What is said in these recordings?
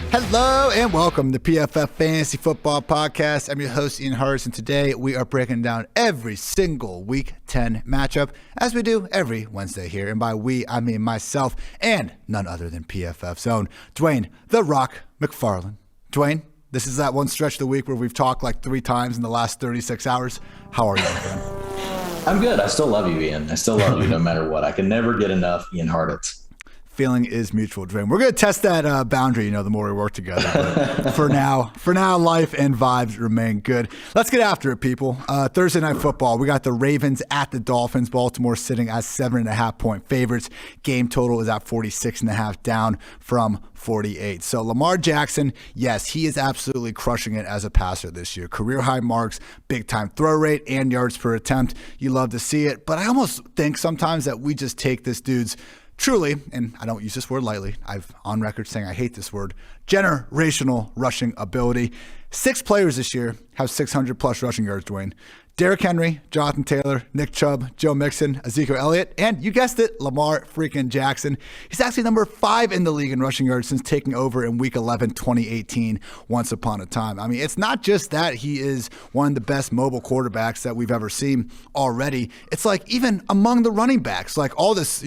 Hello and welcome to PFF Fantasy Football Podcast. I'm your host, Ian Hartitz, and today we are breaking down every single Week 10 matchup, as we do every Wednesday here. And by we, I mean myself and none other than PFF's own Dwain "The Rock" McFarland. Dwain, this is that one stretch of the week where we've talked like 3 times in the last 36 hours. How are you, my friend? I'm good. I still love you, Ian. I still love you no matter what. I can never get enough Ian Hartitz. Feeling is mutual, Dwain. We're going to test that boundary, the more we work together. But for now, life and vibes remain good. Let's get after it, people. Thursday Night Football, we got the Ravens at the Dolphins. Baltimore sitting as 7.5-point favorites. Game total is at 46.5, down from 48. So Lamar Jackson, yes, he is absolutely crushing it as a passer this year. Career high marks, big time throw rate, and yards per attempt. You love to see it. But I almost think sometimes that we just take this dude's truly, and I don't use this word lightly, I've on record saying I hate this word, generational rushing ability. 6 players this year have 600-plus rushing yards, Dwain. Derrick Henry, Jonathan Taylor, Nick Chubb, Joe Mixon, Ezekiel Elliott, and you guessed it, Lamar freaking Jackson. He's actually number 5 in the league in rushing yards since taking over in Week 11, 2018, once upon a time. I mean, it's not just that he is one of the best mobile quarterbacks that we've ever seen already. It's like even among the running backs, like all this,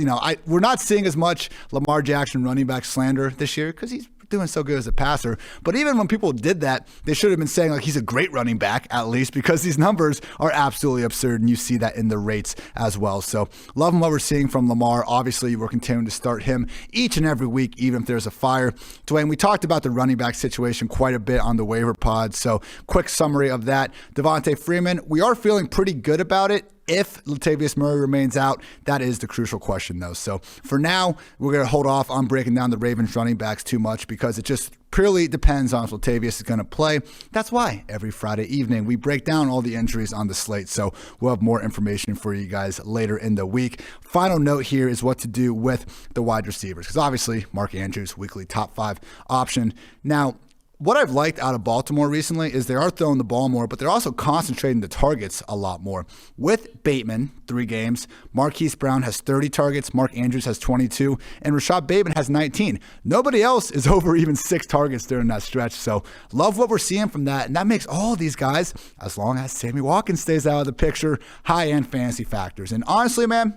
we're not seeing as much Lamar Jackson running back slander this year because he's doing so good as a passer. But even when people did that, they should have been saying like he's a great running back at least, because these numbers are absolutely absurd, and you see that in the rates as well. So loving what we're seeing from Lamar. Obviously, we're continuing to start him each and every week, even if there's a fire. Dwayne, we talked about the running back situation quite a bit on the waiver pod, so quick summary of that. Devontae Freeman, we are feeling pretty good about it. If Latavius Murray remains out, that is the crucial question, though. So for now, we're going to hold off on breaking down the Ravens running backs too much because it just purely depends on if Latavius is going to play. That's why every Friday evening we break down all the injuries on the slate. So we'll have more information for you guys later in the week. Final note here is what to do with the wide receivers, because obviously Mark Andrews, weekly top 5 option. Now, what I've liked out of Baltimore recently is they are throwing the ball more, but they're also concentrating the targets a lot more. With Bateman, 3 games, Marquise Brown has 30 targets, Mark Andrews has 22, and Rashad Bateman has 19. Nobody else is over even 6 targets during that stretch, so love what we're seeing from that, and that makes all these guys, as long as Sammy Watkins stays out of the picture, high-end fantasy factors. And honestly, man,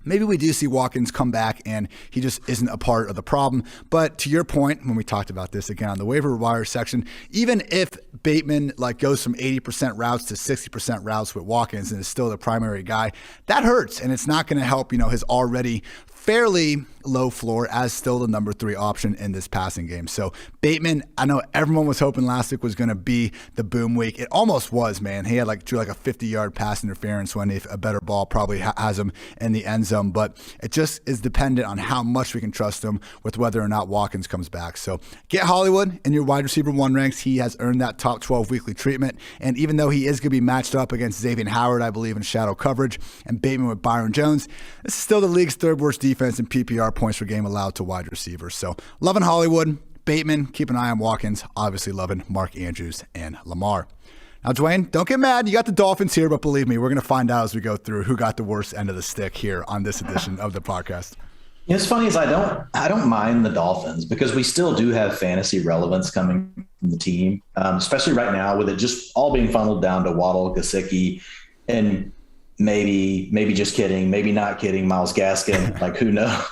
maybe we do see Watkins come back and he just isn't a part of the problem. But to your point, when we talked about this again on the waiver wire section, even if Bateman goes from 80% routes to 60% routes with Watkins and is still the primary guy, that hurts. And it's not going to help, his already fairly low floor as still the number 3 option in this passing game. So Bateman, I know everyone was hoping last week was going to be the boom week. It almost was, man. He had drew a 50-yard pass interference when a better ball probably has him in the end zone. But it just is dependent on how much we can trust him with whether or not Watkins comes back. So get Hollywood in your wide receiver 1 ranks. He has earned that top 12 weekly treatment. And even though he is going to be matched up against Xavier Howard, I believe, in shadow coverage, and Bateman with Byron Jones, this is still the league's 3rd worst defense in PPR points per game allowed to wide receivers. So loving Hollywood, Bateman, keep an eye on Watkins, obviously loving Mark Andrews and Lamar. Now, Dwayne, don't get mad. You got the Dolphins here, but believe me, we're going to find out as we go through who got the worst end of the stick here on this edition of the podcast. It's funny is I don't mind the Dolphins because we still do have fantasy relevance coming from the team, especially right now with it just all being funneled down to Waddle, Gesicki, and maybe just kidding, maybe not kidding, Myles Gaskin.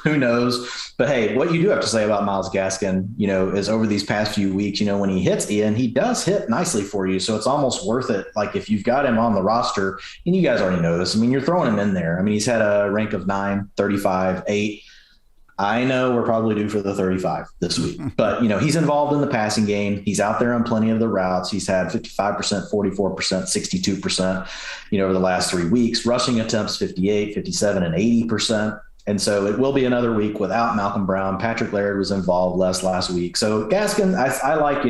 Who knows? But hey, what you do have to say about Myles Gaskin, is over these past few weeks, when he hits Ian, he does hit nicely for you. So it's almost worth it. If you've got him on the roster, and you guys already know this, you're throwing him in there. He's had a rank of 9, 35, 8. I know we're probably due for the 35 this week, but he's involved in the passing game. He's out there on plenty of the routes. He's had 55%, 44%, 62%, over the last 3 weeks. Rushing attempts 58, 57, and 80%. And so it will be another week without Malcolm Brown. Patrick Laird was involved last week. So Gaskin, I like,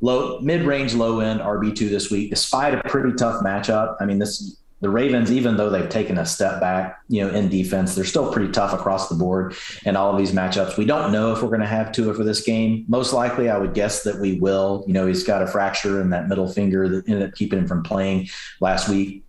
low mid-range, low-end RB2 this week, despite a pretty tough matchup. The Ravens, even though they've taken a step back, in defense, they're still pretty tough across the board in all of these matchups. We don't know if we're going to have Tua for this game. Most likely, I would guess that we will. He's got a fracture in that middle finger that ended up keeping him from playing last week,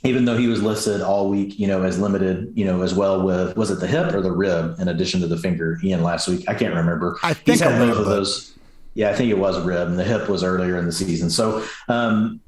even though he was listed all week, as limited, as well with, was it the hip or the rib in addition to the finger, Ian, last week? I can't remember. I think he's had both of those. Yeah, I think it was rib, and the hip was earlier in the season. So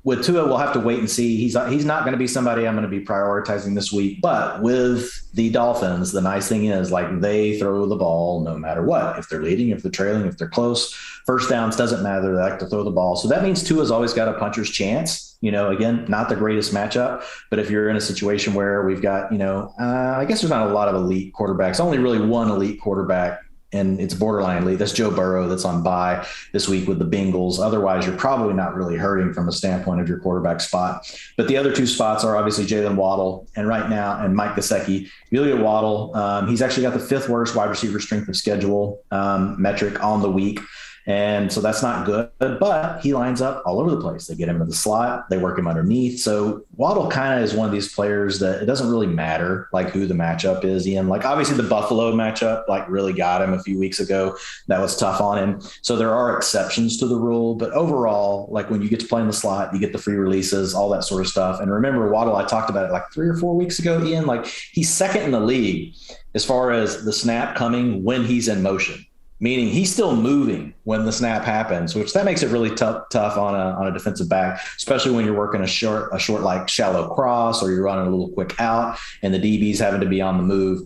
with Tua, we'll have to wait and see. He's not going to be somebody I'm going to be prioritizing this week. But with the Dolphins, the nice thing is, like, they throw the ball no matter what. If they're leading, if they're trailing, if they're close, first downs doesn't matter. They like to throw the ball. So that means Tua's always got a puncher's chance. Again, not the greatest matchup, but if you're in a situation where we've got, I guess there's not a lot of elite quarterbacks, only really one elite quarterback, and it's borderline elite. That's Joe Burrow, that's on bye this week with the Bengals. Otherwise, you're probably not really hurting from a standpoint of your quarterback spot. But the other two spots are obviously Jalen Waddle and Mike Gesicki. If you look at Waddle, he's actually got the 5th worst wide receiver strength of schedule metric on the week. And so that's not good, but he lines up all over the place. They get him in the slot, they work him underneath. So Waddle kind of is one of these players that it doesn't really matter like who the matchup is, Ian. Like, obviously the Buffalo matchup like really got him a few weeks ago. That was tough on him. So there are exceptions to the rule, but overall, like, when you get to play in the slot, you get the free releases, all that sort of stuff. And remember, Waddle, I talked about it like 3 or 4 weeks ago, Ian. Like, he's second in the league as far as the snap coming when he's in motion, meaning he's still moving when the snap happens, which that makes it really tough on a defensive back, especially when you're working a short like shallow cross, or you're running a little quick out and the DB's having to be on the move,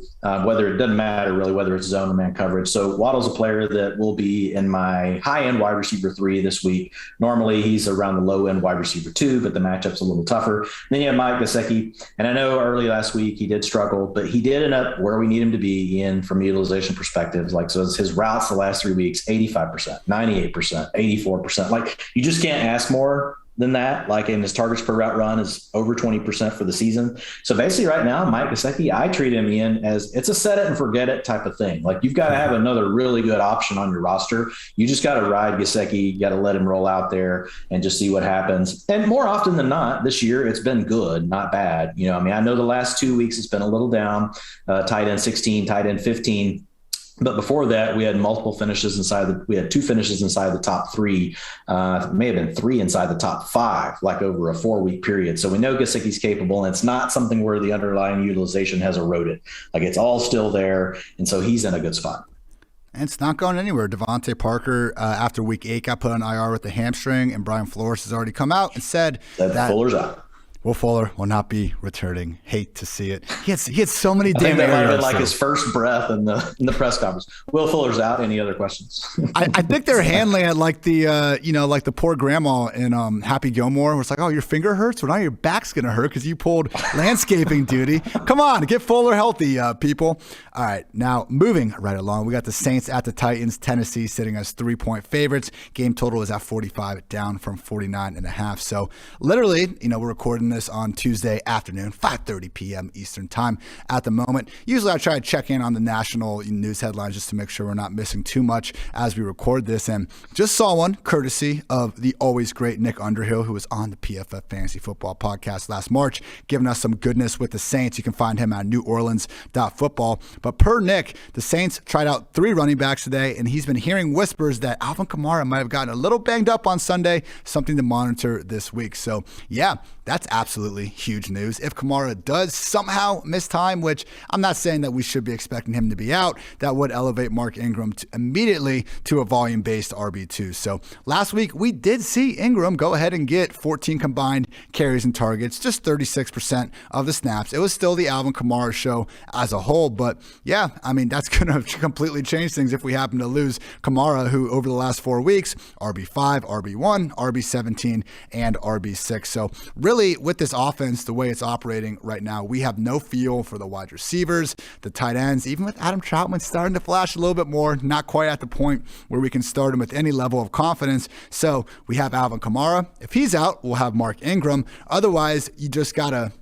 whether it doesn't matter really whether it's zone or man coverage. So Waddle's a player that will be in my high-end wide receiver 3 this week. Normally he's around the low-end wide receiver 2, but the matchup's a little tougher. Then you have Mike Gesicki, and I know early last week he did struggle, but he did end up where we need him to be in from a utilization perspective. Like, so his routes the last 3 weeks, 85%. 98%, 84%. Like, you just can't ask more than that. Like, and his targets per route run is over 20% for the season. So basically right now, Mike Gesicki, I treat him in as it's a set it and forget it type of thing. Like, you've got to have another really good option on your roster. You just got to ride Gesicki. You got to let him roll out there and just see what happens. And more often than not, this year it's been good, not bad. I know the last 2 weeks it's been a little down, tight end 16, tight end 15. But before that, we had multiple finishes we had 2 finishes inside the top 3. It may have been 3 inside the top 5, like over a 4-week period. So we know Gesicki's capable, and it's not something where the underlying utilization has eroded. Like, it's all still there. And so he's in a good spot. And it's not going anywhere. Devontae Parker, after week 8, got put on IR with the hamstring, and Brian Flores has already come out and said that Fuller's out. Will Fuller will not be returning. Hate to see it. He had so many I damn think that might have been errors. like his first breath in the press conference. Will Fuller's out. Any other questions? I think they're handling it like like the poor grandma in Happy Gilmore, where it's like, oh, your finger hurts, well, now your back's gonna hurt because you pulled landscaping duty. Come on, get Fuller healthy, people. All right, now moving right along, we got the Saints at the Titans. Tennessee sitting as 3-point favorites. Game total is at 45, down from 49.5. So literally, we're recording this on Tuesday afternoon, 5:30 p.m. Eastern time at the moment. Usually I try to check in on the national news headlines just to make sure we're not missing too much as we record this, and just saw one courtesy of the always great Nick Underhill, who was on the PFF Fantasy Football podcast last March, giving us some goodness with the Saints. You can find him at neworleans.football. But per Nick, the Saints tried out 3 running backs today, and he's been hearing whispers that Alvin Kamara might have gotten a little banged up on Sunday, something to monitor this week. So yeah, that's absolutely huge news. If Kamara does somehow miss time, which I'm not saying that we should be expecting him to be out, that would elevate Mark Ingram immediately to a volume-based RB2. So last week, we did see Ingram go ahead and get 14 combined carries and targets, just 36% of the snaps. It was still the Alvin Kamara show as a whole, but yeah, that's going to completely change things if we happen to lose Kamara, who over the last 4 weeks, RB5, RB1, RB17, and RB6. So really, with this offense, the way it's operating right now, we have no feel for the wide receivers, the tight ends, even with Adam Troutman starting to flash a little bit more, not quite at the point where we can start him with any level of confidence. So we have Alvin Kamara. If he's out, we'll have Mark Ingram. Otherwise, you just got to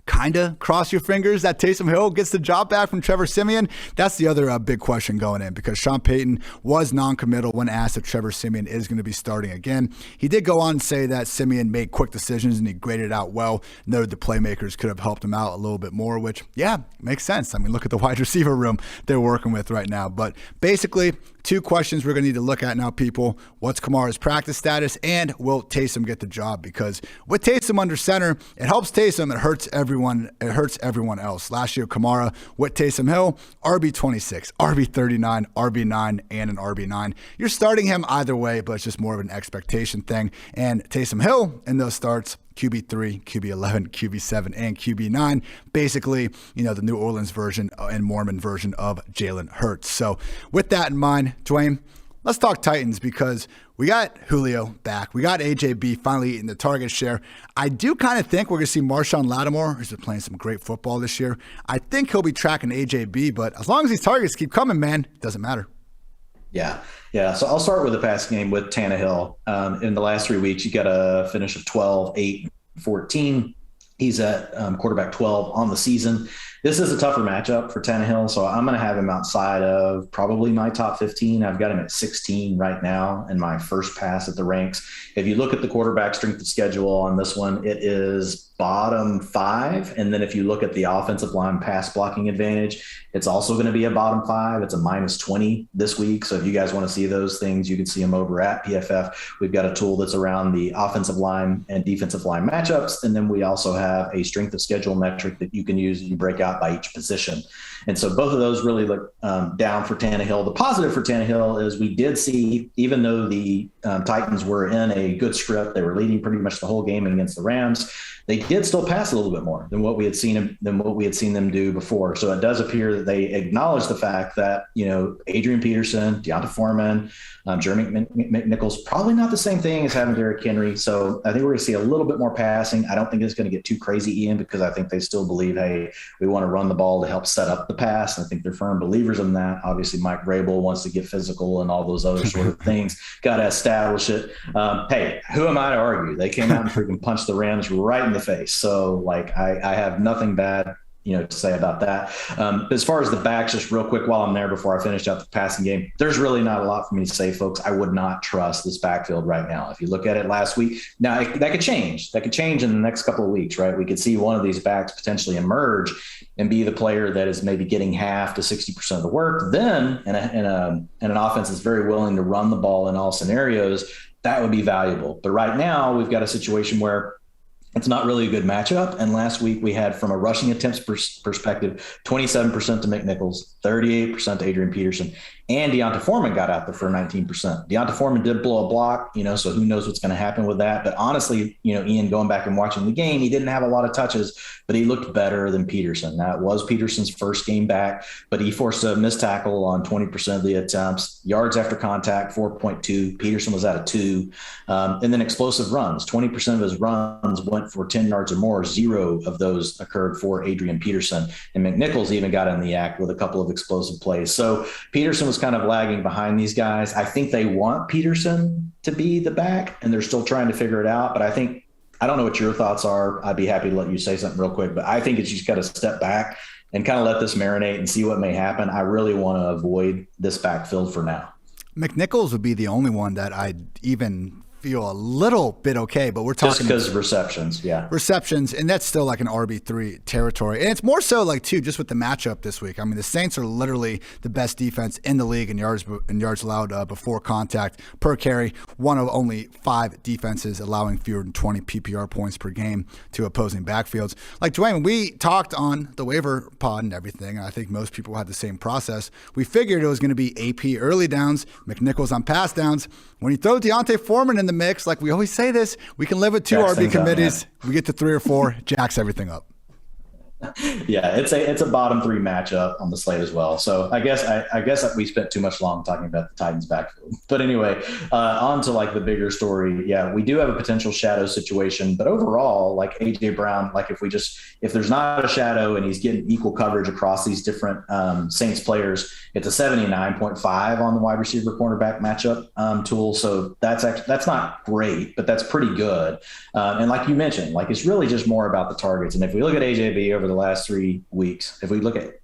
kind of cross your fingers that Taysom Hill gets the job back from Trevor Siemian. That's the other big question going in, because Sean Payton was non-committal when asked if Trevor Siemian is going to be starting again. He did go on to say that Siemian made quick decisions and he graded it out well, noted the playmakers could have helped him out a little bit more, which, yeah, makes sense. Look at the wide receiver room they're working with right now. But basically, 2 questions we're going to need to look at now, people. What's Kamara's practice status, and will Taysom get the job? Because with Taysom under center, it helps Taysom. It hurts everyone. It hurts everyone else. Last year, Kamara with Taysom Hill, RB26, RB39, RB9, and an RB9. You're starting him either way, but it's just more of an expectation thing. And Taysom Hill in those starts, QB3, QB11, QB7, and QB9. Basically, the New Orleans version and Mormon version of Jalen Hurts. So with that in mind, Dwain, let's talk Titans, because we got Julio back. We got AJB finally eating the target share. I do kind of think we're going to see Marshawn Lattimore, who's been playing some great football this year. I think he'll be tracking AJB, but as long as these targets keep coming, man, it doesn't matter. Yeah. So I'll start with the passing game with Tannehill. In the last 3 weeks, you got a finish of 12, 8, 14. He's at quarterback 12 on the season. This is a tougher matchup for Tannehill, so I'm going to have him outside of probably my top 15. I've got him at 16 right now in my first pass at the ranks. If you look at the quarterback strength of schedule on this one, it is bottom 5. And then if you look at the offensive line pass blocking advantage, it's also going to be a bottom 5. It's a -20 this week. So if you guys want to see those things, you can see them over at PFF. We've got a tool that's around the offensive line and defensive line matchups. And then we also have a strength of schedule metric that you can use and you break out by each position. And so both of those really look down for Tannehill. The positive for Tannehill is we did see, even though the Titans were in a good script, they were leading pretty much the whole game against the Rams, they did still pass a little bit more than what we had seen them do before. So it does appear that they acknowledge the fact that, Adrian Peterson, Deonta Foreman, Jeremy McNichols, probably not the same thing as having Derrick Henry. So I think we're going to see a little bit more passing. I don't think it's going to get too crazy, Ian, because I think they still believe, hey, we want to run the ball to help set up the pass. I think they're firm believers in that. Obviously, Mike Vrabel wants to get physical and all those other sort of things. Got to establish it. Hey, who am I to argue? They came out and freaking punched the Rams right in the face. So, I have nothing bad to say about that. As far as the backs, just real quick while I'm there before I finish out the passing game, there's really not a lot for me to say, folks. I would not trust this backfield right now. If you look at it last week, now that could change. That could change in the next couple of weeks, right? We could see one of these backs potentially emerge and be the player that is maybe getting half to 60% of the work. Then in an offense that's very willing to run the ball in all scenarios, that would be valuable. But right now we've got a situation where it's not really a good matchup. And last week we had, from a rushing attempts perspective, 27% to McNichols, 38% to Adrian Peterson, and Deonta Foreman got out there for 19%. Deonta Foreman did blow a block, so who knows what's going to happen with that. But honestly, Ian, going back and watching the game, he didn't have a lot of touches, but he looked better than Peterson. Now, it was Peterson's first game back, but he forced a missed tackle on 20% of the attempts. Yards after contact, 4.2. Peterson was at a 2. And then explosive runs. 20% of his runs went for 10 yards or more. 0 of those occurred for Adrian Peterson. And McNichols even got in the act with a couple of explosive plays. So Peterson was kind of lagging behind these guys. I think they want Peterson to be the back, and they're still trying to figure it out. But I don't know what your thoughts are. I'd be happy to let you say something real quick, but I think it's just got to step back and kind of let this marinate and see what may happen. I really want to avoid this backfield for now. McNichols would be the only one that I'd even feel a little bit okay, but we're talking just because of receptions, and that's still like an RB3 territory. And it's more so just with the matchup this week. I mean, the Saints are literally the best defense in the league in yards allowed before contact per carry, one of only 5 defenses allowing fewer than 20 PPR points per game to opposing backfields. Like Dwain, when we talked on the waiver pod and everything, and I think most people had the same process, we figured it was going to be AP early downs, McNichols on pass downs. When you throw Deonta Foreman in the mix, like we always say this, we can live with 2 RB committees. We get to 3 or 4, jacks everything up. Yeah, it's a bottom 3 matchup on the slate as well. So I guess we spent too much long talking about the Titans backfield. But anyway, on to the bigger story. Yeah, we do have a potential shadow situation, but overall, AJ Brown, if there's not a shadow and he's getting equal coverage across these different Saints players, it's a 79.5 on the wide receiver cornerback matchup tool. So that's not great, but that's pretty good. And like you mentioned, it's really just more about the targets. And if we look at AJB over the last 3 weeks, if we look at,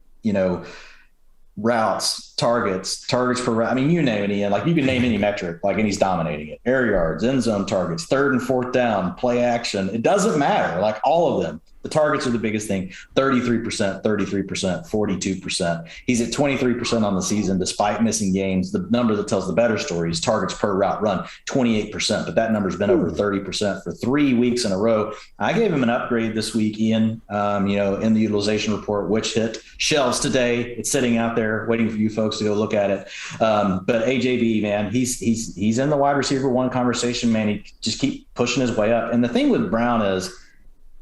routes, targets per route, I mean, you name it, Ian, you can name any metric, and he's dominating it. Air yards, end zone targets, 3rd and 4th down, play action. It doesn't matter. All of them, The targets are the biggest thing. 33%, 33%, 42%. He's at 23% on the season despite missing games. The number that tells the better story is targets per route run, 28%. But that number's been over 30% for 3 weeks in a row. I gave him an upgrade this week, Ian, in the utilization report, which hit shelves today. It's sitting out there waiting for you folks to go look at it. But AJB, man, he's in the wide receiver one conversation, man. He just keep pushing his way up. And the thing with Brown is,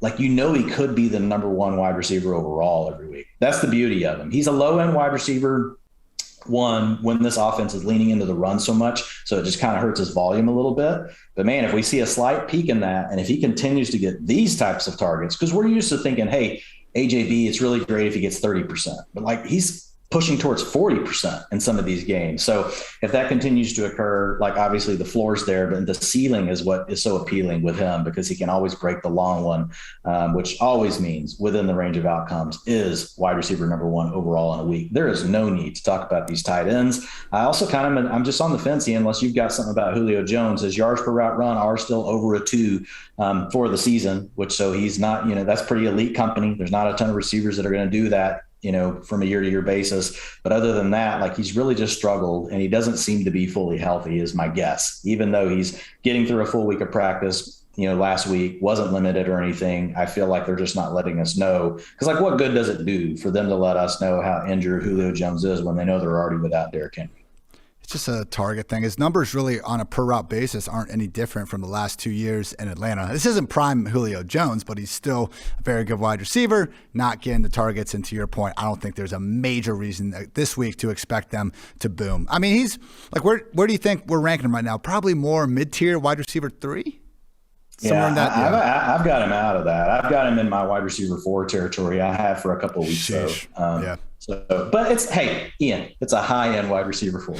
he could be the number one wide receiver overall every week. That's the beauty of him. He's a low-end wide receiver one when this offense is leaning into the run so much, so it just kind of hurts his volume a little bit. But, man, if we see a slight peak in that, and if he continues to get these types of targets, because we're used to thinking, hey, AJB, it's really great if he gets 30%. But, he's pushing towards 40% in some of these games. So if that continues to occur, obviously the floor's there, but the ceiling is what is so appealing with him, because he can always break the long one, which always means within the range of outcomes is wide receiver number one overall in a week. There is no need to talk about these tight ends. I also I'm just on the fence, Ian, unless you've got something about Julio Jones. His yards per route run are still over a 2 for the season, so he's not, that's pretty elite company. There's not a ton of receivers that are going to do that, from a year-to-year basis. But other than that, he's really just struggled, and he doesn't seem to be fully healthy is my guess, even though he's getting through a full week of practice. Last week wasn't limited or anything. I feel like they're just not letting us know, because what good does it do for them to let us know how injured Julio Jones is when they know they're already without Derrick Henry? It's just a target thing. His numbers really on a per route basis aren't any different from the last 2 years in Atlanta. This isn't prime Julio Jones, but he's still a very good wide receiver, not getting the targets. And to your point, I don't think there's a major reason this week to expect them to boom. I mean, he's where do you think we're ranking him right now? Probably more mid-tier wide receiver 3? I've got him out of that. I've got him in my wide receiver 4 territory. I have for a couple of weeks. But Ian, it's a high-end wide receiver 4.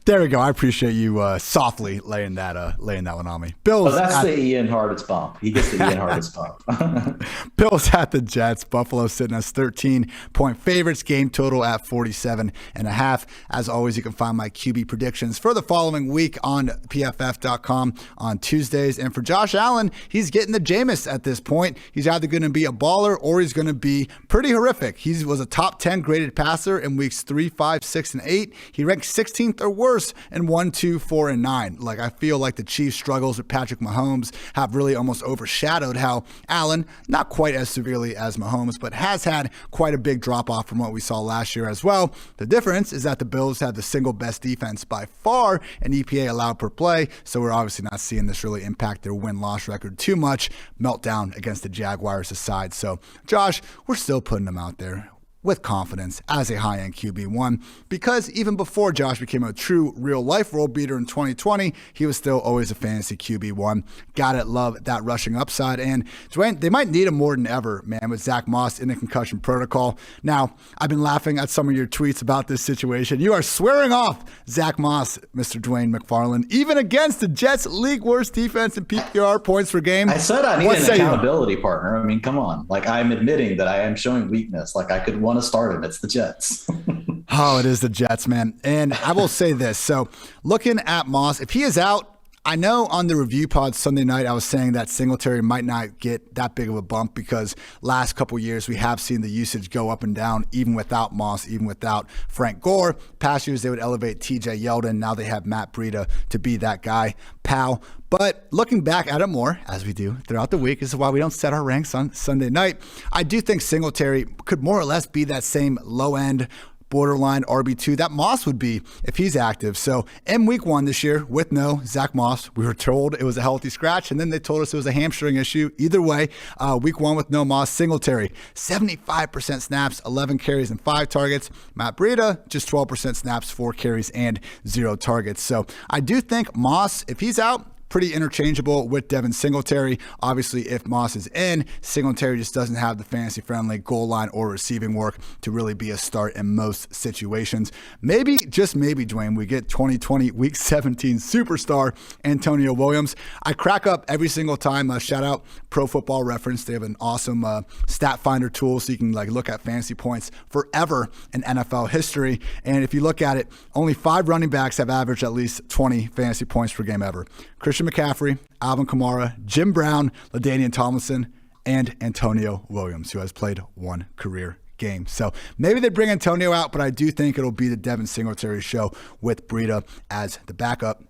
There we go. I appreciate you softly laying that one on me. Bills. That's the Ian Hartitz bump. He gets the Ian Hartitz bump. Bills at the Jets. Buffalo sitting as 13-point favorites. Game total at 47.5. As always, you can find my QB predictions for the following week on PFF.com on Tuesdays. And for Josh Allen, he's getting the Jameis at this point. He's either going to be a baller or he's going to be pretty horrific. He was a top 10 graded passer in weeks 3, 5, 6, and 8. He ranked 16th or worse in 1, 2, 4, and 9. I feel like the Chiefs' struggles with Patrick Mahomes have really almost overshadowed how Allen, not quite as severely as Mahomes, but has had quite a big drop-off from what we saw last year as well. The difference is that the Bills have the single best defense by far in EPA allowed per play, so we're obviously not seeing this really impact their win-loss record too much. Meltdown against the Jaguars aside. So, Josh, we're still putting them out there with confidence as a high-end QB1, because even before Josh became a true real-life role beater in 2020, he was still always a fantasy QB1. Gotta love that rushing upside. And Dwain, they might need him more than ever, man, with Zach Moss in the concussion protocol. Now, I've been laughing at some of your tweets about this situation. You are swearing off Zach Moss, Mr. Dwain McFarland, even against the Jets' league worst defense in PPR points per game. I said I need an accountability partner. I mean, come on. I'm admitting that I am showing weakness. I could want to start him. It's the Jets. Oh, it is the Jets, man. And I will say this. So looking at Moss, if he is out, I know on the review pod Sunday night, I was saying that Singletary might not get that big of a bump because last couple years we have seen the usage go up and down, even without Moss, even without Frank Gore. Past years, they would elevate TJ Yeldon. Now they have Matt Breida to be that guy, pal. But looking back at it more, as we do throughout the week, this is why we don't set our ranks on Sunday night. I do think Singletary could more or less be that same low-end borderline RB2 that Moss would be if he's active. So in week 1 this year with no Zach Moss, we were told it was a healthy scratch, and then they told us it was a hamstring issue. Either way, week 1 with no Moss, Singletary, 75% snaps, 11 carries and 5 targets. Matt Breida, just 12% snaps, 4 carries and 0 targets. So I do think Moss, if he's out, pretty interchangeable with Devin Singletary. Obviously, if Moss is in, Singletary just doesn't have the fantasy-friendly goal line or receiving work to really be a start in most situations. Maybe, just maybe, Dwain, we get 2020 Week 17 superstar Antonio Williams. I crack up every single time. Shout out Pro Football Reference. They have an awesome stat finder tool so you can look at fantasy points forever in NFL history. And if you look at it, only 5 running backs have averaged at least 20 fantasy points per game ever. Christian McCaffrey, Alvin Kamara, Jim Brown, LaDainian Tomlinson, and Antonio Williams, who has played one career game. So maybe they bring Antonio out, but I do think it'll be the Devin Singletary show with Breida as the backup.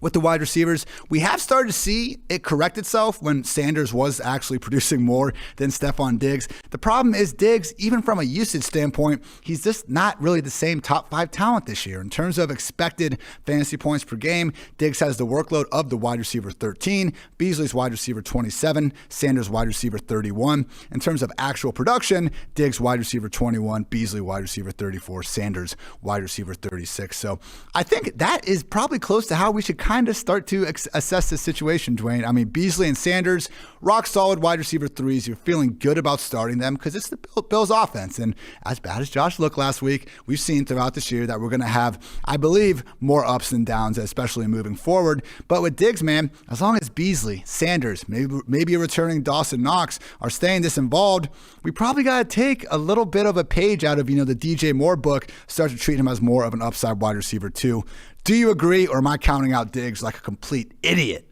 With the wide receivers, we have started to see it correct itself when Sanders was actually producing more than Stephon Diggs. The problem is Diggs, even from a usage standpoint, he's just not really the same top 5 talent this year. In terms of expected fantasy points per game, Diggs has the workload of the wide receiver 13, Beasley's wide receiver 27, Sanders wide receiver 31. In terms of actual production, Diggs wide receiver 21, Beasley wide receiver 34, Sanders wide receiver 36. So I think that is probably close to how we should kind of start to assess this situation, Dwain. I mean, Beasley and Sanders, rock solid wide receiver 3s. You're feeling good about starting them because it's the Bills offense. And as bad as Josh looked last week, we've seen throughout this year that we're going to have, I believe, more ups and downs, especially moving forward. But with Diggs, man, as long as Beasley, Sanders, maybe a returning Dawson Knox are staying this involved, we probably got to take a little bit of a page out of, the DJ Moore book, start to treat him as more of an upside wide receiver too. Do you agree, or am I counting out Diggs like a complete idiot?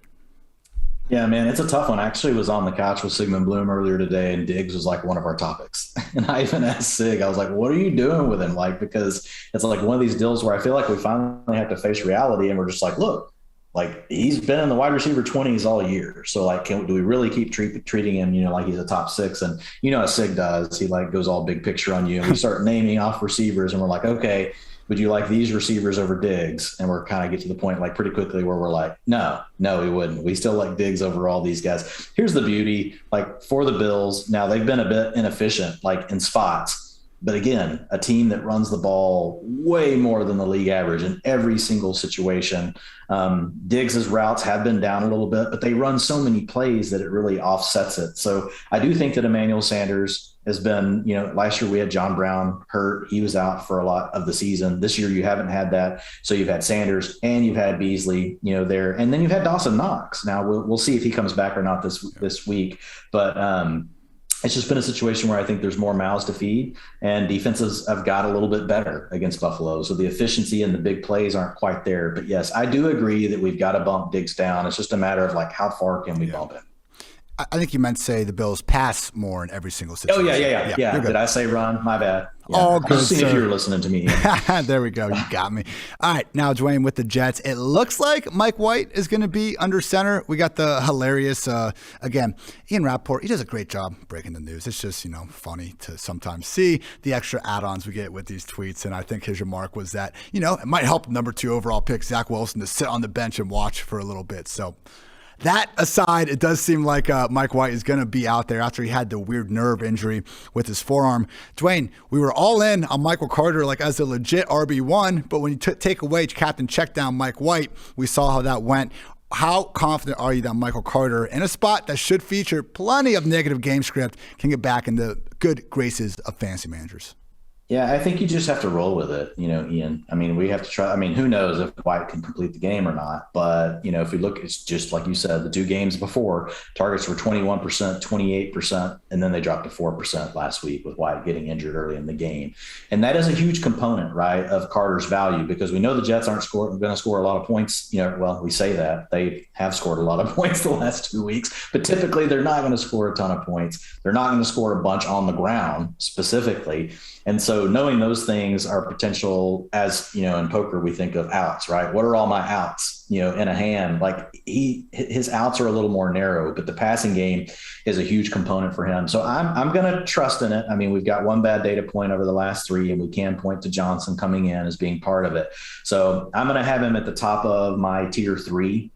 Yeah, man, it's a tough one. I actually was on the couch with Sigmund Bloom earlier today, and Diggs was like one of our topics. And I even asked Sig, I was like, what are you doing with him? Like, because it's like one of these deals where I feel like we finally have to face reality, and we're just like, look, like he's been in the wide receiver 20s all year. So like, do we really keep treating him, like he's a top 6? And as Sig does, he like goes all big picture on you, and we start naming off receivers, and we're like, okay, would you like these receivers over Diggs? And we're kind of get to the point like pretty quickly where we're like, no, we wouldn't. We still like Diggs over all these guys. Here's the beauty, like for the Bills, now they've been a bit inefficient, like in spots. But again, a team that runs the ball way more than the league average in every single situation. Diggs' routes have been down a little bit, but they run so many plays that it really offsets it. So I do think that Emmanuel Sanders has been, last year we had John Brown hurt. He was out for a lot of the season. This year you haven't had that. So you've had Sanders and you've had Beasley, there. And then you've had Dawson Knox. Now we'll see if he comes back or not this week. But it's just been a situation where I think there's more mouths to feed, and defenses have got a little bit better against Buffalo. So the efficiency and the big plays aren't quite there. But yes, I do agree that we've got to bump Diggs down. It's just a matter of like, how far can we bump him? I think you meant to say the Bills pass more in every single situation. Oh, yeah. Did I say run? My bad. Yeah. All good, I've seen if you were listening to me. There we go. You got me. All right. Now, Dwain, with the Jets, it looks like Mike White is going to be under center. We got the hilarious, again, Ian Rappaport. He does a great job breaking the news. It's just, funny to sometimes see the extra add-ons we get with these tweets. And I think his remark was that, it might help number 2 overall pick Zach Wilson to sit on the bench and watch for a little bit. So that aside, it does seem like Mike White is going to be out there after he had the weird nerve injury with his forearm. Dwain, we were all in on Michael Carter like as a legit RB1, but when you take away captain check down Mike White, we saw how that went. How confident are you that Michael Carter, in a spot that should feature plenty of negative game script, can get back in the good graces of fantasy managers? Yeah, I think you just have to roll with it, Ian. I mean, we have to try. I mean, who knows if White can complete the game or not. But, if we look, it's just like you said, the 2 games before, targets were 21%, 28%, and then they dropped to 4% last week with White getting injured early in the game. And that is a huge component, right, of Carter's value, because we know the Jets aren't going to score a lot of points. Well, we say that. They have scored a lot of points the last 2 weeks, but typically they're not going to score a ton of points. They're not going to score a bunch on the ground specifically. And so knowing those things are potential, as, in poker, we think of outs, right? What are all my outs, in a hand? Like his outs are a little more narrow, but the passing game is a huge component for him. So I'm going to trust in it. I mean, we've got one bad data point over the last 3, and we can point to Johnson coming in as being part of it. So I'm going to have him at the top of my tier 3,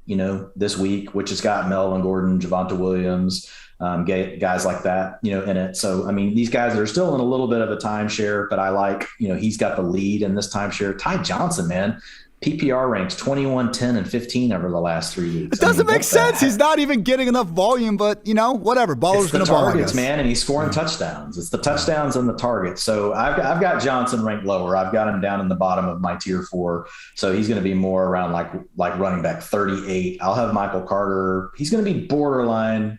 this week, which has got Melvin Gordon, Javonte Williams, guys like that, in it. So, I mean, these guys are still in a little bit of a timeshare, but I like, he's got the lead in this timeshare. Ty Johnson, man, PPR ranks 21, 10, and 15 over the last 3 weeks. It doesn't make sense. He's not even getting enough volume, but whatever. Baller's going to ball, targets, man, and he's scoring touchdowns. It's the touchdowns and the targets. So I've got Johnson ranked lower. I've got him down in the bottom of my tier 4. So he's going to be more around like running back 38. I'll have Michael Carter. He's going to be borderline.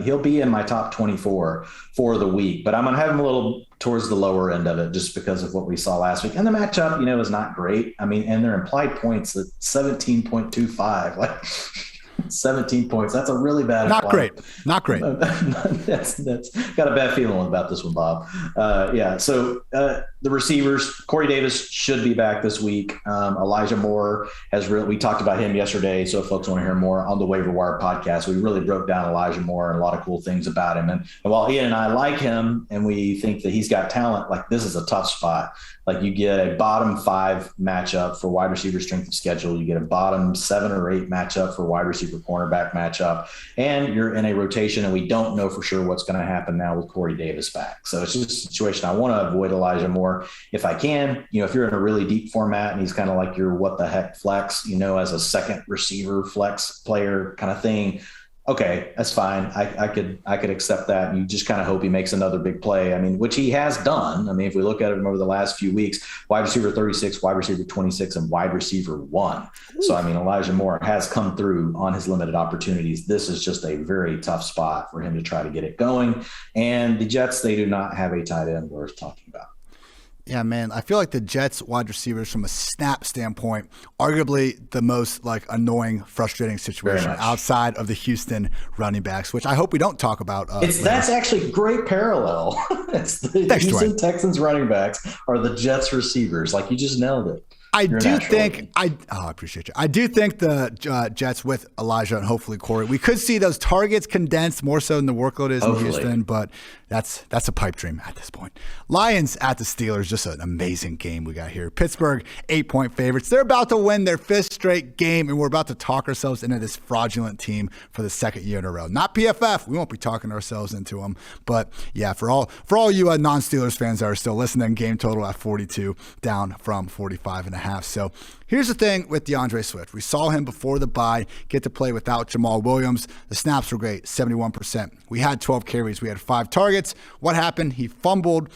He'll be in my top 24 for the week, but I'm going to have him a little towards the lower end of it just because of what we saw last week. And the matchup, is not great. I mean, and their implied points at 17.25. Like, 17 points. That's a really bad. Not great. Not great. That's got a bad feeling about this one, Bob. Yeah. So the receivers, Corey Davis should be back this week. Elijah Moore we talked about him yesterday. So if folks want to hear more on the Waiver Wire podcast, we really broke down Elijah Moore and a lot of cool things about him. And while Ian and I like him and we think that he's got talent, like this is a tough spot. Like you get a bottom 5 matchup for wide receiver strength of schedule. You get a bottom 7 or 8 matchup for wide receiver cornerback matchup. And you're in a rotation and we don't know for sure what's going to happen now with Corey Davis back. So it's just a situation. I want to avoid Elijah Moore if I can. If you're in a really deep format and he's kind of like your what the heck flex, as a second receiver flex player kind of thing. Okay, that's fine. I could accept that. And you just kind of hope he makes another big play. Which he has done. If we look at him over the last few weeks, wide receiver 36, wide receiver 26, and wide receiver 1. So, Elijah Moore has come through on his limited opportunities. This is just a very tough spot for him to try to get it going. And the Jets, they do not have a tight end worth talking about. Yeah, man. I feel like the Jets wide receivers from a snap standpoint, arguably the most annoying, frustrating situation outside of the Houston running backs, which I hope we don't talk about. That's actually a great parallel. It's the Houston Texans running backs are the Jets receivers. Like you just nailed it. I appreciate you. I do think the Jets with Elijah and hopefully Corey, we could see those targets condensed more so than the workload is in Houston, but that's a pipe dream at this point. Lions at the Steelers, just an amazing game we got here. Pittsburgh, 8-point favorites. They're about to win their 5th straight game, and we're about to talk ourselves into this fraudulent team for the 2nd year in a row. Not PFF. We won't be talking ourselves into them. But yeah, for all you non-Steelers fans that are still listening, game total at 42, down from 45.5. So here's the thing with DeAndre Swift. We saw him before the bye get to play without Jamal Williams. The snaps were great, 71%. We had 12 carries. We had 5 targets. What happened? He fumbled,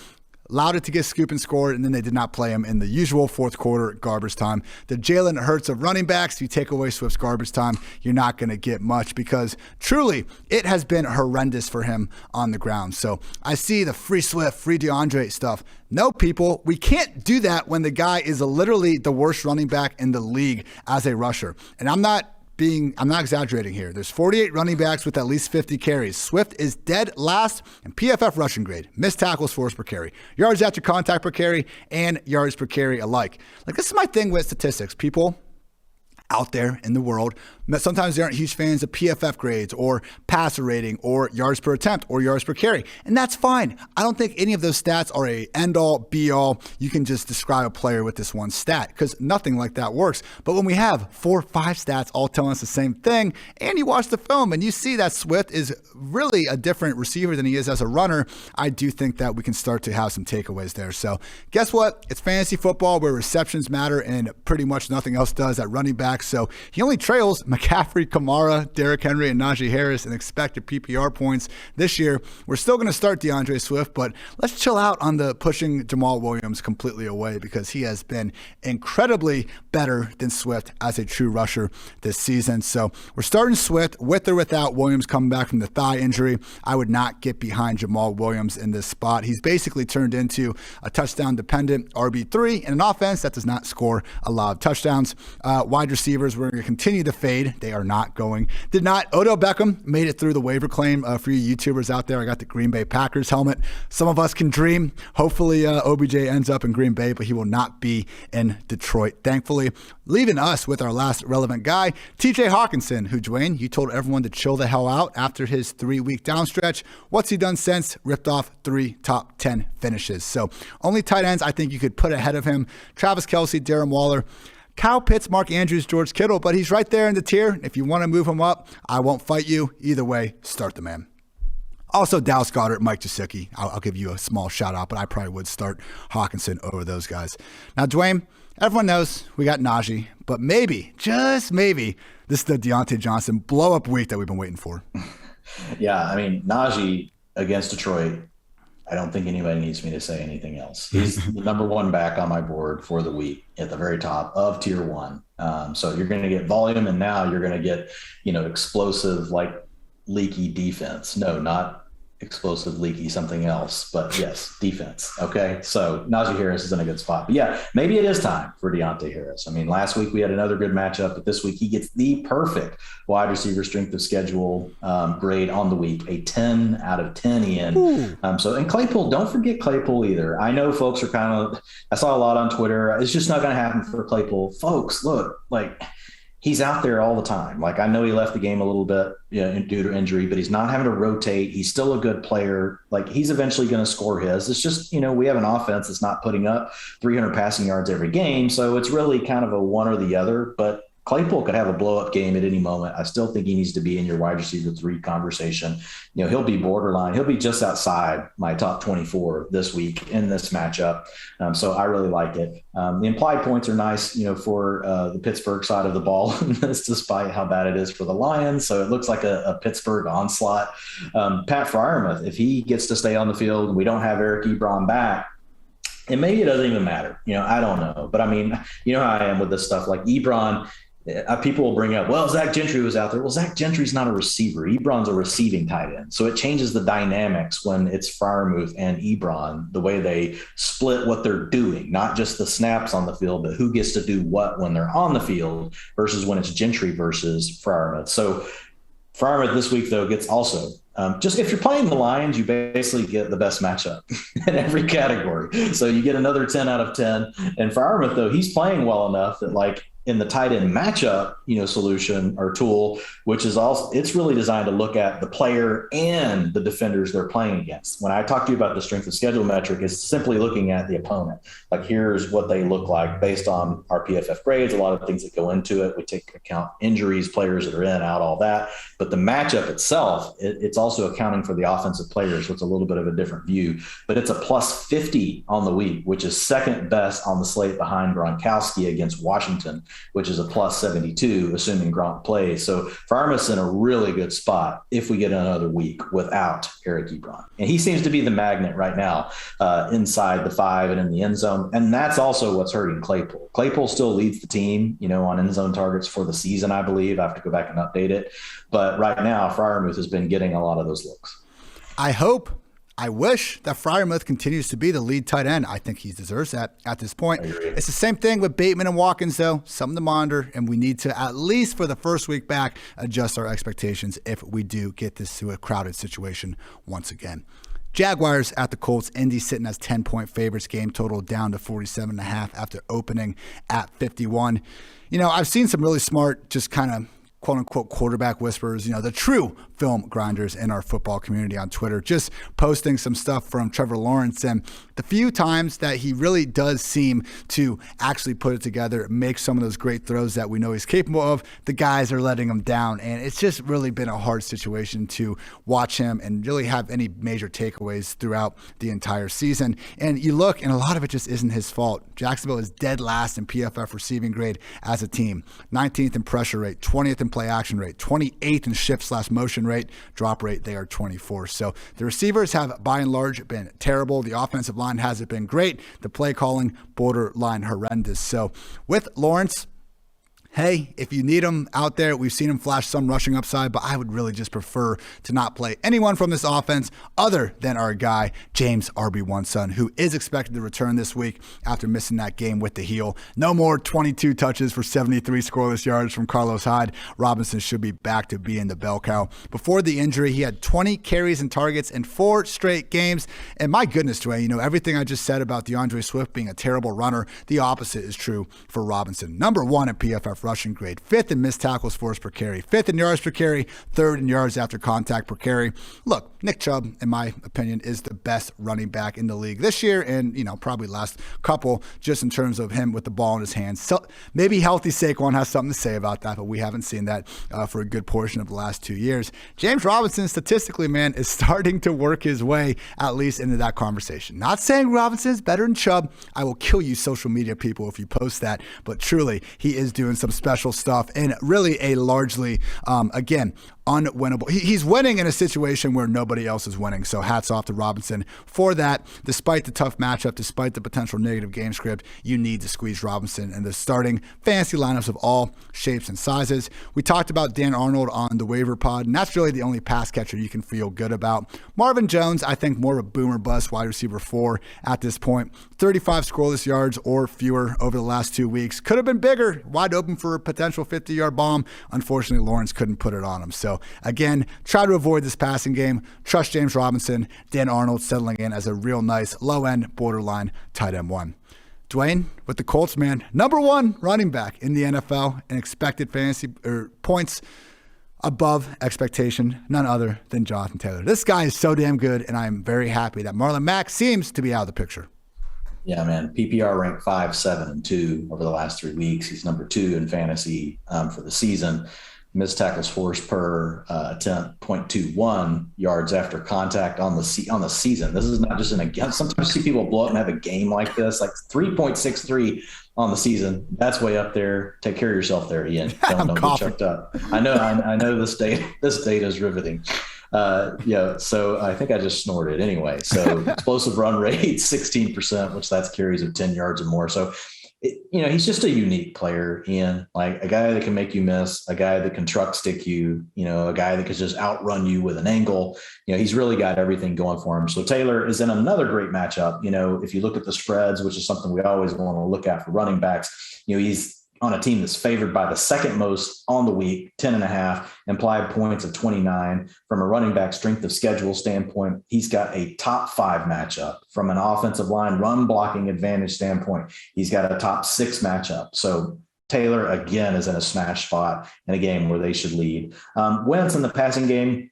allowed it to get scoop and scored, and then they did not play him in the usual fourth quarter garbage time. The Jalen Hurts of running backs, if you take away Swift's garbage time, you're not going to get much because truly it has been horrendous for him on the ground. So I see the free Swift, free DeAndre stuff. No, people, we can't do that when the guy is literally the worst running back in the league as a rusher. And I'm not exaggerating here. There's 48 running backs with at least 50 carries. Swift is dead last in PFF rushing grade. Missed tackles forced per carry, yards after contact per carry, and yards per carry alike. This is my thing with statistics. People out there in the world, sometimes they aren't huge fans of PFF grades or passer rating or yards per attempt or yards per carry. And that's fine. I don't think any of those stats are a end-all, be-all. You can just describe a player with this one stat because nothing like that works. But when we have 4 or 5 stats all telling us the same thing, and you watch the film and you see that Swift is really a different receiver than he is as a runner, I do think that we can start to have some takeaways there. So guess what? It's fantasy football where receptions matter and pretty much nothing else does at running back. So he only trails McCaffrey, Kamara, Derrick Henry, and Najee Harris in expected PPR points this year. We're still going to start DeAndre Swift, but let's chill out on the pushing Jamal Williams completely away because he has been incredibly better than Swift as a true rusher this season. So we're starting Swift with or without Williams coming back from the thigh injury. I would not get behind Jamal Williams in this spot. He's basically turned into a touchdown-dependent RB3 in an offense that does not score a lot of touchdowns. Wide receivers, we're going to continue to fade. They are not going. Odell Beckham made it through the waiver claim for you YouTubers out there. I got the Green Bay Packers helmet. Some of us can dream. Hopefully OBJ ends up in Green Bay, but he will not be in Detroit, thankfully. Leaving us with our last relevant guy, TJ Hawkinson, who, Dwain, you told everyone to chill the hell out after his 3-week downstretch. What's he done since? Ripped off 3 top 10 finishes. So only tight ends I think you could put ahead of him. Travis Kelce, Darren Waller, Kyle Pitts, Mark Andrews, George Kittle, but he's right there in the tier. If you want to move him up, I won't fight you. Either way, start the man. Also, Dallas Goedert, Mike Gesicki. I'll give you a small shout out, but I probably would start Hawkinson over those guys. Now, Dwain, everyone knows we got Najee, but maybe, just maybe, this is the Deontay Johnson blow-up week that we've been waiting for. Yeah, Najee against Detroit, I don't think anybody needs me to say anything else. He's the number 1 back on my board for the week at the very top of tier 1. So you're going to get volume, and now you're going to get, explosive, leaky defense. No, not explosive, leaky, something else. But yes, defense. Okay. So Najee Harris is in a good spot. But yeah, maybe it is time for Deontay Harris. I mean, last week we had another good matchup, but this week he gets the perfect wide receiver strength of schedule grade on the week, a 10 out of 10 Ian. And Claypool, don't forget Claypool either. I know folks are I saw a lot on Twitter. It's just not going to happen for Claypool. Folks, look, he's out there all the time. Like, I know he left the game a little bit due to injury, but he's not having to rotate. He's still a good player. Like, he's eventually going to score his. It's just, we have an offense that's not putting up 300 passing yards every game. So it's really kind of a one or the other. But Claypool could have a blow-up game at any moment. I still think he needs to be in your wide receiver 3 conversation. He'll be borderline. He'll be just outside my top 24 this week in this matchup. So I really like it. The implied points are nice, for the Pittsburgh side of the ball, despite how bad it is for the Lions. So it looks like a Pittsburgh onslaught. Pat Freiermuth, if he gets to stay on the field and we don't have Eric Ebron back, and maybe it doesn't even matter. I don't know. But I mean, how I am with this stuff. Like Ebron, people will bring up, well, Zach Gentry was out there. Well, Zach Gentry's not a receiver. Ebron's a receiving tight end. So it changes the dynamics when it's Freiermuth and Ebron, the way they split what they're doing, not just the snaps on the field, but who gets to do what when they're on the field versus when it's Gentry versus Freiermuth. So Freiermuth this week, though, gets also just if you're playing the Lions, you basically get the best matchup in every category. So you get another 10 out of 10. And Freiermuth, though, he's playing well enough that in the tight end matchup, solution or tool, which is also, it's really designed to look at the player and the defenders they're playing against. When I talk to you about the strength of schedule metric, it's simply looking at the opponent. Like, here's what they look like based on our PFF grades, a lot of things that go into it. We take into account injuries, players that are in, out, all that. But the matchup itself, it's also accounting for the offensive players, so it's a little bit of a different view. But it's a plus 50 on the week, which is second best on the slate behind Gronkowski against Washington, which is a plus 72, assuming Gronk plays. So Freiermuth's in a really good spot if we get another week without Eric Ebron. And he seems to be the magnet right now inside the 5 and in the end zone. And that's also what's hurting Claypool. Claypool still leads the team, on end zone targets for the season, I believe. I have to go back and update it. But right now, Freiermuth has been getting a lot of those looks. I wish that Freiermuth continues to be the lead tight end. I think he deserves that at this point. It's the same thing with Bateman and Watkins, though. Something to monitor, and we need to, at least for the first week back, adjust our expectations if we do get this to a crowded situation once again. Jaguars at the Colts. Indy sitting as 10-point favorites. Game total down to 47.5 after opening at 51. I've seen some really smart, just kind of quote-unquote quarterback whisperers, the true film grinders in our football community on Twitter, just posting some stuff from Trevor Lawrence. And the few times that he really does seem to actually put it together, make some of those great throws that we know he's capable of, the guys are letting him down. And it's just really been a hard situation to watch him and really have any major takeaways throughout the entire season. And you look, and a lot of it just isn't his fault. Jacksonville is dead last in PFF receiving grade as a team, 19th in pressure rate, 20th in play action rate, 28th in shift/motion rate, drop rate, they are 24th. So the receivers have by and large been terrible. The offensive line hasn't been great. The play calling, borderline horrendous. So with Lawrence, hey, if you need him out there, we've seen him flash some rushing upside, but I would really just prefer to not play anyone from this offense other than our guy, James RB1 Son, who is expected to return this week after missing that game with the heel. No more 22 touches for 73 scoreless yards from Carlos Hyde. Robinson should be back to being the bell cow. Before the injury, he had 20 carries and targets in 4 straight games. And my goodness, Dwain, everything I just said about DeAndre Swift being a terrible runner, the opposite is true for Robinson. Number 1 in PFF rushing grade, 5th in missed tackles forced per carry, 5th in yards per carry, 3rd in yards after contact per carry. Look, Nick Chubb, in my opinion, is the best running back in the league this year and, probably last couple, just in terms of him with the ball in his hands. So maybe healthy Saquon has something to say about that, but we haven't seen that for a good portion of the last 2 years. James Robinson, statistically, man, is starting to work his way at least into that conversation. Not saying Robinson is better than Chubb. I will kill you social media people if you post that, but truly, he is doing some special stuff and really a largely, again, unwinnable. He's winning in a situation where nobody else is winning. So hats off to Robinson for that. Despite the tough matchup, despite the potential negative game script, you need to squeeze Robinson in the starting fantasy lineups of all shapes and sizes. We talked about Dan Arnold on the waiver pod, and that's really the only pass catcher you can feel good about. Marvin Jones, I think more of a boomer bust wide receiver 4 at this point. 35 scoreless yards or fewer over the last 2 weeks. Could have been bigger, wide open for a potential 50-yard bomb. Unfortunately, Lawrence couldn't put it on him. So again, try to avoid this passing game. Trust James Robinson. Dan Arnold settling in as a real nice low-end borderline tight end 1. Dwain, with the Colts, man, number 1 running back in the NFL and expected fantasy points above expectation, none other than Jonathan Taylor. This guy is so damn good, and I'm very happy that Marlon Mack seems to be out of the picture. Yeah, man. PPR ranked 5, 7, and 2 over the last 3 weeks. He's number 2 in fantasy for the season. Missed tackles forced per attempt, 0.21 yards after contact on the season. This is not just in a game. Sometimes you see people blow up and have a game like this, like 3.63 on the season. That's way up there. Take care of yourself there, Ian. Don't get choked up. I know this data is riveting. So I think I just snorted anyway. So explosive run rate, 16%, which that's carries of 10 yards or more. So, he's just a unique player, Ian, like a guy that can make you miss, a guy that can truck stick you, a guy that can just outrun you with an angle. He's really got everything going for him. So Taylor is in another great matchup. If you look at the spreads, which is something we always want to look at for running backs, he's on a team that's favored by the second most on the week, 10.5, implied points of 29. From a running back strength of schedule standpoint, he's got a top 5 matchup. From an offensive line run blocking advantage standpoint, he's got a top 6 matchup. So Taylor, again, is in a smash spot in a game where they should lead. Wentz in the passing game,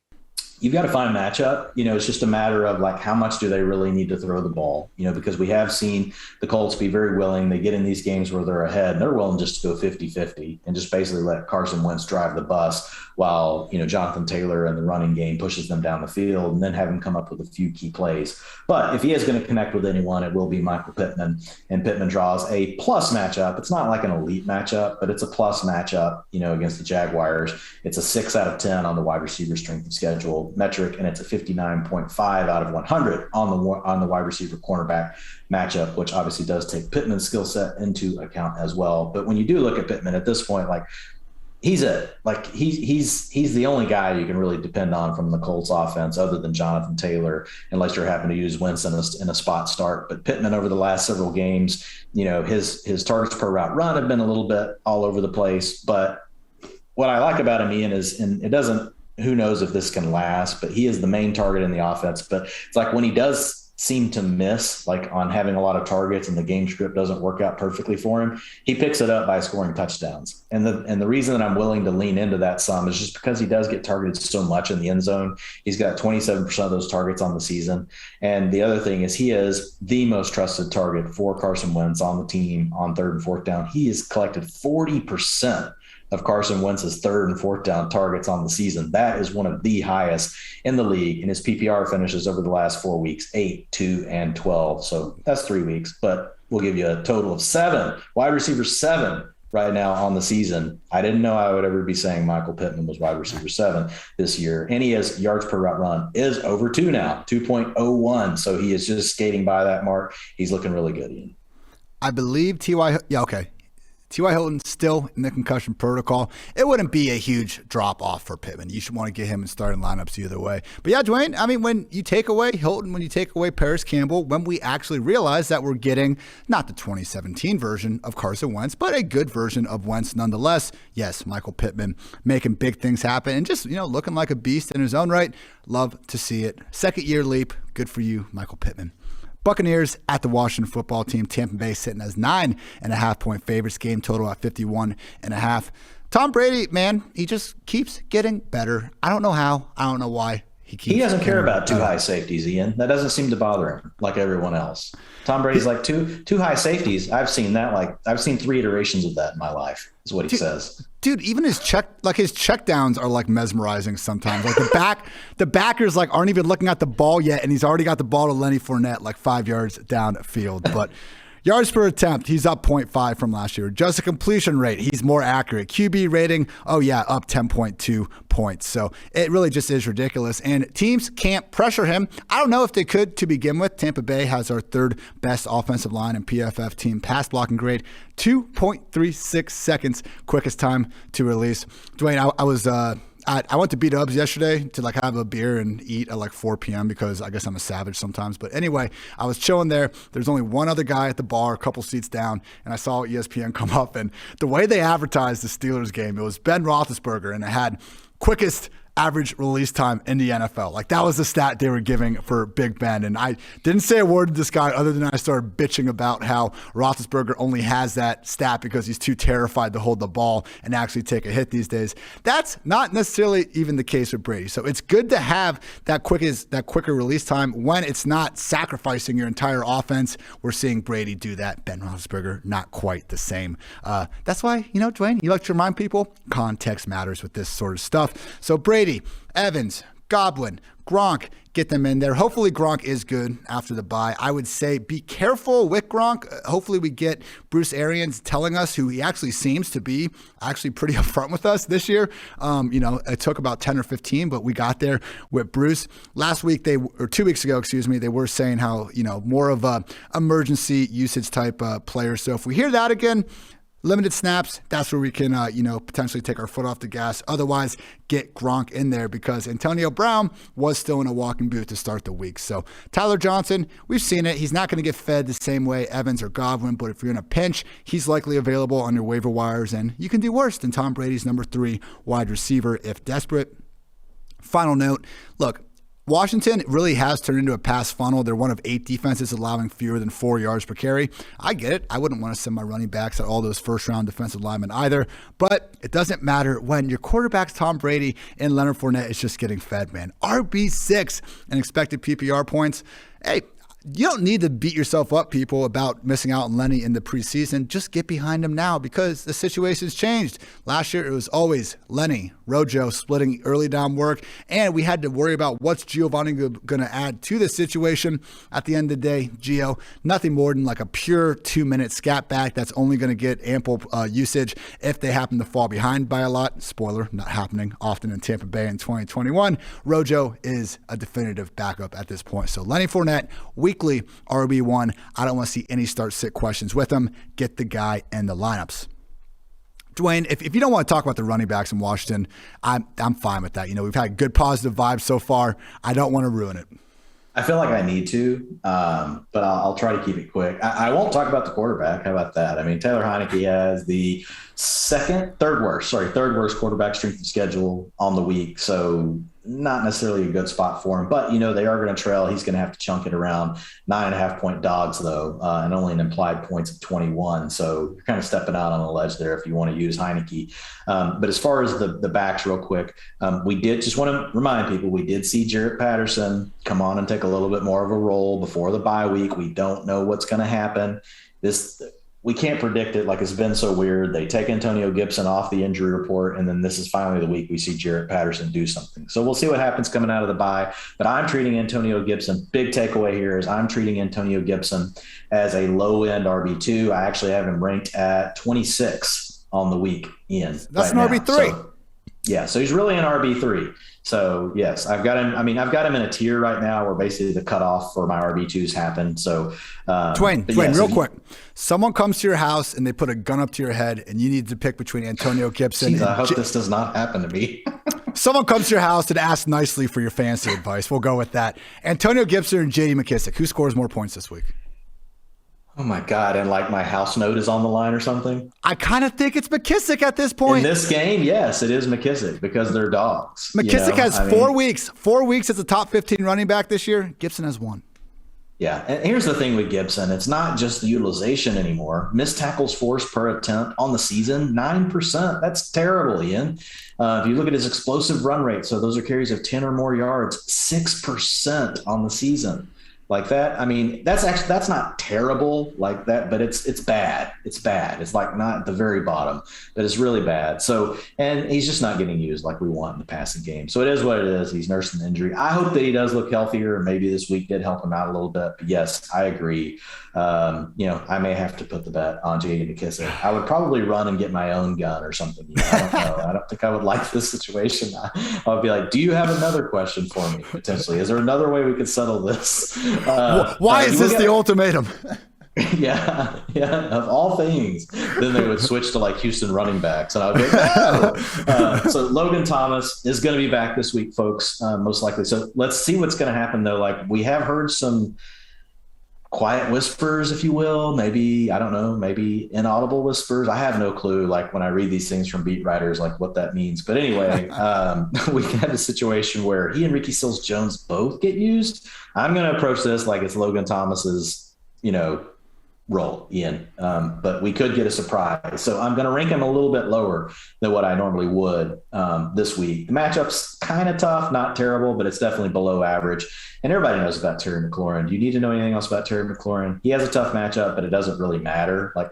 you've got to find a matchup. It's just a matter of like, how much do they really need to throw the ball? Because we have seen the Colts be very willing. They get in these games where they're ahead and they're willing just to go 50-50 and just basically let Carson Wentz drive the bus while, Jonathan Taylor and the running game pushes them down the field and then have him come up with a few key plays. But if he is going to connect with anyone, it will be Michael Pittman, and Pittman draws a plus matchup. It's not like an elite matchup, but it's a plus matchup, against the Jaguars. It's a 6 out of 10 on the wide receiver strength of schedule metric, and it's a 59.5 out of 100 on the wide receiver cornerback matchup, which obviously does take Pittman's skill set into account as well. But when you do look at Pittman at this point, like he's the only guy you can really depend on from the Colts offense other than Jonathan Taylor, unless you're having to use Wentz in a spot start. But Pittman over the last several games, his targets per route run have been a little bit all over the place. But what I like about him, Ian, is, and it doesn't, who knows if this can last, but he is the main target in the offense. But it's like when he does seem to miss, like on having a lot of targets and the game script doesn't work out perfectly for him, he picks it up by scoring touchdowns. And the reason that I'm willing to lean into that some is just because he does get targeted so much in the end zone. He's got 27% of those targets on the season. And the other thing is he is the most trusted target for Carson Wentz on the team on 3rd and 4th down. He has collected 40% of Carson Wentz's 3rd and 4th down targets on the season. That is one of the highest in the league. And his PPR finishes over the last 4 weeks, 8, 2, and 12. So that's 3 weeks, but we'll give you a total of 7, wide receiver 7 right now on the season. I didn't know I would ever be saying Michael Pittman was wide receiver 7 this year. And he has yards per route run is over 2 now, 2.01. So he is just skating by that mark. He's looking really good, Ian. I believe T.Y. Hilton still in the concussion protocol. It wouldn't be a huge drop off for Pittman. You should want to get him in starting lineups either way. But yeah, Dwain, I mean, when you take away Hilton, when you take away Paris Campbell, when we actually realize that we're getting not the 2017 version of Carson Wentz, but a good version of Wentz nonetheless, yes, Michael Pittman making big things happen and just, looking like a beast in his own right. Love to see it. 2nd year leap. Good for you, Michael Pittman. Buccaneers at the Washington football team. Tampa Bay sitting as 9.5 point favorites. Game total at 51.5. Tom Brady, man, he just keeps getting better. I don't know how. I don't know why. He doesn't care about too high safeties, Ian. That doesn't seem to bother him like everyone else. Tom Brady's like too high safeties. I've seen that. I've seen 3 iterations of that in my life, is what he says. Dude, even his checkdowns are like mesmerizing sometimes. Like the backers aren't even looking at the ball yet, and he's already got the ball to Lenny Fournette 5 yards downfield. But Yards per attempt, he's up 0.5 from last year. Adjusted completion rate, he's more accurate. QB rating, up 10.2 points. So it really just is ridiculous. And teams can't pressure him. I don't know if they could to begin with. Tampa Bay has our third best offensive line in PFF team pass blocking grade. 2.36 seconds, quickest time to release. Dwain, I went to B-Dubs yesterday to have a beer and eat at 4 p.m. because I guess I'm a savage sometimes. But anyway, I was chilling there. There's only one other guy at the bar, a couple seats down, and I saw ESPN come up. And the way they advertised the Steelers game, it was Ben Roethlisberger, and it had quickest average release time in the NFL. That was the stat they were giving for Big Ben. And I didn't say a word to this guy other than I started bitching about how Roethlisberger only has that stat because he's too terrified to hold the ball and actually take a hit these days. That's not necessarily even the case with Brady. So it's good to have that quicker release time when it's not sacrificing your entire offense. We're seeing Brady do that. Ben Roethlisberger, not quite the same. That's why, Dwain, you like to remind people, context matters with this sort of stuff. So Brady, Evans, Godwin, Gronk, get them in there. Hopefully Gronk is good after the bye. I would say be careful with Gronk. Hopefully we get Bruce Arians telling us, who he actually seems to be actually pretty upfront with us this year. It took about 10 or 15, but we got there with Bruce. Last week, 2 weeks ago, they were saying how, more of a emergency usage type player. So if we hear that again, limited snaps, that's where we can, potentially take our foot off the gas. Otherwise, get Gronk in there because Antonio Brown was still in a walking boot to start the week. So Tyler Johnson, we've seen it. He's not going to get fed the same way Evans or Godwin, but if you're in a pinch, he's likely available on your waiver wires, and you can do worse than Tom Brady's number 3 wide receiver if desperate. Final note, look, Washington really has turned into a pass funnel. They're one of 8 defenses allowing fewer than 4 yards per carry. I get it. I wouldn't want to send my running backs at all those first-round defensive linemen either. But it doesn't matter when your quarterback's Tom Brady and Leonard Fournette is just getting fed, man. RB6 and expected PPR points. Hey, you don't need to beat yourself up, people, about missing out on Lenny in the preseason. Just get behind him now because the situation's changed. Last year, it was always Lenny, Rojo splitting early down work, and we had to worry about what's Giovanni going to add to the situation. At the end of the day, Gio, nothing more than a pure 2-minute scat back that's only going to get ample usage if they happen to fall behind by a lot. Spoiler, not happening often in Tampa Bay in 2021. Rojo is a definitive backup at this point. So Lenny Fournette, weekly RB1. I don't want to see any start-sit questions with him. Get the guy in the lineups. Dwain, if you don't want to talk about the running backs in Washington, I'm fine with that. We've had good positive vibes so far. I don't want to ruin it. I feel like I need to, but I'll try to keep it quick. I won't talk about the quarterback. How about that? Taylor Heinicke has the third worst quarterback strength of schedule on the week. So not necessarily a good spot for him, but they are going to trail. He's going to have to chunk it around 9.5-point dogs though, and only an implied points of 21. So you're kind of stepping out on a ledge there if you want to use Heinicke. But as far as the backs real quick, we did just want to remind people, we did see Jarrett Patterson come on and take a little bit more of a role before the bye week. We don't know what's going to happen. We can't predict it. It's been so weird. They take Antonio Gibson off the injury report, and then this is finally the week we see Jarrett Patterson do something. So we'll see what happens coming out of the bye. But I'm treating Antonio Gibson, big takeaway here is I'm treating Antonio Gibson as a low-end RB2. I actually have him ranked at 26 on the week, Ian. That's right an RB3. So he's really an RB3. So yes, I've got him. I've got him in a tier right now where basically the cutoff for my RB2s happened. So Dwain, real quick. Someone comes to your house and they put a gun up to your head and you need to pick between Antonio Gibson and I hope this does not happen to me. Someone comes to your house and asks nicely for your fantasy advice. We'll go with that. Antonio Gibson and J.D. McKissic. Who scores more points this week? Oh my God. And my house note is on the line or something. I kind of think it's McKissic at this point. In this game, yes, it is McKissic because they're dogs. McKissic has 4 weeks. 4 weeks as a top 15 running back this year. Gibson has 1. Yeah. And here's the thing with Gibson. It's not just the utilization anymore. Missed tackles forced per attempt on the season, 9%. That's terrible, Ian. If you look at his explosive run rate, so those are carries of 10 or more yards, 6% on the season. like that. I mean, that's not terrible like that, but it's bad. It's bad. It's like not at the very bottom, but it's really bad. So, and he's just not getting used like we want in the passing game. So it is what it is. He's nursing the injury. I hope that he does look healthier, and maybe this week did help him out a little bit. But yes, I agree. I may have to put the bet on J.D. McKissic. I would probably run and get my own gun or something. I don't know. I don't think I would like this situation. I would be like, do you have another question for me potentially? Is there another way we could settle this? Why is this the ultimatum? Yeah. Of all things, then they would switch to like Houston running backs, and I would be like, no. So Logan Thomas is going to be back this week, folks, most likely. So let's see what's going to happen, though. Like, we have heard some quiet whispers, if you will, maybe, I don't know, maybe inaudible whispers. I have no clue, like when I read these things from beat writers, like what that means. But anyway, we had a situation where he and Ricky Seals-Jones both get used. I'm going to approach this like it's Logan Thomas's, role, Ian. But we could get a surprise. So I'm going to rank him a little bit lower than what I normally would this week. The matchup's kind of tough, not terrible, but it's definitely below average. And everybody knows about Terry McLaurin. Do you need to know anything else about Terry McLaurin? He has a tough matchup, but it doesn't really matter. Like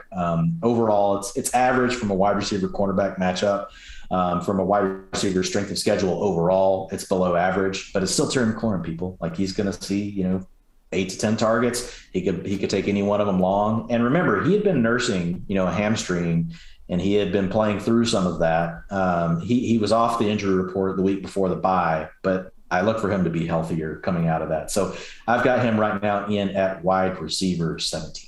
overall, it's average from a wide receiver cornerback matchup. From a wide receiver strength of schedule overall, it's below average, but it's still Terry McLaurin, people. Like, he's going to see, 8 to 10 targets. He could take any one of them long. And remember, he had been nursing, a hamstring, and he had been playing through some of that. He was off the injury report the week before the bye, but I look for him to be healthier coming out of that. So I've got him right now in at wide receiver 17.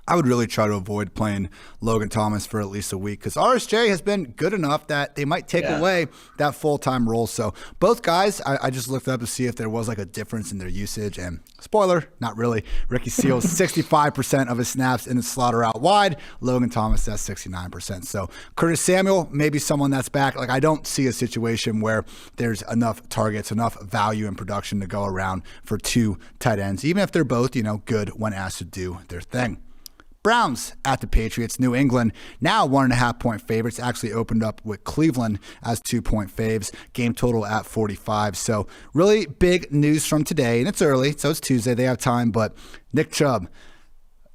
I would really try to avoid playing Logan Thomas for at least a week because RSJ has been good enough that they might take away that full-time role. So both guys, I just looked up to see if there was like a difference in their usage. And spoiler, not really. Ricky Seals, 65% of his snaps in the slot are out wide. Logan Thomas, that's 69%. So Curtis Samuel, maybe someone that's back. Like, I don't see a situation where there's enough targets, enough value and production to go around for two tight ends, even if they're both, good when asked to do their thing. Browns at the Patriots. New England now 1.5-point favorites. Actually opened up with Cleveland as 2-point faves. Game total at 45. So really big news from today, and it's early, so it's Tuesday. They have time, but Nick Chubb,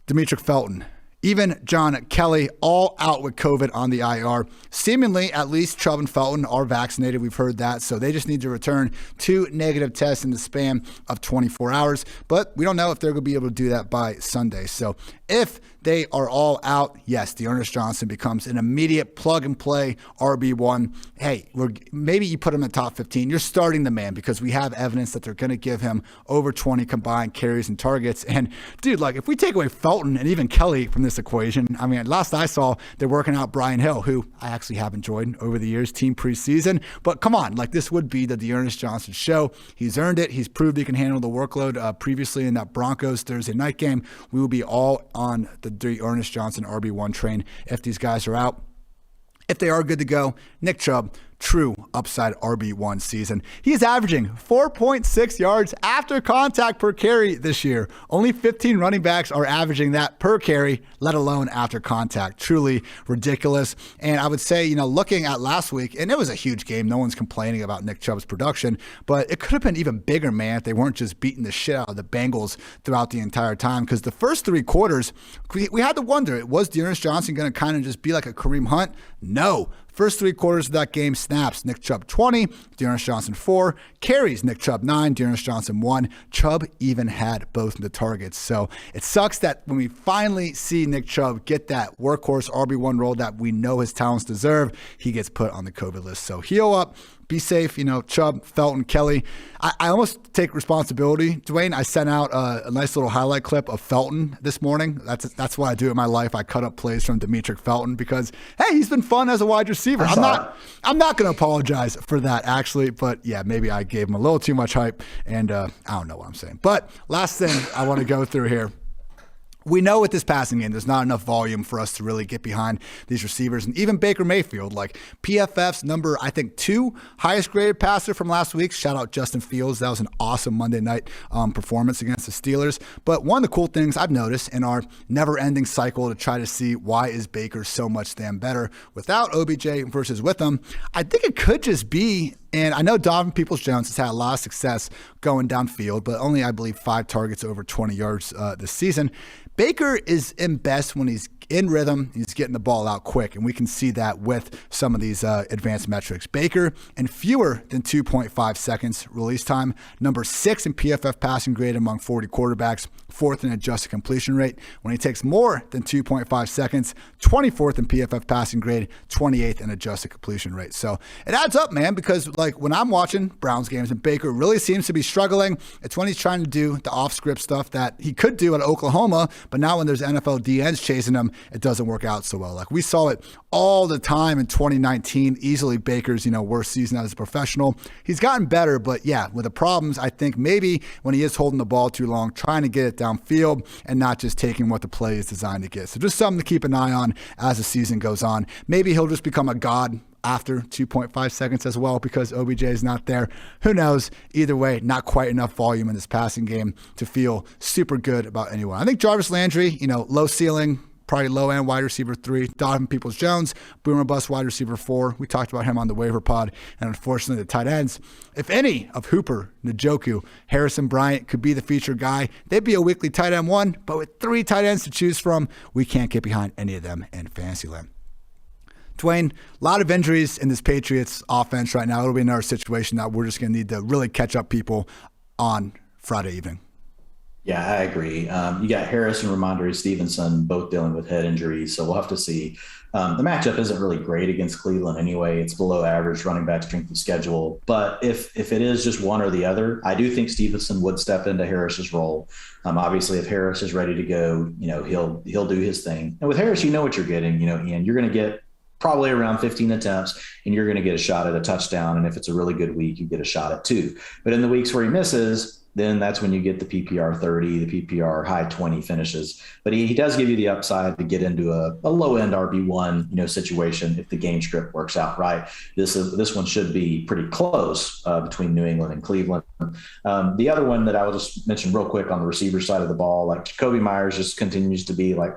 Demetric Felton, even John Kelly, all out with COVID on the IR. Seemingly, at least Chubb and Felton are vaccinated. We've heard that. So they just need to return 2 negative tests in the span of 24 hours. But we don't know if they're going to be able to do that by Sunday. So if they are all out, yes, Dearness Johnson becomes an immediate plug-and-play RB1. Hey, maybe you put him in the top 15. You're starting the man because we have evidence that they're going to give him over 20 combined carries and targets. And, dude, like, if we take away Felton and even Kelly from this equation, I mean, last I saw, they're working out Brian Hill, who I actually have enjoyed over the years, team preseason. But come on, like, this would be the Dearness Johnson show. He's earned it. He's proved he can handle the workload previously in that Broncos Thursday night game. We will be all on the Dearness Johnson RB1 train if these guys are out. If they are good to go, Nick Chubb, true upside RB1 season. He is averaging 4.6 yards after contact per carry this year. Only 15 running backs are averaging that per carry, let alone after contact. Truly ridiculous. And I would say, looking at last week, and it was a huge game. No one's complaining about Nick Chubb's production, but it could have been even bigger, man, if they weren't just beating the shit out of the Bengals throughout the entire time. Because the first 3 quarters, we had to wonder, was Dearness Johnson going to kind of just be like a Kareem Hunt? No. First 3 quarters of that game, snaps, Nick Chubb 20, Dearness Johnson 4, carries, Nick Chubb 9, Dearness Johnson 1. Chubb even had both the targets. So it sucks that when we finally see Nick Chubb get that workhorse RB1 role that we know his talents deserve, he gets put on the COVID list. So heal up. Be safe, Chubb, Felton, Kelly. I almost take responsibility. Dwayne, I sent out a nice little highlight clip of Felton this morning. That's what I do in my life. I cut up plays from Demetric Felton because, hey, he's been fun as a wide receiver. I'm not going to apologize for that, actually. But, yeah, maybe I gave him a little too much hype, and I don't know what I'm saying. But last thing I want to go through here. We know with this passing game, there's not enough volume for us to really get behind these receivers. And even Baker Mayfield, like PFF's number, I think, 2 highest graded passer from last week. Shout out Justin Fields. That was an awesome Monday night performance against the Steelers. But one of the cool things I've noticed in our never-ending cycle to try to see why is Baker so much damn better without OBJ versus with him, I think it could just be And I know Donovan Peoples-Jones has had a lot of success going downfield, but only, I believe, 5 targets over 20 yards this season. Baker is in best when he's in rhythm, he's getting the ball out quick, and we can see that with some of these advanced metrics. Baker in fewer than 2.5 seconds release time, number 6 in PFF passing grade among 40 quarterbacks, 4th in adjusted completion rate. When he takes more than 2.5 seconds, 24th in PFF passing grade, 28th in adjusted completion rate. So it adds up, man, because like when I'm watching Browns games and Baker really seems to be struggling, it's when he's trying to do the off-script stuff that he could do at Oklahoma, but now when there's NFL DNs chasing him, it doesn't work out so well. Like we saw it all the time in 2019, easily Baker's, worst season as a professional. He's gotten better, but yeah, with the problems, I think maybe when he is holding the ball too long, trying to get it downfield and not just taking what the play is designed to get. So just something to keep an eye on as the season goes on. Maybe he'll just become a god after 2.5 seconds as well because OBJ is not there. Who knows? Either way, not quite enough volume in this passing game to feel super good about anyone. I think Jarvis Landry, low ceiling, probably low-end wide receiver 3. Donovan Peoples-Jones, boomer bust wide receiver 4. We talked about him on the waiver pod. And unfortunately, the tight ends, if any of Hooper, Njoku, Harrison Bryant could be the feature guy, they'd be a weekly tight end 1. But with 3 tight ends to choose from, we can't get behind any of them in Fantasyland. Dwain, a lot of injuries in this Patriots offense right now. It'll be another situation that we're just going to need to really catch up people on Friday evening. Yeah, I agree. You got Harris and Ramondre Stevenson both dealing with head injuries, so we'll have to see. The matchup isn't really great against Cleveland anyway. It's below average running back strength of schedule. But if it is just one or the other, I do think Stevenson would step into Harris's role. Obviously, if Harris is ready to go, he'll do his thing. And with Harris, you know what you're getting. Ian, you're going to get probably around 15 attempts, and you're going to get a shot at a touchdown. And if it's a really good week, you get a shot at 2. But in the weeks where he misses, then that's when you get the PPR 30, the PPR high 20 finishes. But he does give you the upside to get into a low-end RB1, situation if the game script works out right. This one should be pretty close between New England and Cleveland. The other one that I will just mention real quick on the receiver side of the ball, like Jacoby Myers just continues to be like,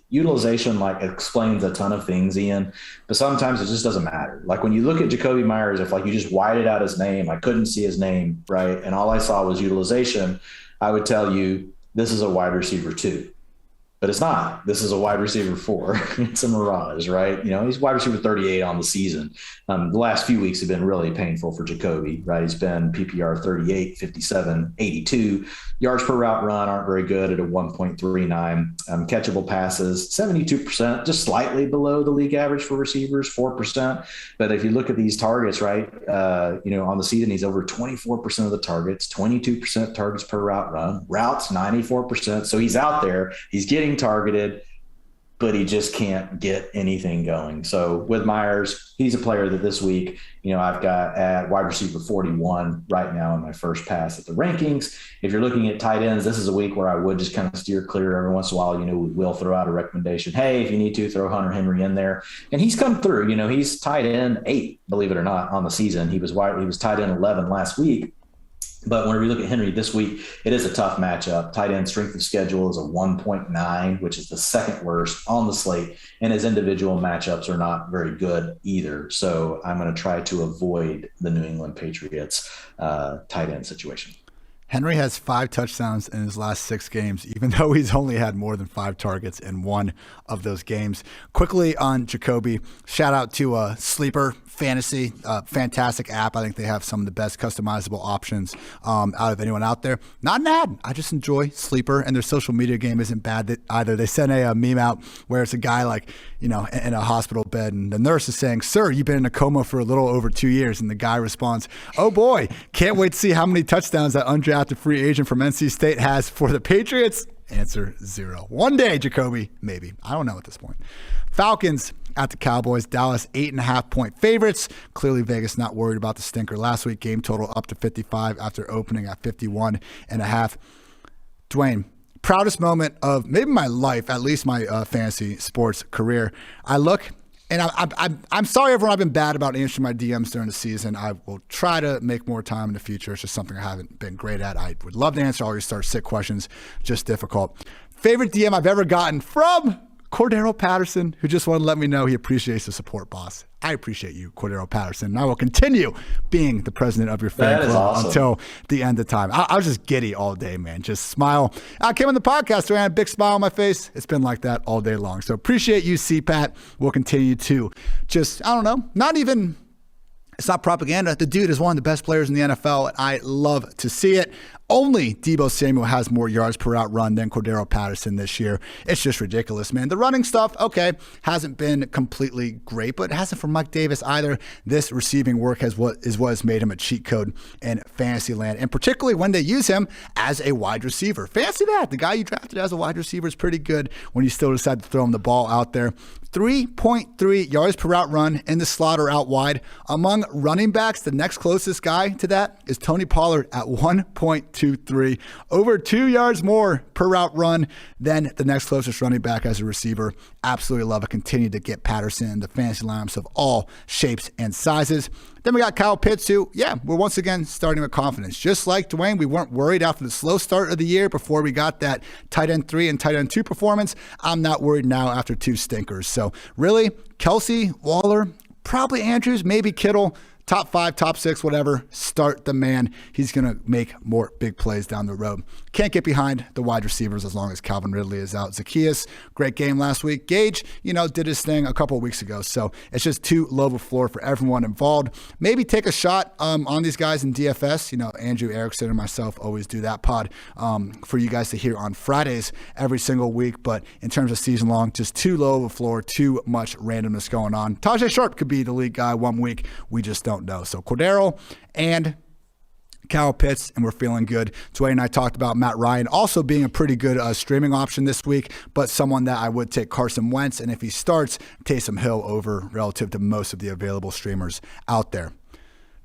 utilization like explains a ton of things, Ian, but sometimes it just doesn't matter. Like when you look at Jacoby Myers, if like you just whited out his name, I couldn't see his name, right? And all I saw was utilization, I would tell you this is a wide receiver 2. But it's not. This is a wide receiver 4. It's a mirage, right? He's wide receiver 38 on the season. The last few weeks have been really painful for Jacoby, right? He's been PPR 38, 57, 82. Yards per route run aren't very good at a 1.39. Catchable passes, 72%, just slightly below the league average for receivers, 4%. But if you look at these targets, right, on the season, he's over 24% of the targets, 22% targets per route run, routes 94%. So he's out there. He's getting targeted, but he just can't get anything going. So with Myers, he's a player that this week, I've got at wide receiver 41 right now in my first pass at the rankings. If you're looking at tight ends, this is a week where I would just kind of steer clear every once in a while. We will throw out a recommendation. Hey, if you need to, throw Hunter Henry in there. And he's come through. He's tight end 8, believe it or not, on the season. He was tight end 11 last week. But whenever you look at Henry this week, it is a tough matchup. Tight end strength of schedule is a 1.9, which is the second worst on the slate. And his individual matchups are not very good either. So I'm going to try to avoid the New England Patriots tight end situation. Henry has 5 touchdowns in his last 6 games, even though he's only had more than 5 targets in one of those games. Quickly on Jacoby, shout out to Sleeper Fantasy, fantastic app. I think they have some of the best customizable options out of anyone out there. Not an ad. I just enjoy Sleeper, and their social media game isn't bad either. They sent a meme out where it's a guy in a hospital bed, and the nurse is saying, "Sir, you've been in a coma for a little over 2 years." And the guy responds, "Oh boy, can't wait to see how many touchdowns that undrafted free agent from NC State has for the Patriots." Answer 0. One day, Jacoby, maybe. I don't know at this point. Falcons at the Cowboys. Dallas 8.5-point favorites. Clearly Vegas not worried about the stinker last week. Game total up to 55 after opening at 51.5. Dwain, proudest moment of maybe my life, at least my fantasy sports career. I look, and I'm sorry everyone, I've been bad about answering my DMs during the season. I will try to make more time in the future. It's just something I haven't been great at. I would love to answer all your start sit questions, just difficult. Favorite DM I've ever gotten from Cordero Patterson, who just wanted to let me know he appreciates the support, boss. I appreciate you, Cordero Patterson. And I will continue being the president of your fan club until the end of time. I was just giddy all day, man. Just smile. I came on the podcast, I had a big smile on my face. It's been like that all day long. So appreciate you, CPAT. We'll continue to just, I don't know, not even... It's not propaganda. The dude is one of the best players in the NFL, and I love to see it. Only Deebo Samuel has more yards per out run than Cordero Patterson this year. It's just ridiculous, man. The running stuff, okay, hasn't been completely great, but it hasn't for Mike Davis either. This receiving work is what has made him a cheat code in fantasy land, and particularly when they use him as a wide receiver. Fancy that. The guy you drafted as a wide receiver is pretty good when you still decide to throw him the ball out there. 3.3 yards per route run in the slot or out wide. Among running backs, the next closest guy to that is Tony Pollard at 1.23. Over 2 yards more per route run than the next closest running back as a receiver. Absolutely love it. Continue to get Patterson in the fantasy lineups of all shapes and sizes. Then we got Kyle Pitts, who, we're once again starting with confidence. Just like Dwayne, we weren't worried after the slow start of the year before we got that tight end 3 and tight end 2 performance. I'm not worried now after 2 stinkers. So really, Kelsey, Waller, probably Andrews, maybe Kittle. Top 5, top 6, whatever. Start the man. He's going to make more big plays down the road. Can't get behind the wide receivers as long as Calvin Ridley is out. Zacchaeus, great game last week. Gage, did his thing a couple of weeks ago. So it's just too low of a floor for everyone involved. Maybe take a shot on these guys in DFS. Andrew Erickson and myself always do that pod for you guys to hear on Fridays every single week. But in terms of season long, just too low of a floor, too much randomness going on. Tajay Sharp could be the lead guy one week. We just don't know. So Cordero and Kyle Pitts, and we're feeling good. Dwayne and I talked about Matt Ryan also being a pretty good streaming option this week, but someone that I would take Carson Wentz, and if he starts, Taysom Hill over relative to most of the available streamers out there.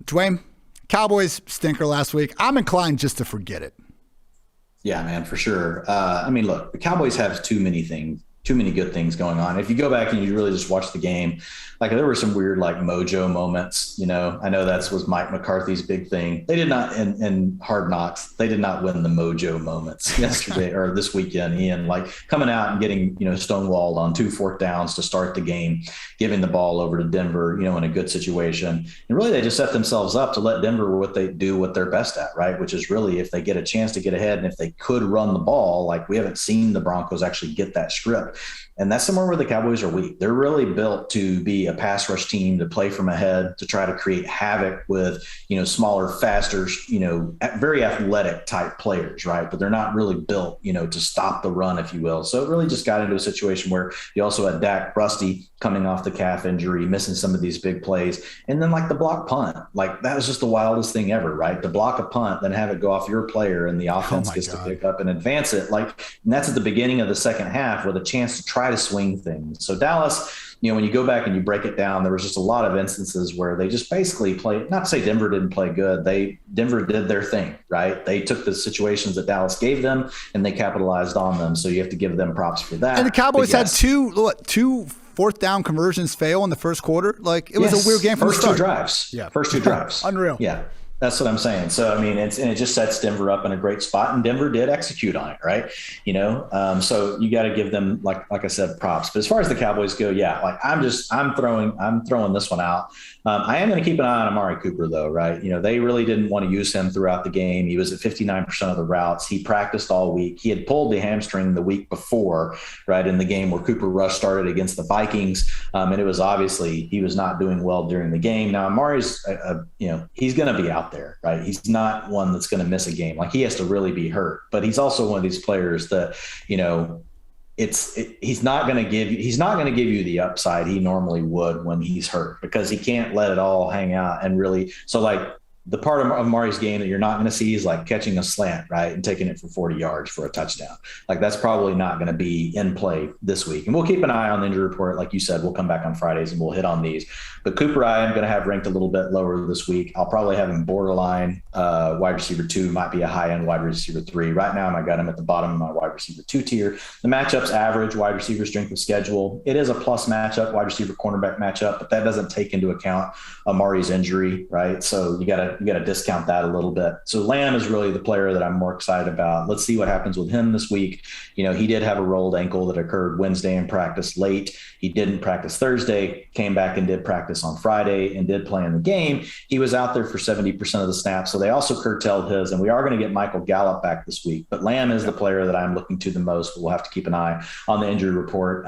Dwayne, Cowboys stinker last week. I'm inclined just to forget it. Yeah, man, for sure. Look, the Cowboys have too many good things going on. If you go back and you really just watch the game, there were some weird mojo moments. I know was Mike McCarthy's big thing. They did not in Hard Knocks. They did not win the mojo moments yesterday or this weekend. Ian, coming out and getting stonewalled on 2 4th downs to start the game, giving the ball over to Denver, in a good situation. And really, they just set themselves up to let Denver what they're best at, right? Which is really if they get a chance to get ahead and if they could run the ball, we haven't seen the Broncos actually get that script. And that's somewhere where the Cowboys are weak. They're really built to be a pass rush team, to play from ahead, to try to create havoc with, smaller, faster, very athletic type players, right? But they're not really built, to stop the run, if you will. So it really just got into a situation where you also had Dak rusty coming off the calf injury, missing some of these big plays. And then the block punt, that was just the wildest thing ever, right? To block a punt, then have it go off your player and the offense gets to pick up and advance it. And that's at the beginning of the second half with a chance to try to swing things. So Dallas, when you go back and you break it down, there was just a lot of instances where they just basically played, not to say Denver didn't play good. Denver did their thing, right? They took the situations that Dallas gave them and they capitalized on them. So you have to give them props for that. And the Cowboys had two 4th down conversions fail in the first quarter. It was a weird game from the start. First 2 drives. Unreal. Yeah. That's what I'm saying. So, it just sets Denver up in a great spot, and Denver did execute on it, right? So you got to give them, like I said, props. But as far as the Cowboys go, I'm throwing this one out. I am going to keep an eye on Amari Cooper, though, right? They really didn't want to use him throughout the game. He was at 59% of the routes. He practiced all week. He had pulled the hamstring the week before, right, in the game where Cooper Rush started against the Vikings. And it was obviously he was not doing well during the game. Now, Amari's, he's going to be out there, right? He's not one that's going to miss a game. He has to really be hurt. But he's also one of these players that, he's not going to give you the upside he normally would when he's hurt, because he can't let it all hang out and really. So the part of Amari's game that you're not going to see is catching a slant, right, and taking it for 40 yards for a touchdown. That's probably not going to be in play this week. And we'll keep an eye on the injury report. Like you said, we'll come back on Fridays and we'll hit on these. But Cooper, I am going to have ranked a little bit lower this week. I'll probably have him borderline wide receiver 2, might be a high-end wide receiver 3. Right now, I got him at the bottom of my wide receiver 2 tier. The matchup's average, wide receiver strength of schedule. It is a plus matchup, wide receiver cornerback matchup, but that doesn't take into account Amari's injury, right? So you got to to discount that a little bit. So Lamb is really the player that I'm more excited about. Let's see what happens with him this week. He did have a rolled ankle that occurred Wednesday in practice late. He didn't practice Thursday, came back and did practice on Friday and did play in the game. He was out there for 70% of the snaps. So they also curtailed his, and we are going to get Michael Gallup back this week. But Lamb is the player that I'm looking to the most, but we'll have to keep an eye on the injury report.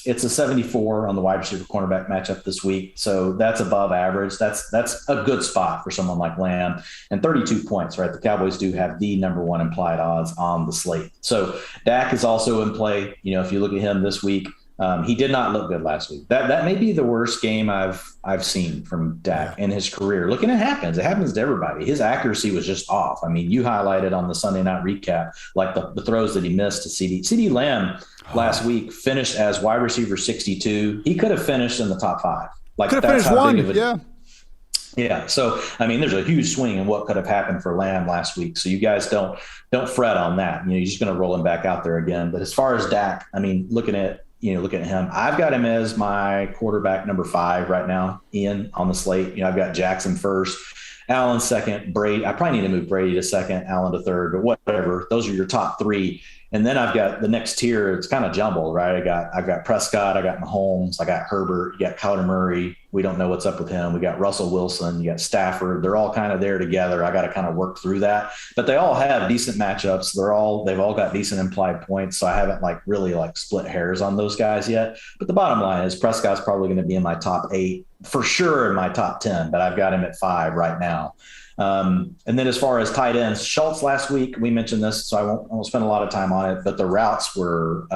It's a 74 on the wide receiver cornerback matchup this week. So that's above average. That's a good spot for someone like Lamb, and 32 points, right? The Cowboys do have the number one implied odds on the slate. So Dak is also in play. If you look at him this week, he did not look good last week. That may be the worst game I've seen from Dak in his career. Look, and it happens to everybody. His accuracy was just off. I mean, you highlighted on the Sunday night recap, like the throws that he missed to CD Lamb last week finished as wide receiver 62. He could have finished in the top 5. Like, could have finished one. Yeah. So, I mean, there's a huge swing in what could have happened for Lamb last week. So you guys don't fret on that. You're just going to roll him back out there again. But as far as Dak, I mean, looking at him, I've got him as my quarterback number 5 right now, Ian, on the slate. I've got Jackson first, Allen second, Brady. I probably need to move Brady to second, Allen to third, but whatever. Those are your top 3. And then I've got the next tier. It's kind of jumbled, right? I've got Prescott, I got Mahomes, I got Herbert, you got Kyler Murray. We don't know what's up with him. We got Russell Wilson, you got Stafford. They're all kind of there together. I got to kind of work through that, but they all have decent matchups. They've all got decent implied points. So I haven't really split hairs on those guys yet. But the bottom line is Prescott's probably going to be in my top 8 for sure, in my top 10, but I've got him at 5 right now. And then as far as tight ends, Schultz last week, we mentioned this, so I won't spend a lot of time on it, but the routes were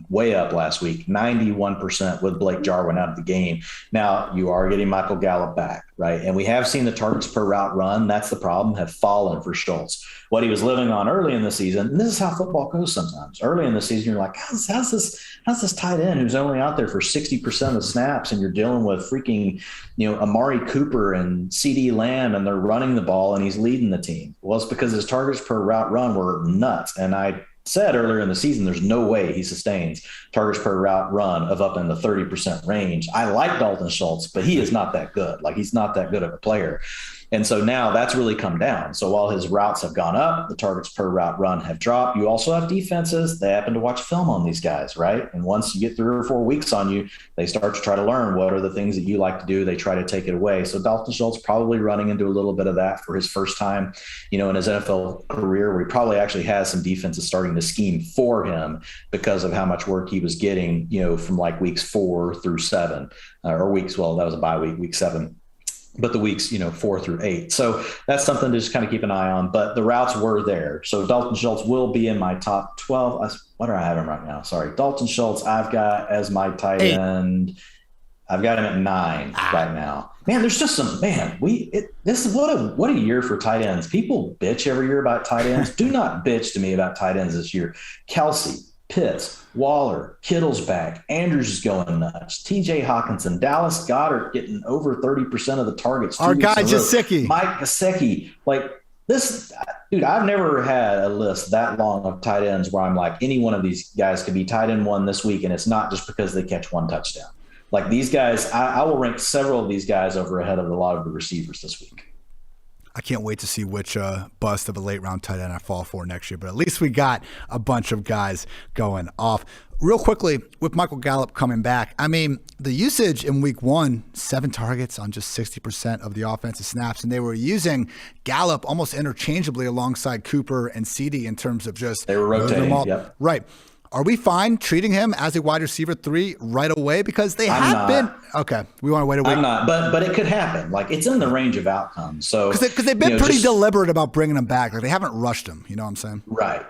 way up last week, 91% with Blake Jarwin out of the game. Now you are getting Michael Gallup back, right? And we have seen the targets per route run, that's the problem, have fallen for Schultz. What he was living on early in the season, and this is how football goes sometimes. Early in the season, you're like, how's this tight end who's only out there for 60% of the snaps, and you're dealing with freaking, Amari Cooper and CeeDee Lamb, and they're running the ball and he's leading the team. Well, it's because his targets per route run were nuts. And I said earlier in the season, there's no way he sustains targets per route run of up in the 30% range. I like Dalton Schultz, but he is not that good. He's not that good of a player. And so now that's really come down. So while his routes have gone up, the targets per route run have dropped. You also have defenses. They happen to watch film on these guys, right? And once you get 3 or 4 weeks on you, they start to try to learn what are the things that you like to do. They try to take it away. So Dalton Schultz probably running into a little bit of that for his first time, in his NFL career, where he probably actually has some defenses starting to scheme for him because of how much work he was getting, from weeks 4 through 7 or weeks. Well, that was a bye week 7. But the weeks, 4 through 8. So that's something to just kind of keep an eye on. But the routes were there. So Dalton Schultz will be in my top 12. What do I have him right now? Sorry. Dalton Schultz, I've got as my tight end. I've got him at 9 right now. Man, there's just some, this is what a year for tight ends. People bitch every year about tight ends. Do not bitch to me about tight ends this year. Kelsey, Pitts, Waller, Kittle's back, Andrews is going nuts, TJ Hawkinson, Dallas Goedert getting over 30% of the targets. Our guy Gesicki. Mike Gesicki. This, dude, I've never had a list that long of tight ends where I'm like, any one of these guys could be tight end 1 this week, and it's not just because they catch 1 touchdown. These guys, I will rank several of these guys over ahead of a lot of the receivers this week. I can't wait to see which bust of a late round tight end I fall for next year, but at least we got a bunch of guys going off. Real quickly, with Michael Gallup coming back, I mean, the usage in week 1, 7 targets on just 60% of the offensive snaps, and they were using Gallup almost interchangeably alongside Cooper and CeeDee in terms of just they were rotating. Yep. Right. Are we fine treating him as a wide receiver 3 right away? Because they have been okay. We want to wait a week. I'm not, but it could happen. It's in the range of outcomes. So because they've been pretty deliberate about bringing him back. They haven't rushed him. You know what I'm saying? Right.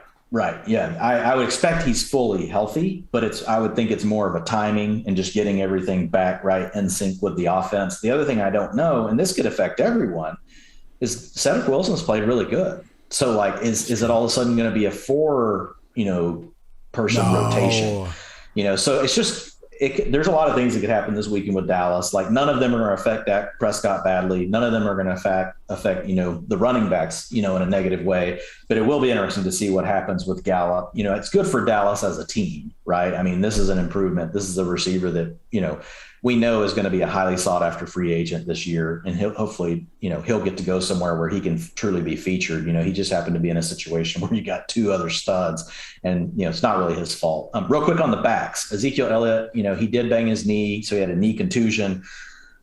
Yeah. I would expect he's fully healthy, but I would think it's more of a timing and just getting everything back right in sync with the offense. The other thing I don't know, and this could affect everyone, is Cedric Wilson's played really good. So is it all of a sudden going to be a 4, person rotation, so it's just, there's a lot of things that could happen this weekend with Dallas. None of them are going to affect Dak Prescott badly. None of them are going to affect affect, the running backs, in a negative way. But it will be interesting to see what happens with Gallup. It's good for Dallas as a team, right? I mean, this is an improvement. This is a receiver that, we know is going to be a highly sought after free agent this year. And he'll hopefully, he'll get to go somewhere where he can truly be featured. He just happened to be in a situation where you got two other studs and, it's not really his fault. Real quick on the backs, Ezekiel Elliott, he did bang his knee. So he had a knee contusion.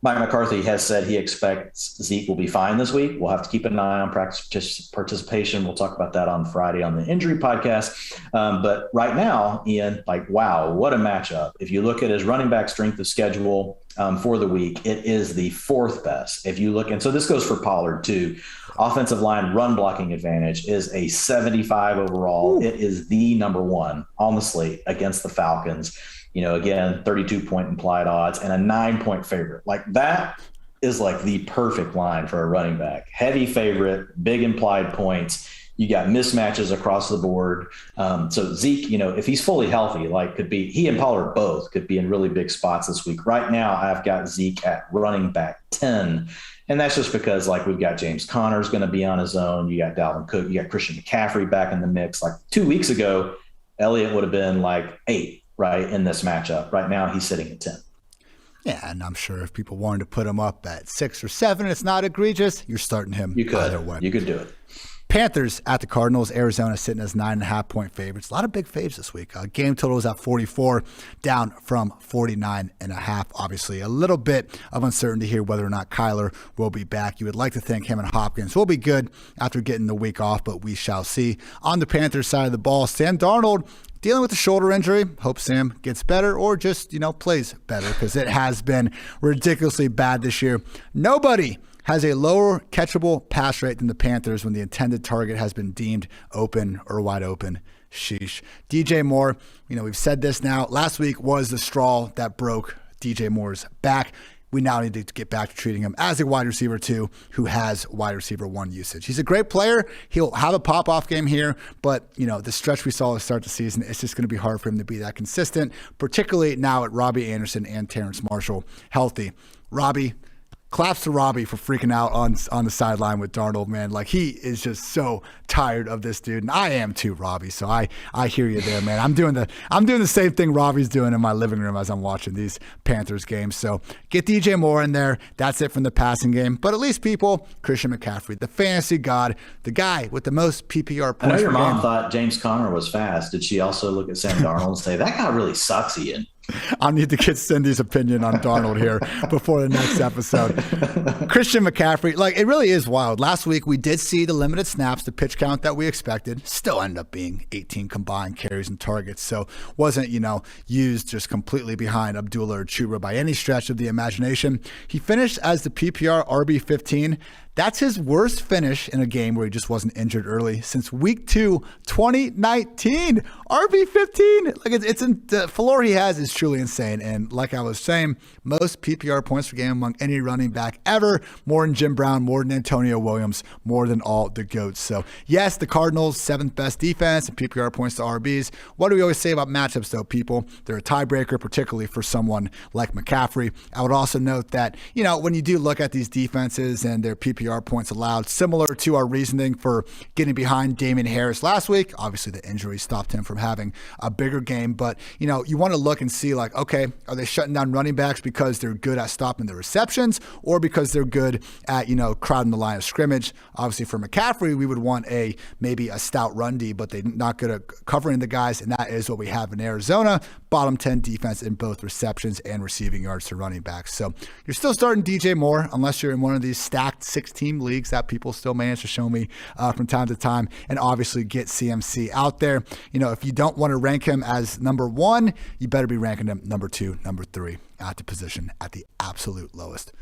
Mike McCarthy has said he expects Zeke will be fine this week. We'll have to keep an eye on practice participation. We'll talk about that on Friday on the injury podcast. But right now, Ian, wow, what a matchup. If you look at his running back strength of schedule for the week, it is the fourth best. If you look, and so this goes for Pollard too. Offensive line run blocking advantage is a 75 overall. Ooh. It is the number one on the slate against the Falcons. Again, 32-point implied odds and a 9-point favorite. That is the perfect line for a running back. Heavy favorite, big implied points. You got mismatches across the board. So Zeke, if he's fully healthy, he and Pollard both could be in really big spots this week. Right now, I've got Zeke at running back 10. And that's just because we've got James Conner's going to be on his own. You got Dalvin Cook, you got Christian McCaffrey back in the mix. 2 weeks ago, Elliott would have been 8. Right, in this matchup. Right now, he's sitting at 10. Yeah, and I'm sure if people wanted to put him up at 6 or 7, it's not egregious. You're starting him either way. You could do it. Panthers at the Cardinals. Arizona sitting as 9.5-point favorites. A lot of big faves this week. Game total is at 44, down from 49.5. Obviously, a little bit of uncertainty here whether or not Kyler will be back. You would like to think him and Hopkins will be good after getting the week off, but we shall see. On the Panthers side of the ball, Sam Darnold dealing with a shoulder injury. Hope Sam gets better or just, plays better because it has been ridiculously bad this year. Nobody has a lower catchable pass rate than the Panthers when the intended target has been deemed open or wide open. Sheesh. DJ Moore, we've said this now. Last week was the straw that broke DJ Moore's back. We now need to get back to treating him as a wide receiver 2 who has wide receiver 1 usage. He's a great player. He'll have a pop-off game here, but, the stretch we saw to start the season, it's just going to be hard for him to be that consistent, particularly now at Robbie Anderson and Terrence Marshall healthy. Robbie, claps to Robbie for freaking out on the sideline with Darnold, man. He is just so tired of this dude, and I am too, Robbie. So I hear you there, man. I'm doing the same thing Robbie's doing in my living room as I'm watching these Panthers games. So get DJ Moore in there. That's it from the passing game. But at least people, Christian McCaffrey, the fantasy god, the guy with the most PPR points. I know your mom thought James Conner was fast. Did she also look at Sam Darnold and say, that guy really sucks, Ian? I need to get Cindy's opinion on Darnold here before the next episode. Christian McCaffrey, it really is wild. Last week, we did see the limited snaps, the pitch count that we expected. Still ended up being 18 combined carries and targets. So wasn't, used just completely behind Abdullah or Chuba by any stretch of the imagination. He finished as the PPR RB15. That's his worst finish in a game where he just wasn't injured early since week 2, 2019. RB15. It's in the floor he has is truly insane. And like I was saying, most PPR points per game among any running back ever. More than Jim Brown, more than Antonio Williams, more than all the GOATs. So yes, the Cardinals, 7th best defense and PPR points to RBs. What do we always say about matchups though, people? They're a tiebreaker, particularly for someone like McCaffrey. I would also note that, when you do look at these defenses and their PPR points allowed, similar to our reasoning for getting behind Damian Harris last week. Obviously, the injury stopped him from having a bigger game, but you want to look and see okay, are they shutting down running backs because they're good at stopping the receptions or because they're good at crowding the line of scrimmage? Obviously, for McCaffrey, we would want maybe a stout run D, but they're not good at covering the guys, and that is what we have in Arizona. Bottom 10 defense in both receptions and receiving yards to running backs. So you're still starting DJ Moore unless you're in one of these stacked 6-team leagues that people still manage to show me from time to time, and obviously get CMC out there. If you don't want to rank him as number 1, you better be ranking him number 2, number 3 at the position at the absolute lowest.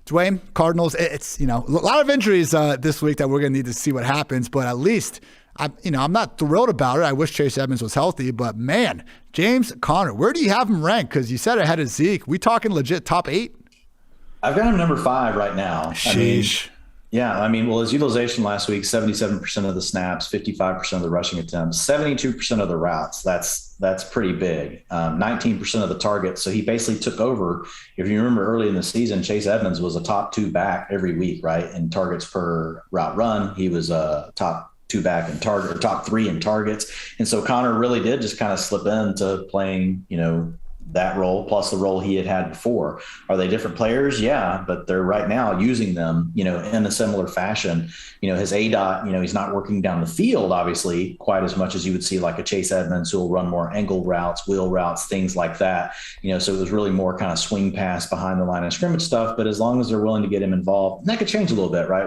Dwain, Cardinals, it's a lot of injuries this week that we're going to need to see what happens, but at least I'm not thrilled about it. I wish Chase Edmonds was healthy, but man, James Conner, where do you have him ranked? Because you said ahead of Zeke. We talking legit top 8? I've got him number 5 right now. Sheesh. Yeah, I mean, well, his utilization last week, 77% of the snaps, 55% of the rushing attempts, 72% of the routes. That's pretty big. 19% of the targets. So he basically took over. If you remember early in the season, Chase Edmonds was a top 2 back every week, right? In targets per route run, he was a top 2 back in target, or top 3 in targets. And so Connor really did just kind of slip into playing, that role plus the role he had before. Are they different players? Yeah, but they're right now using them, in a similar fashion. His ADOT, he's not working down the field, obviously, quite as much as you would see like a Chase Edmonds who will run more angle routes, wheel routes, things like that. So it was really more kind of swing pass behind the line of scrimmage stuff. But as long as they're willing to get him involved, and that could change a little bit, right?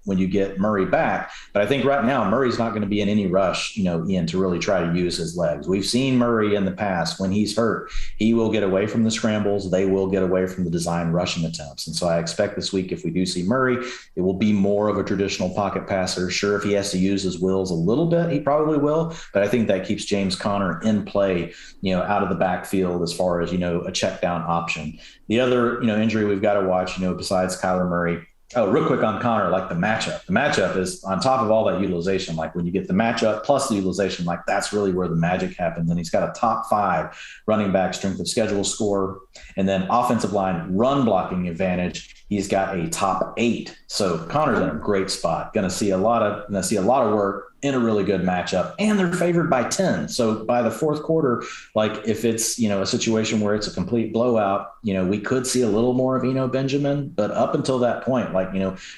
When you get Murray back. But I think right now Murray's not going to be in any rush, Ian, to really try to use his legs. We've seen Murray in the past when he's hurt. He will get away from the scrambles. They will get away from the design rushing attempts. And so I expect this week, if we do see Murray, it will be more of a traditional pocket passer. Sure, if he has to use his wheels a little bit, he probably will. But I think that keeps James Conner in play, out of the backfield as far as, a check down option. The other, injury we've got to watch, besides Kyler Murray. Oh, real quick on Connor, like the matchup. The matchup is on top of all that utilization. Like when you get the matchup plus the utilization, like that's really where the magic happens. And he's got a top 5 running back strength of schedule score, and then offensive line run blocking advantage. He's got a top 8. So Connor's in a great spot. Going to see a lot of work in a really good matchup, and they're favored by 10. So by the fourth quarter, like if it's, a situation where it's a complete blowout, we could see a little more of Eno Benjamin, but up until that point, like,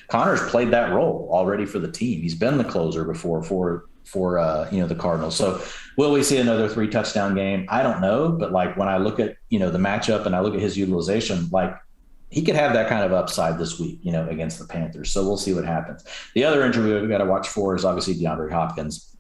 Connor's played that role already for the team. He's been the closer before for the Cardinals. So will we see another 3 touchdown game? I don't know. But like when I look at, the matchup and I look at his utilization, like he could have that kind of upside this week, against the Panthers. So we'll see what happens. The other injury we've got to watch for is obviously DeAndre Hopkins.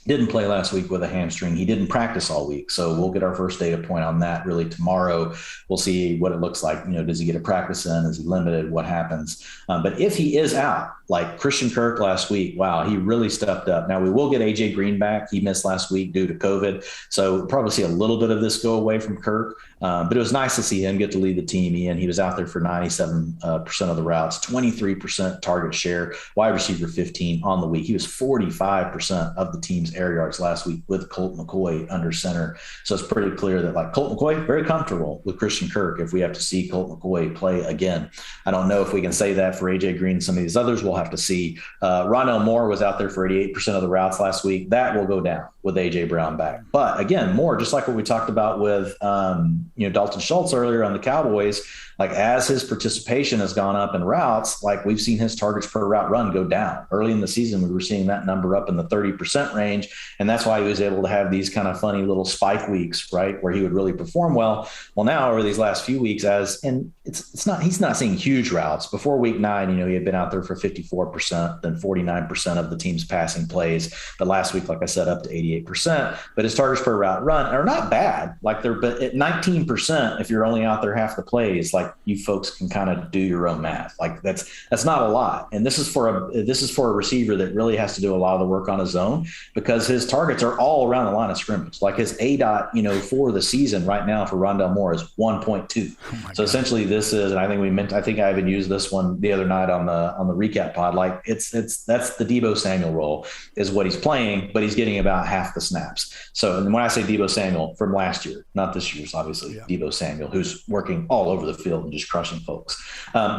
Didn't play last week with a hamstring. He didn't practice all week. So we'll get our first data point on that really tomorrow. We'll see what it looks like. Does he get a practice in? Is he limited? What happens? But if he is out, like Christian Kirk last week, wow, he really stepped up. Now we will get AJ Green back. He missed last week due to COVID. So we'll probably see a little bit of this go away from Kirk. But it was nice to see him get to lead the team. Ian, he was out there for 97% of the routes, 23% target share, wide receiver 15 on the week. He was 45% of the team's air yards last week with Colt McCoy under center. So it's pretty clear that like Colt McCoy, very comfortable with Christian Kirk if we have to see Colt McCoy play again. I don't know if we can say that for AJ Green and some of these others. We'll have to see. Rondell Moore was out there for 88% of the routes last week. That will go down with AJ Brown back. But again, Moore, just like what we talked about with Dalton Schultz earlier on the Cowboys, like as his participation has gone up in routes, like we've seen his targets per route run go down. Early in the season, we were seeing that number up in the 30% range. And that's why he was able to have these kind of funny little spike weeks, right, where he would really perform well. Well, now over these last few weeks, he's not seeing huge routes. Before week 9, he had been out there for 54%, then 49% of the team's passing plays. But last week, like I said, up to 88%. But his targets per route run are not bad. Like but at 19%, if you're only out there half the plays, like you folks can kind of do your own math. Like that's not a lot. And this is for a receiver that really has to do a lot of the work on his own because his targets are all around the line of scrimmage. Like his ADOT, for the season right now for Rondell Moore is 1.2. So essentially this is, and I think I even used this one the other night on the recap pod. Like that's the Deebo Samuel role is what he's playing, but he's getting about half the snaps. So and when I say Deebo Samuel from last year, not this year's, obviously, yeah. Deebo Samuel, who's working all over the field and just crushing folks.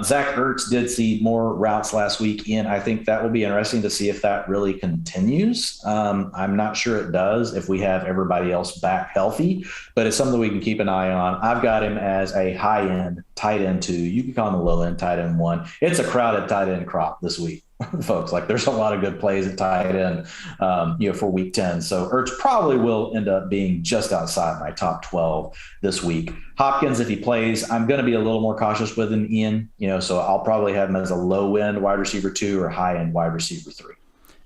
Zach Ertz did see more routes last week, and I think that will be interesting to see if that really continues. I'm not sure it does if we have everybody else back healthy, but it's something we can keep an eye on. I've got him as a high-end tight end 2. You can call him a low-end tight end 1. It's a crowded tight end crop this week. Folks, like there's a lot of good plays at tight end, for week 10. So Ertz probably will end up being just outside my top 12 this week. Hopkins, if he plays, I'm going to be a little more cautious with him, Ian, so I'll probably have him as a low end wide receiver 2 or high end wide receiver 3.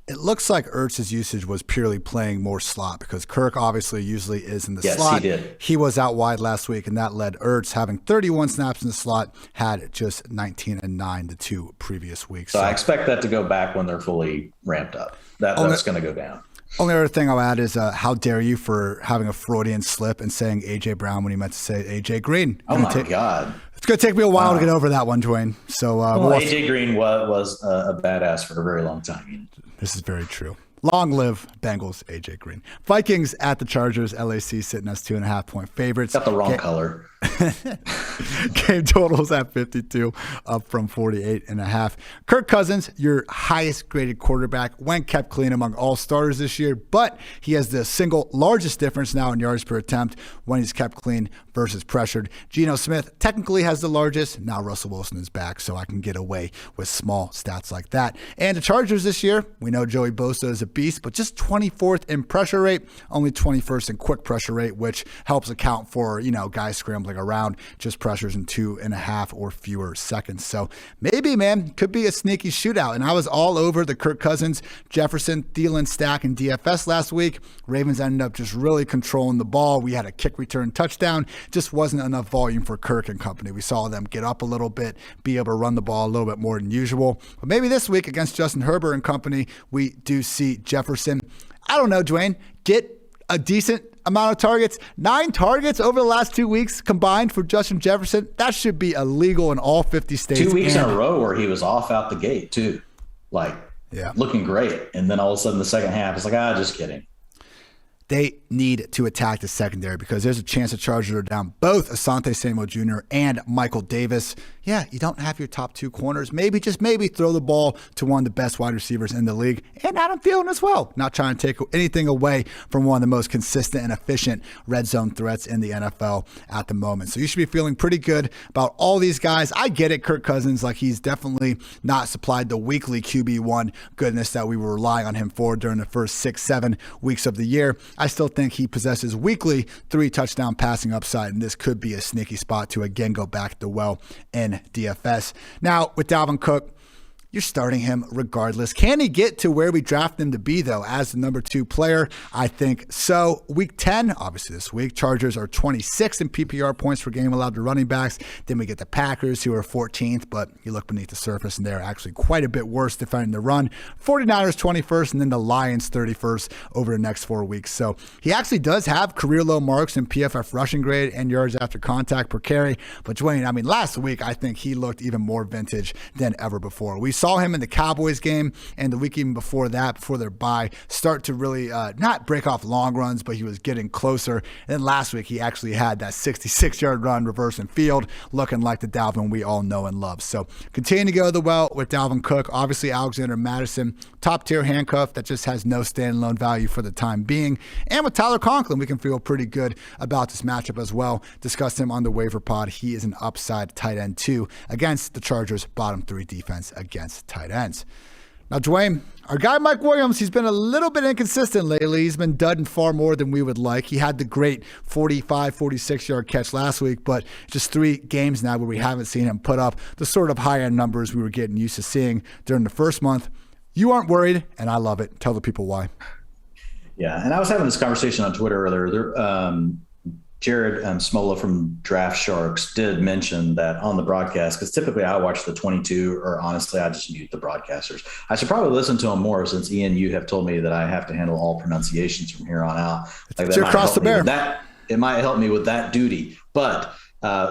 It looks like Ertz's usage was purely playing more slot because Kirk obviously usually is in the slot. Yes, he did. He was out wide last week, and that led Ertz having 31 snaps in the slot, had just 19 and 9 the 2 previous weeks. So I expect that to go back when they're fully ramped up. That's going to go down. Only other thing I'll add is how dare you for having a Freudian slip and saying A.J. Brown when he meant to say A.J. Green. Oh, my God. It's going to take me a while to get over that one, Dwain. So, AJ Green was a badass for a very long time. This is very true. Long live Bengals, AJ Green. Vikings at the Chargers. LAC sitting as 2.5-point favorites. Got the wrong color. Game totals at 52, up from 48.5. Kirk Cousins, your highest graded quarterback, went kept clean among all starters this year, but he has the single largest difference now in yards per attempt when he's kept clean versus pressured. Geno Smith technically has the largest. Now Russell Wilson is back, so I can get away with small stats like that. And the Chargers this year, we know Joey Bosa is a beast, but just 24th in pressure rate, only 21st in quick pressure rate, which helps account for, guys scrambling around, just pressures in 2.5 or fewer seconds. So maybe, man, could be a sneaky shootout. And I was all over the Kirk Cousins, Jefferson, Thielen stack in DFS last week. Ravens ended up just really controlling the ball. We had a kick return touchdown. Just wasn't enough volume for Kirk and company. We saw them get up a little bit, be able to run the ball a little bit more than usual. But maybe this week against Justin Herbert and company, we do see Jefferson. I don't know, Dwain, get a decent amount of targets. 9 targets over the last 2 weeks combined for Justin Jefferson. That should be illegal in all 50 states. 2 weeks in a row where he was off out the gate too. Looking great. And then all of a sudden the second half, it's like, just kidding. They need to attack the secondary because there's a chance the Chargers are down both Asante Samuel Jr. and Michael Davis. Yeah, you don't have your top 2 corners. Maybe, just maybe, throw the ball to one of the best wide receivers in the league. And Adam Thielen as well. Not trying to take anything away from one of the most consistent and efficient red zone threats in the NFL at the moment. So you should be feeling pretty good about all these guys. I get it, Kirk Cousins, he's definitely not supplied the weekly QB1 goodness that we were relying on him for during the first 6-7 weeks of the year. I still think he possesses weekly 3 touchdown passing upside, and this could be a sneaky spot to again go back to well in DFS. Now, with Dalvin Cook, you're starting him regardless. Can he get to where we draft him to be, though, as the number 2 player? I think so. Week 10, obviously this week, Chargers are 26th in PPR points per game allowed to running backs. Then we get the Packers, who are 14th, but you look beneath the surface, and they're actually quite a bit worse defending the run. 49ers 21st, and then the Lions 31st over the next 4 weeks. So he actually does have career low marks in PFF rushing grade and yards after contact per carry. But Dwain, last week, I think he looked even more vintage than ever before. We saw him in the Cowboys game and the week even before that, before their bye, start to really not break off long runs, but he was getting closer. And then last week, he actually had that 66-yard run reverse and field, looking like the Dalvin we all know and love. So continue to go the well with Dalvin Cook. Obviously, Alexander Mattison, top-tier handcuff that just has no standalone value for the time being. And with Tyler Conklin, we can feel pretty good about this matchup as well. Discussed him on the waiver pod. He is an upside tight end, too, against the Chargers' bottom 3 defense against tight ends. Now, Dwain, our guy Mike Williams, he's been a little bit inconsistent lately. He's been dudding far more than we would like. He had the great 45, 46-yard catch last week, but just 3 games now where we haven't seen him put up the sort of high-end numbers we were getting used to seeing during the first month. You aren't worried, and I love it. Tell the people why. Yeah, and I was having this conversation on Twitter earlier. Jared Smola from Draft Sharks did mention that on the broadcast, because typically I watch the 22, or honestly, I just mute the broadcasters. I should probably listen to them more since, Ian, you have told me that I have to handle all pronunciations from here on out. It's your cross to bear. It might help me with that duty. But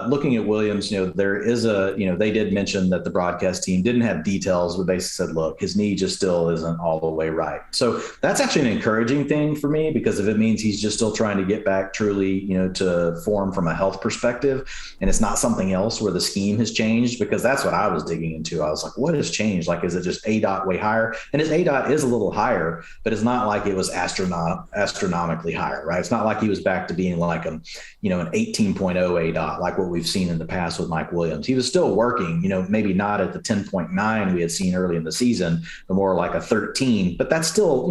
looking at Williams, there is they did mention that the broadcast team didn't have details, but basically said, look, his knee just still isn't all the way right. So that's actually an encouraging thing for me, because if it means he's just still trying to get back truly, to form from a health perspective, and it's not something else where the scheme has changed, because that's what I was digging into. I was like, what has changed? Is it just ADOT way higher? And his ADOT is a little higher, but it's not like it was astronomically higher, right? It's not like he was back to being like an 18.0 ADOT, like what we've seen in the past with Mike Williams. He was still working, maybe not at the 10.9 we had seen early in the season, but more like a 13, but that's still,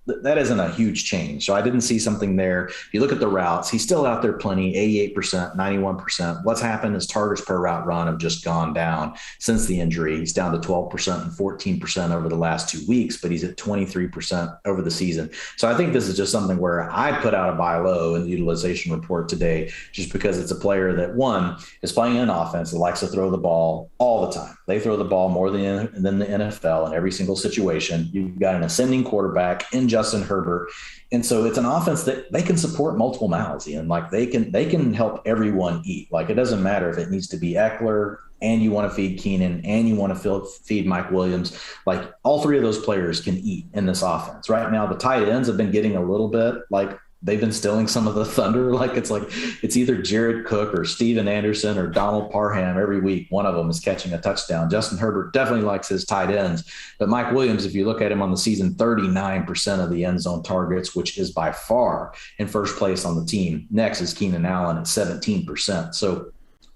that isn't a huge change. So I didn't see something there. If you look at the routes, he's still out there plenty, 88%, 91%. What's happened is targets per route run have just gone down since the injury. He's down to 12% and 14% over the last 2 weeks, but he's at 23% over the season. So I think this is just something where I put out a buy low in the utilization report today, just because it's a player that, one, is playing an offense that likes to throw the ball all the time. They throw the ball more than the NFL in every single situation. You've got an ascending quarterback in Justin Herbert. And so it's an offense that they can support multiple mouths, and like they can help everyone eat. Like it doesn't matter if it needs to be Eckler and you want to feed Keenan and you want to feed Mike Williams. Like all three of those players can eat in this offense. Right now, the tight ends have been getting a little bit like they've been stealing some of the thunder. Like it's either Jared Cook or Steven Anderson or Donald Parham every week. One of them is catching a touchdown. Justin Herbert definitely likes his tight ends. But Mike Williams, if you look at him on the season, 39% of the end zone targets, which is by far in first place on the team. Next is Keenan Allen at 17%. So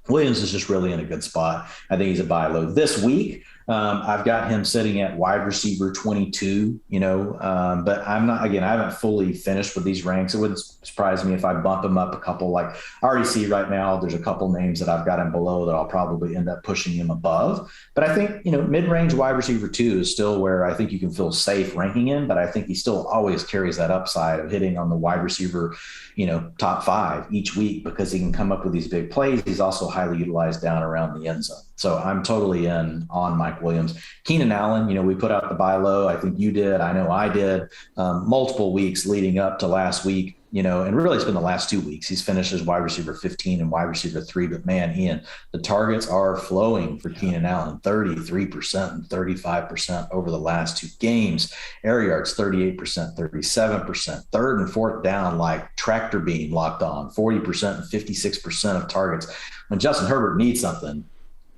Williams is just really in a good spot. I think he's a buy low. This week, I've got him sitting at wide receiver 22, but I haven't fully finished with these ranks. It wouldn't surprise me if I bump him up a couple. Like I already see right now, there's a couple names that I've got him below that I'll probably end up pushing him above. But I think, mid-range wide receiver 2 is still where I think you can feel safe ranking him, but I think he still always carries that upside of hitting on the wide receiver, top 5 each week because he can come up with these big plays. He's also highly utilized down around the end zone. So I'm totally in on Mike Williams. Keenan Allen, we put out the buy low. I think you did. I know I did. Multiple weeks leading up to last week, and really it's been the last 2 weeks. He's finished as wide receiver 15 and wide receiver 3. But man, Ian, the targets are flowing for Keenan Allen, 33% and 35% over the last 2 games. Air yards, 38%, 37%. Third and fourth down, like tractor beam locked on, 40% and 56% of targets. When Justin Herbert needs something,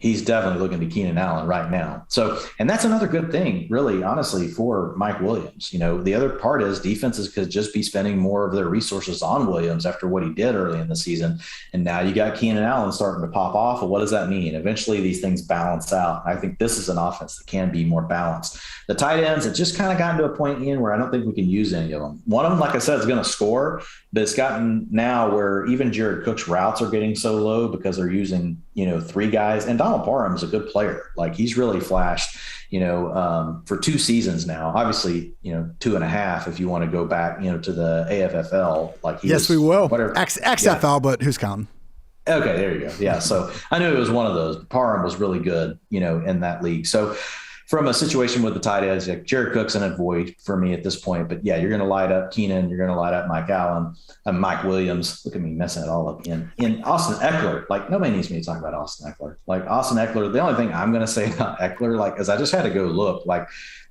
he's definitely looking to Keenan Allen right now. So, and that's another good thing, really, honestly, for Mike Williams. The other part is defenses could just be spending more of their resources on Williams after what he did early in the season. And now you got Keenan Allen starting to pop off. Well, what does that mean? Eventually these things balance out. I think this is an offense that can be more balanced. The tight ends, it just kind of gotten to a point, Ian, where I don't think we can use any of them. One of them, like I said, is going to score, but it's gotten now where even Jared Cook's routes are getting so low because they're using, 3 guys. And Donald Parham is a good player. Like he's really flashed, for 2 seasons now, obviously, 2.5, if you want to go back, to the AFFL, like we will. XFL, but who's counting? Okay, there you go. Yeah. So I knew it was one of those. Parham was really good, in that league. So from a situation with the tight ends, like Jared Cook's an avoid for me at this point. But yeah, you're going to light up Keenan. You're going to light up Mike Allen and Mike Williams. Look at me messing it all up in Austin Eckler. Like nobody needs me to talk about Austin Eckler. Like Austin Eckler, the only thing I'm going to say about Eckler, like, is I just had to go look, like,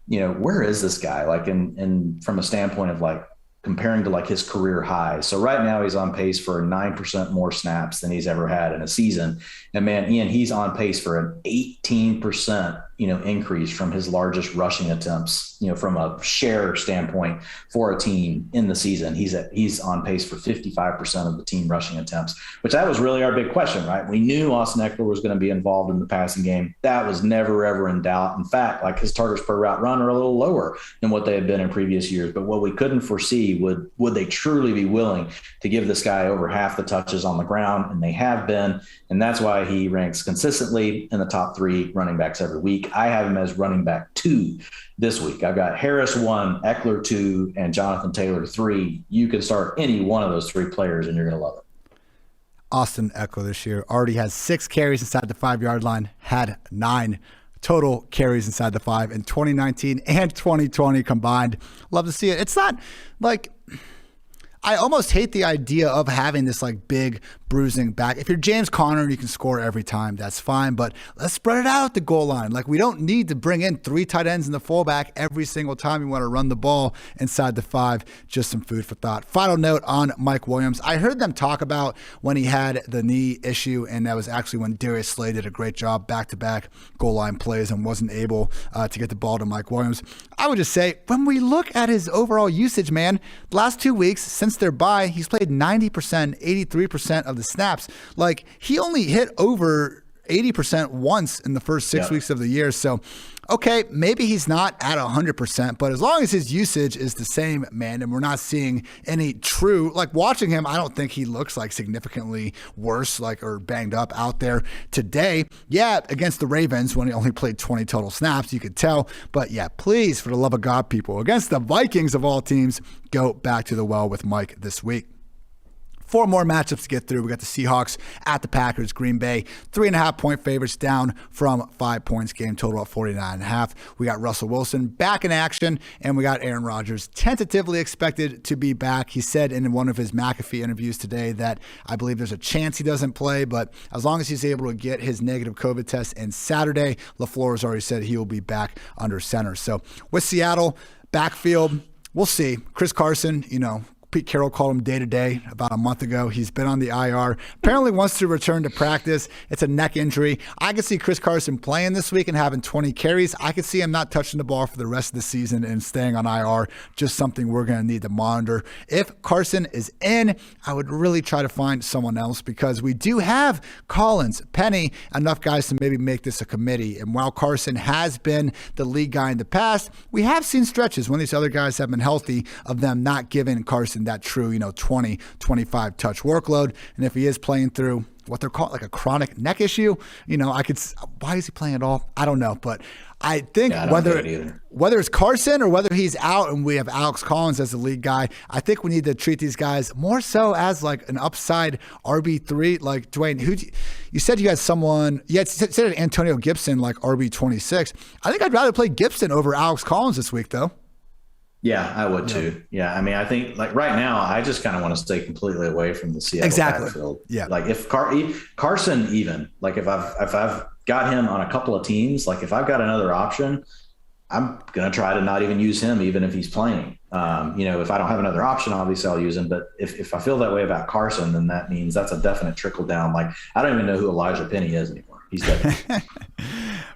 where is this guy? Like, and from a standpoint of like comparing to like his career high. So right now he's on pace for 9% more snaps than he's ever had in a season. And man, Ian, he's on pace for an 18%, increase from his largest rushing attempts, from a share standpoint for a team in the season. He's on pace for 55% of the team rushing attempts, which that was really our big question, right? We knew Austin Eckler was going to be involved in the passing game. That was never, ever in doubt. In fact, like his targets per route run are a little lower than what they had been in previous years. But what we couldn't foresee, would they truly be willing to give this guy over half the touches on the ground? And they have been. And that's why he ranks consistently in the top 3 running backs every week. I have him as running back 2 this week. I've got Harris 1, Eckler 2, and Jonathan Taylor 3. You can start any one of those 3 players and you're going to love it. Austin Eckler this year already has 6 carries inside the 5-yard line, had 9 total carries inside the 5 in 2019 and 2020 combined. Love to see it. It's not like, I almost hate the idea of having this like big bruising back. If you're James Conner and you can score every time, that's fine, but let's spread it out at the goal line. Like we don't need to bring in 3 tight ends and the fullback every single time you want to run the ball inside the 5. Just some food for thought. Final note on Mike Williams. I heard them talk about when he had the knee issue, and that was actually when Darius Slay did a great job back-to-back goal line plays and wasn't able to get the ball to Mike Williams. I would just say, when we look at his overall usage, man, the last 2 weeks since their bye, he's played 90%, 83% of the snaps. Like he only hit over 80% once in the first 6 weeks of the year. So, okay, maybe he's not at 100%, but as long as his usage is the same, man, and we're not seeing any true, like watching him, I don't think he looks like significantly worse, like, or banged up out there today. Yeah, against the Ravens when he only played 20 total snaps, you could tell. But yeah, please, for the love of God, people, against the Vikings of all teams, go back to the well with Mike this week. 4 more matchups to get through. We got the Seahawks at the Packers, Green Bay, 3.5-point favorites down from 5 points, game total at 49.5. We got Russell Wilson back in action, and we got Aaron Rodgers tentatively expected to be back. He said in one of his McAfee interviews today that I believe there's a chance he doesn't play, but as long as he's able to get his negative COVID test in Saturday, LaFleur has already said he will be back under center. So with Seattle, backfield, we'll see. Chris Carson, Pete Carroll called him day-to-day about a month ago. He's been on the IR. Apparently wants to return to practice. It's a neck injury. I could see Chris Carson playing this week and having 20 carries. I could see him not touching the ball for the rest of the season and staying on IR. Just something we're going to need to monitor. If Carson is in, I would really try to find someone else because we do have Collins, Penny, enough guys to maybe make this a committee. And while Carson has been the lead guy in the past, we have seen stretches when these other guys have been healthy of them not giving Carson that true, 20, 25 touch workload. And if he is playing through what they're called like a chronic neck issue, why is he playing at all? I don't know. But I think whether it's Carson or whether he's out and we have Alex Collins as the lead guy, I think we need to treat these guys more so as like an upside RB3. Like Dwain, you said you had someone, said Antonio Gibson like RB26. I think I'd rather play Gibson over Alex Collins this week though. Yeah, I would too. Yeah, I mean, I think like right now, I just kind of want to stay completely away from the Seattle backfield. Yeah, like if Carson, even like if I've got him on a couple of teams, like if I've got another option, I'm gonna try to not even use him, even if he's playing. If I don't have another option, obviously I'll use him. But if I feel that way about Carson, then that means that's a definite trickle down. Like I don't even know who Elijah Penny is anymore. He's dead.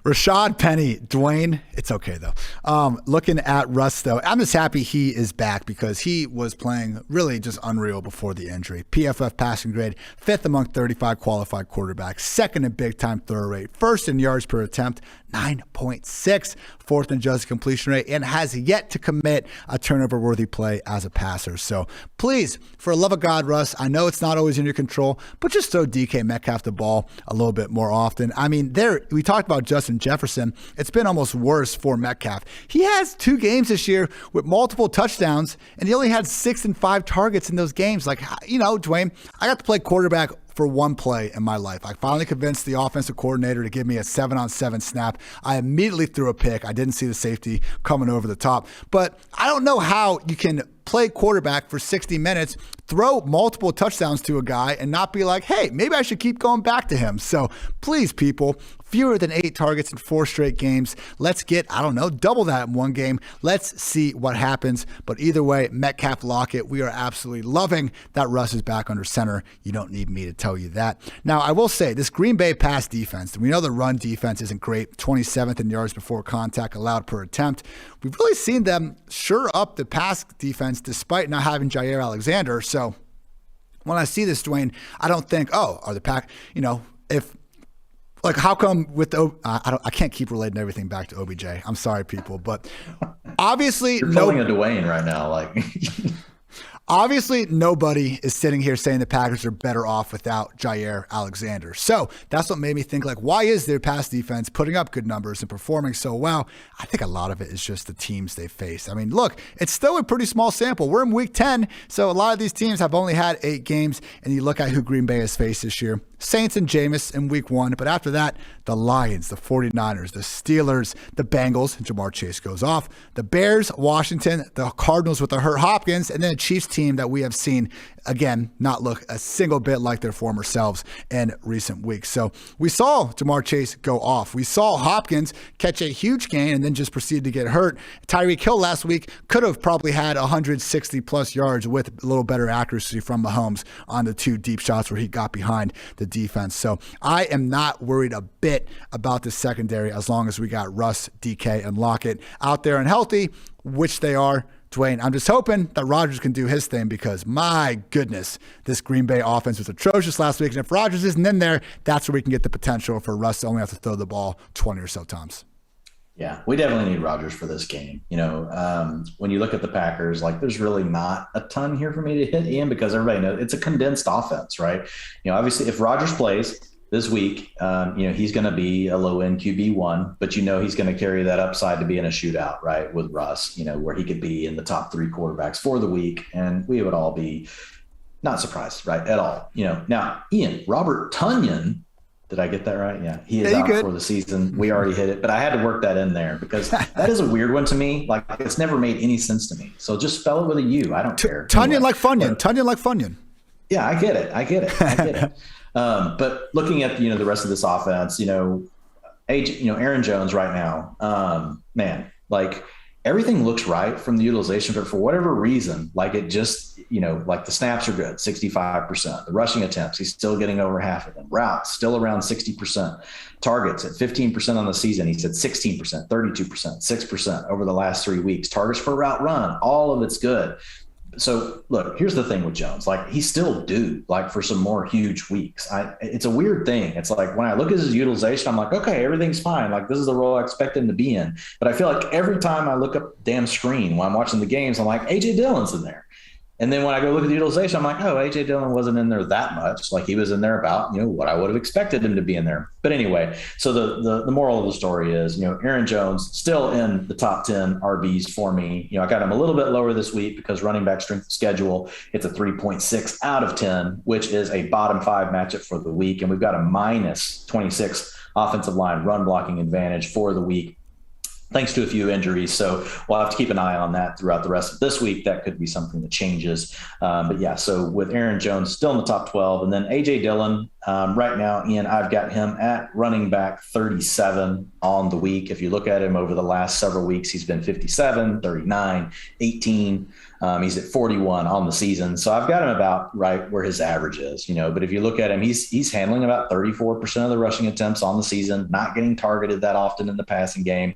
Rashad Penny, Dwain, it's okay though. Looking at Russ though, I'm just happy he is back because he was playing really just unreal before the injury. PFF passing grade, 5th among 35 qualified quarterbacks, 2nd in big time throw rate, 1st in yards per attempt, 9.6, 4th in adjusted completion rate, and has yet to commit a turnover-worthy play as a passer. So please, for the love of God, Russ, I know it's not always in your control, but just throw DK Metcalf the ball a little bit more often. I mean, we talked about Justin Jefferson. It's been almost worse for Metcalf. He has 2 games this year with multiple touchdowns, and he only had 6 and 5 targets in those games. Like, Dwain, I got to play quarterback for one play in my life. I finally convinced the offensive coordinator to give me a 7-on-7 snap. I immediately threw a pick. I didn't see the safety coming over the top. But I don't know how you can play quarterback for 60 minutes, throw multiple touchdowns to a guy, and not be like, hey, maybe I should keep going back to him. So please, people, fewer than 8 targets in 4 straight games. Let's get, double that in one game. Let's see what happens. But either way, Metcalf Lockett, we are absolutely loving that Russ is back under center. You don't need me to tell you that. Now, I will say, this Green Bay pass defense, we know the run defense isn't great, 27th in yards before contact allowed per attempt. We've really seen them shore up the pass defense despite not having Jair Alexander. So when I see this, Dwain, I don't think, are the Pack, how come with the I can't keep relating everything back to OBJ. I'm sorry, people, but obviously you're pulling a Dwayne right now, Obviously, nobody is sitting here saying the Packers are better off without Jair Alexander. So that's what made me think, why is their pass defense putting up good numbers and performing so well? I think a lot of it is just the teams they face. I mean, look, it's still a pretty small sample. We're in week 10, so a lot of these teams have only had 8 games, and you look at who Green Bay has faced this year. Saints and Jameis in week 1, but after that, the Lions, the 49ers, the Steelers, the Bengals, Jamar Chase goes off, the Bears, Washington, the Cardinals with the hurt Hopkins, and then a Chiefs team that we have seen, again, not look a single bit like their former selves in recent weeks. So we saw Jamar Chase go off. We saw Hopkins catch a huge gain and then just proceed to get hurt. Tyreek Hill last week could have probably had 160-plus yards with a little better accuracy from Mahomes on the 2 deep shots where he got behind the defense. So I am not worried a bit about the secondary as long as we got Russ, DK, and Lockett out there and healthy, which they are. Dwain, I'm just hoping that Rodgers can do his thing because, my goodness, this Green Bay offense was atrocious last week. And if Rodgers isn't in there, that's where we can get the potential for Russ to only have to throw the ball 20 or so times. Yeah, we definitely need Rodgers for this game. When you look at the Packers, there's really not a ton here for me to hit, Ian, because everybody knows it's a condensed offense, right? Obviously, if Rodgers plays this week, he's going to be a low-end QB1, but he's going to carry that upside to be in a shootout, right, with Russ, where he could be in the top 3 quarterbacks for the week, and we would all be Not surprised, right, at all. Now, Ian, Robert Tonyan, did I get that right? Yeah, he is out for the season. We already hit it, but I had to work that in there because that is a weird one to me. Like, it's never made any sense to me. So just spell it with a U. I don't care. Tonyan anyway, like Funyun. Tonyan like Funyun. Yeah, I get it. But looking at the rest of this offense, Aaron Jones right now, man, like everything looks right from the utilization, but for whatever reason, like it just, like the snaps are good, 65%. The rushing attempts, he's still getting over half of them. Routes still around 60%. Targets at 15% on the season. He's at 16%, 32%, 6% over the last 3 weeks. Targets per route run, all of it's good. So look, here's the thing with Jones, like he's still due like for some more huge weeks. It's a weird thing. It's like when I look at his utilization, I'm like, okay, everything's fine. Like this is the role I expect him to be in. But I feel like every time I look up the damn screen when I'm watching the games, I'm like, AJ Dillon's in there. And then when I go look at the utilization, I'm like, oh, A.J. Dillon wasn't in there that much. Like he was in there about, what I would have expected him to be in there. But anyway, so the moral of the story is, Aaron Jones still in the top 10 RBs for me. I got him a little bit lower this week because running back strength of schedule, it's a 3.6 out of 10, which is a bottom 5 matchup for the week. And we've got a minus 26 offensive line run blocking advantage for the week, thanks to a few injuries. So we'll have to keep an eye on that throughout the rest of this week. That could be something that changes. But yeah, so with Aaron Jones still in the top 12, and then A.J. Dillon right now, Ian, I've got him at running back 37 on the week. If you look at him over the last several weeks, he's been 57, 39, 18. He's at 41 on the season. So I've got him about right where his average is, but if you look at him, he's handling about 34% of the rushing attempts on the season, not getting targeted that often in the passing game.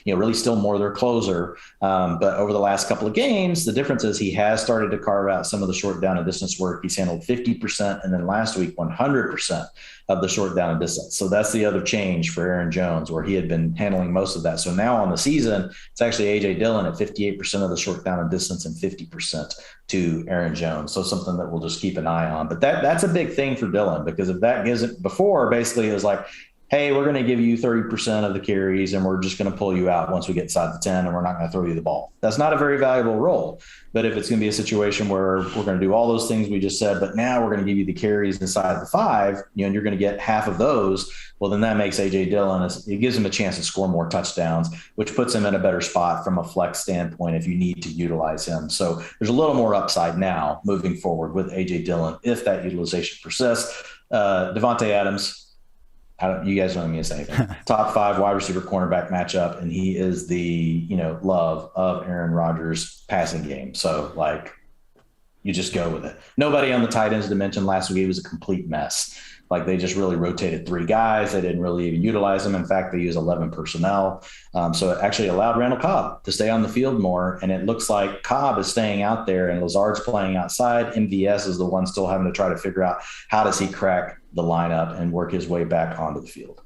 Really still more their closer. But over the last couple of games, the difference is he has started to carve out some of the short down and distance work. He's handled 50%, and then last week, 100% of the short down and distance. So that's the other change for Aaron Jones, where he had been handling most of that. So now on the season, it's actually A.J. Dillon at 58% of the short down and distance and 50% to Aaron Jones. So something that we'll just keep an eye on. But that's a big thing for Dillon, because if that gives it before, basically it was like, hey, we're going to give you 30% of the carries and we're just going to pull you out once we get inside the 10 and we're not going to throw you the ball. That's not a very valuable role. But if it's going to be a situation where we're going to do all those things we just said, but now we're going to give you the carries inside the 5, and you're going to get half of those, well, then that makes A.J. Dillon, it gives him a chance to score more touchdowns, which puts him in a better spot from a flex standpoint if you need to utilize him. So there's a little more upside now moving forward with A.J. Dillon if that utilization persists. Devontae Adams, you guys don't need me to say anything. Top 5 wide receiver cornerback matchup, and he is the love of Aaron Rodgers' passing game. So you just go with it. Nobody on the tight ends to mention last week. It was a complete mess. Like they just really rotated 3 guys. They didn't really even utilize them. In fact, they used 11 personnel. So it actually allowed Randall Cobb to stay on the field more. And it looks like Cobb is staying out there and Lazard's playing outside. MVS is the one still having to try to figure out how does he crack the lineup and work his way back onto the field.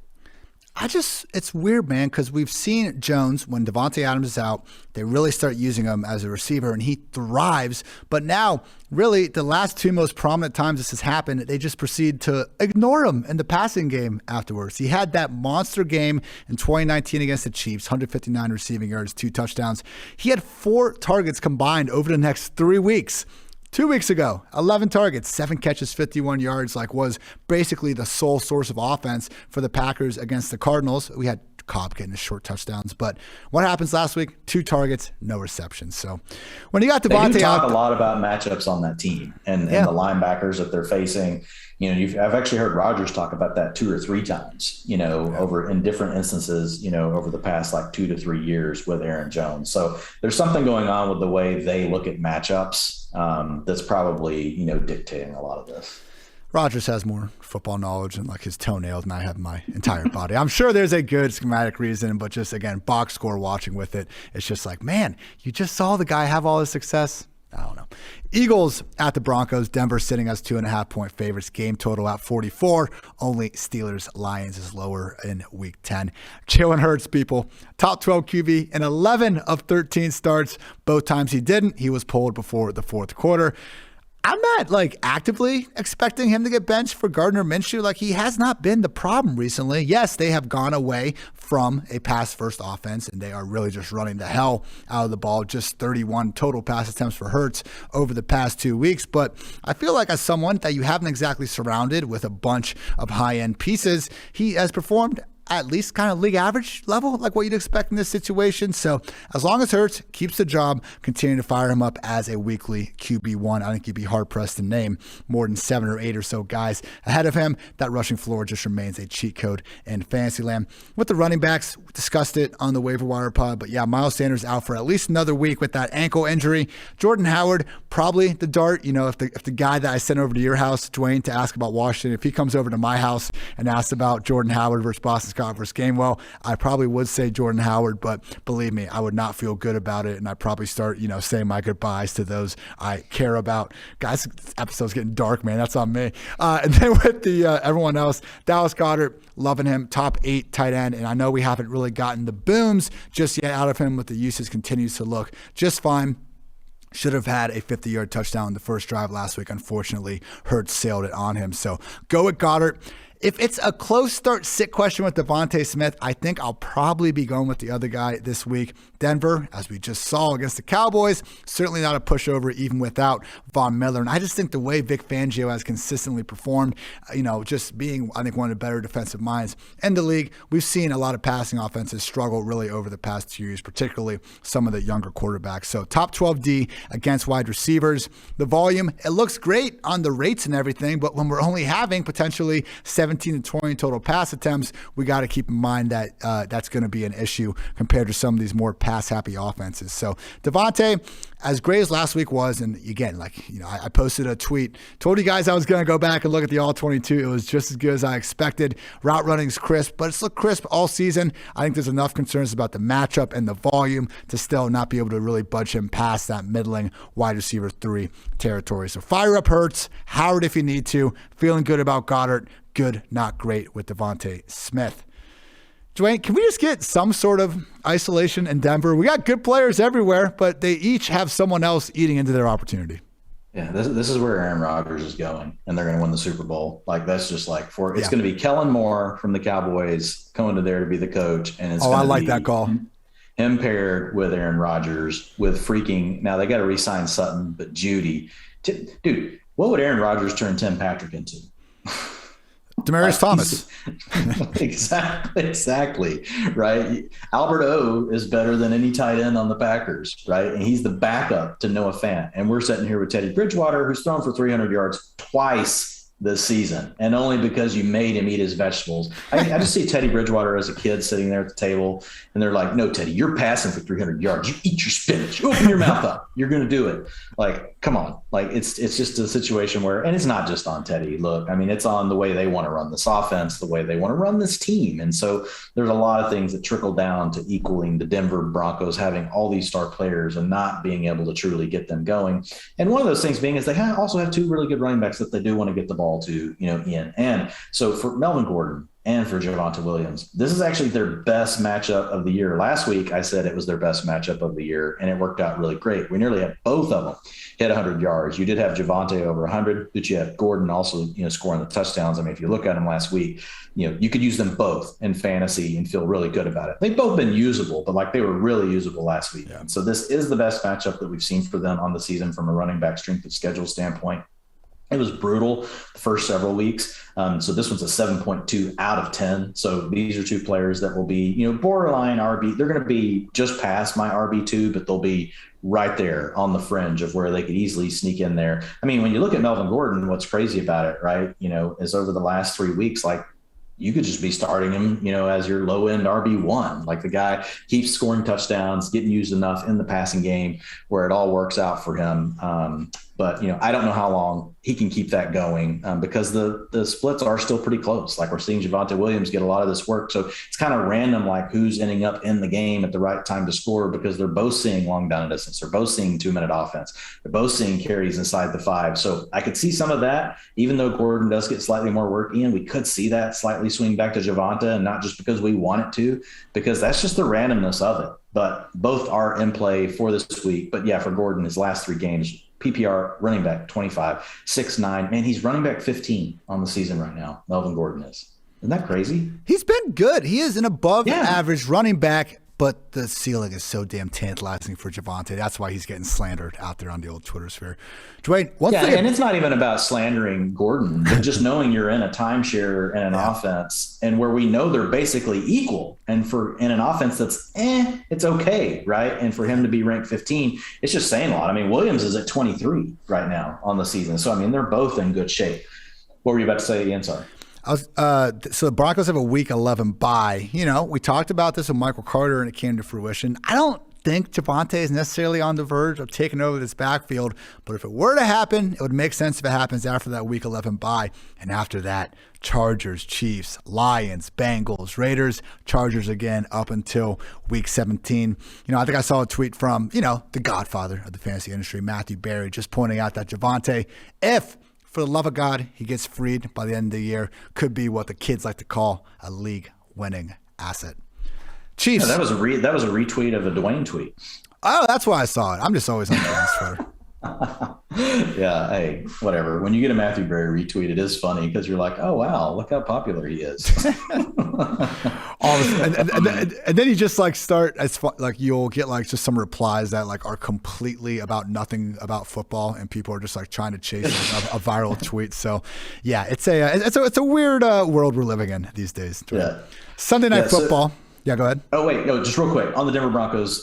It's weird, man, because we've seen Jones, when Devontae Adams is out, they really start using him as a receiver, and he thrives. But now, really, the last 2 most prominent times this has happened, they just proceed to ignore him in the passing game afterwards. He had that monster game in 2019 against the Chiefs, 159 receiving yards, 2 touchdowns. He had 4 targets combined over the next 3 weeks. 2 weeks ago, 11 targets, 7 catches, 51 yards, was basically the sole source of offense for the Packers against the Cardinals. We had Cobb getting his short touchdowns, but what happens last week? 2 targets, no receptions. So when you got Devontae, they do talk a lot about matchups on that team and the linebackers that they're facing. I've actually heard Rodgers talk about that 2 or 3 times, over in different instances, over the past 2 to 3 years with Aaron Jones. So there's something going on with the way they look at matchups that's probably, dictating a lot of this. Rodgers has more football knowledge and his toenails than I have in my entire body. I'm sure there's a good schematic reason, but just again, box score watching with it, it's just man, you just saw the guy have all this success. I don't know. Eagles at the Broncos. Denver sitting as 2.5-point favorites. Game total at 44. Only Steelers-Lions is lower in Week 10. Jalen Hurts, people. Top 12 QB in 11 of 13 starts. Both times he didn't. He was pulled before the fourth quarter. I'm not like actively expecting him to get benched for Gardner Minshew. Like, he has not been the problem recently. Yes, they have gone away from a pass-first offense, and they are really just running the hell out of the ball. Just 31 total pass attempts for Hurts over the past 2 weeks. But I feel like as someone that you haven't exactly surrounded with a bunch of high-end pieces, he has performed at least kind of league average level, like what you'd expect in this situation. So as long as Hurts keeps the job, continue to fire him up as a weekly QB1. I think you'd be hard-pressed to name more than 7 or 8 or so guys ahead of him. That rushing floor just remains a cheat code in Fantasyland. With the running backs, we discussed it on the waiver wire pod, but yeah, Miles Sanders out for at least another week with that ankle injury. Jordan Howard, probably the dart. You know, if the guy that I sent over to your house, Dwain, to ask about Washington, if he comes over to my house and asks about Jordan Howard versus Boston Scott versus Gainwell, I probably would say Jordan Howard, but believe me, I would not feel good about it, and I'd probably start, saying my goodbyes to those I care about. Guys, this episode's getting dark, man. That's on me. And then with the everyone else, Dallas Goedert, loving him, top 8 tight end, and I know we haven't really gotten the booms just yet out of him, but the usage continues to look just fine. Should have had a 50-yard touchdown in the first drive last week. Unfortunately, Hurts sailed it on him. So go with Goddard. If it's a close start-sit question with Devontae Smith, I think I'll probably be going with the other guy this week. Denver, as we just saw against the Cowboys, certainly not a pushover even without Von Miller. And I just think the way Vic Fangio has consistently performed, just being, I think, one of the better defensive minds in the league, we've seen a lot of passing offenses struggle really over the past 2 years, particularly some of the younger quarterbacks. So top 12 D against wide receivers. The volume, it looks great on the rates and everything, but when we're only having potentially 17 to 20 total pass attempts, we got to keep in mind that that's going to be an issue compared to some of these more pass-happy offenses. So Devontae, as great as last week was, and again, I posted a tweet, told you guys I was going to go back and look at the All-22. It was just as good as I expected. Route running's crisp, but it's looked crisp all season. I think there's enough concerns about the matchup and the volume to still not be able to really budge him past that middling wide receiver 3 territory. So fire up Hurts, Howard if you need to. Feeling good about Goddard. Good, not great with Devontae Smith. Dwain, can we just get some sort of isolation in Denver? We got good players everywhere, but they each have someone else eating into their opportunity. Yeah, this is where Aaron Rodgers is going, and they're going to win the Super Bowl. That's just it's going to be Kellen Moore from the Cowboys coming to there to be the coach, and it's I like that call. Him paired with Aaron Rodgers with freaking. Now they got to re-sign Sutton, but Judy, dude, what would Aaron Rodgers turn Tim Patrick into? Demaryius Thomas. Exactly. Right. Albert O is better than any tight end on the Packers. Right. And he's the backup to Noah Fant. And we're sitting here with Teddy Bridgewater, who's thrown for 300 yards twice this season, and only because you made him eat his vegetables. I just see Teddy Bridgewater as a kid sitting there at the table, and they're like, no, Teddy, you're passing for 300 yards. You eat your spinach. You open your mouth up. You're going to do it. Come on. It's just a situation where, and it's not just on Teddy. Look, it's on the way they want to run this offense, the way they want to run this team. And so there's a lot of things that trickle down to equaling the Denver Broncos having all these star players and not being able to truly get them going. And one of those things being is they also have 2 really good running backs that they do want to get the ball to, Ian. And so for Melvin Gordon and for Javonte Williams, this is actually their best matchup of the year. Last week, I said it was their best matchup of the year, and it worked out really great. We nearly had both of them hit 100 yards. You did have Javonte over 100, but you had Gordon also, scoring the touchdowns. If you look at them last week, you could use them both in fantasy and feel really good about it. They've both been usable, but they were really usable last week. Yeah. So this is the best matchup that we've seen for them on the season from a running back strength of schedule standpoint. It was brutal the first several weeks. So this one's a 7.2 out of 10. So these are 2 players that will be, borderline RB. They're going to be just past my RB2, but they'll be right there on the fringe of where they could easily sneak in there. When you look at Melvin Gordon, what's crazy about it, right, is over the last 3 weeks, you could just be starting him, as your low end RB1. The guy keeps scoring touchdowns, getting used enough in the passing game where it all works out for him. But I don't know how long he can keep that going because the splits are still pretty close. We're seeing Javonte Williams get a lot of this work. So it's kind of random, who's ending up in the game at the right time to score because they're both seeing long down and distance. They're both seeing 2-minute offense. They're both seeing carries inside the 5. So I could see some of that, even though Gordon does get slightly more work in, we could see that slightly swing back to Javonte, and not just because we want it to, because that's just the randomness of it. But both are in play for this week. But yeah, for Gordon, his last 3 games, PPR running back 25, 6'9". Man, he's running back 15 on the season right now. Melvin Gordon is. Isn't that crazy? He's been good. He is an above average running back, but the ceiling is so damn tantalizing for Javonte. That's why he's getting slandered out there on the old Twitter sphere. Dwayne, and it's not even about slandering Gordon, but just knowing you're in a timeshare and an offense and where we know they're basically equal. And in an offense that's it's okay, right? And for him to be ranked 15, it's just saying a lot. I mean, Williams is at 23 right now on the season. So, I mean, they're both in good shape. What were you about to say, Ian? Sorry. So the Broncos have a Week 11 bye. You know, we talked about this with Michael Carter, and it came to fruition. I don't think Javonte is necessarily on the verge of taking over this backfield, but if it were to happen, it would make sense if it happens after that Week 11 bye. And after that, Chargers, Chiefs, Lions, Bengals, Raiders, Chargers again up until Week 17. You know, I think I saw a tweet from, the godfather of the fantasy industry, Matthew Berry, just pointing out that Javonte, if for the love of God, he gets freed by the end of the year, could be what the kids like to call a league-winning asset. Chiefs. Yeah, that was a retweet of a Dwain tweet. Oh, that's why I saw it. I'm just always on Twitter. Yeah, hey, whatever. When you get a Matthew Berry retweet, it is funny because you're like, oh, wow, look how popular he is. And then you just start as you'll get just some replies that are completely about nothing about football, and people are just trying to chase a viral tweet. So yeah, it's a weird world we're living in these days. Yeah. Sunday Night Football. Yeah, go ahead. Oh, wait. No, just real quick. On the Denver Broncos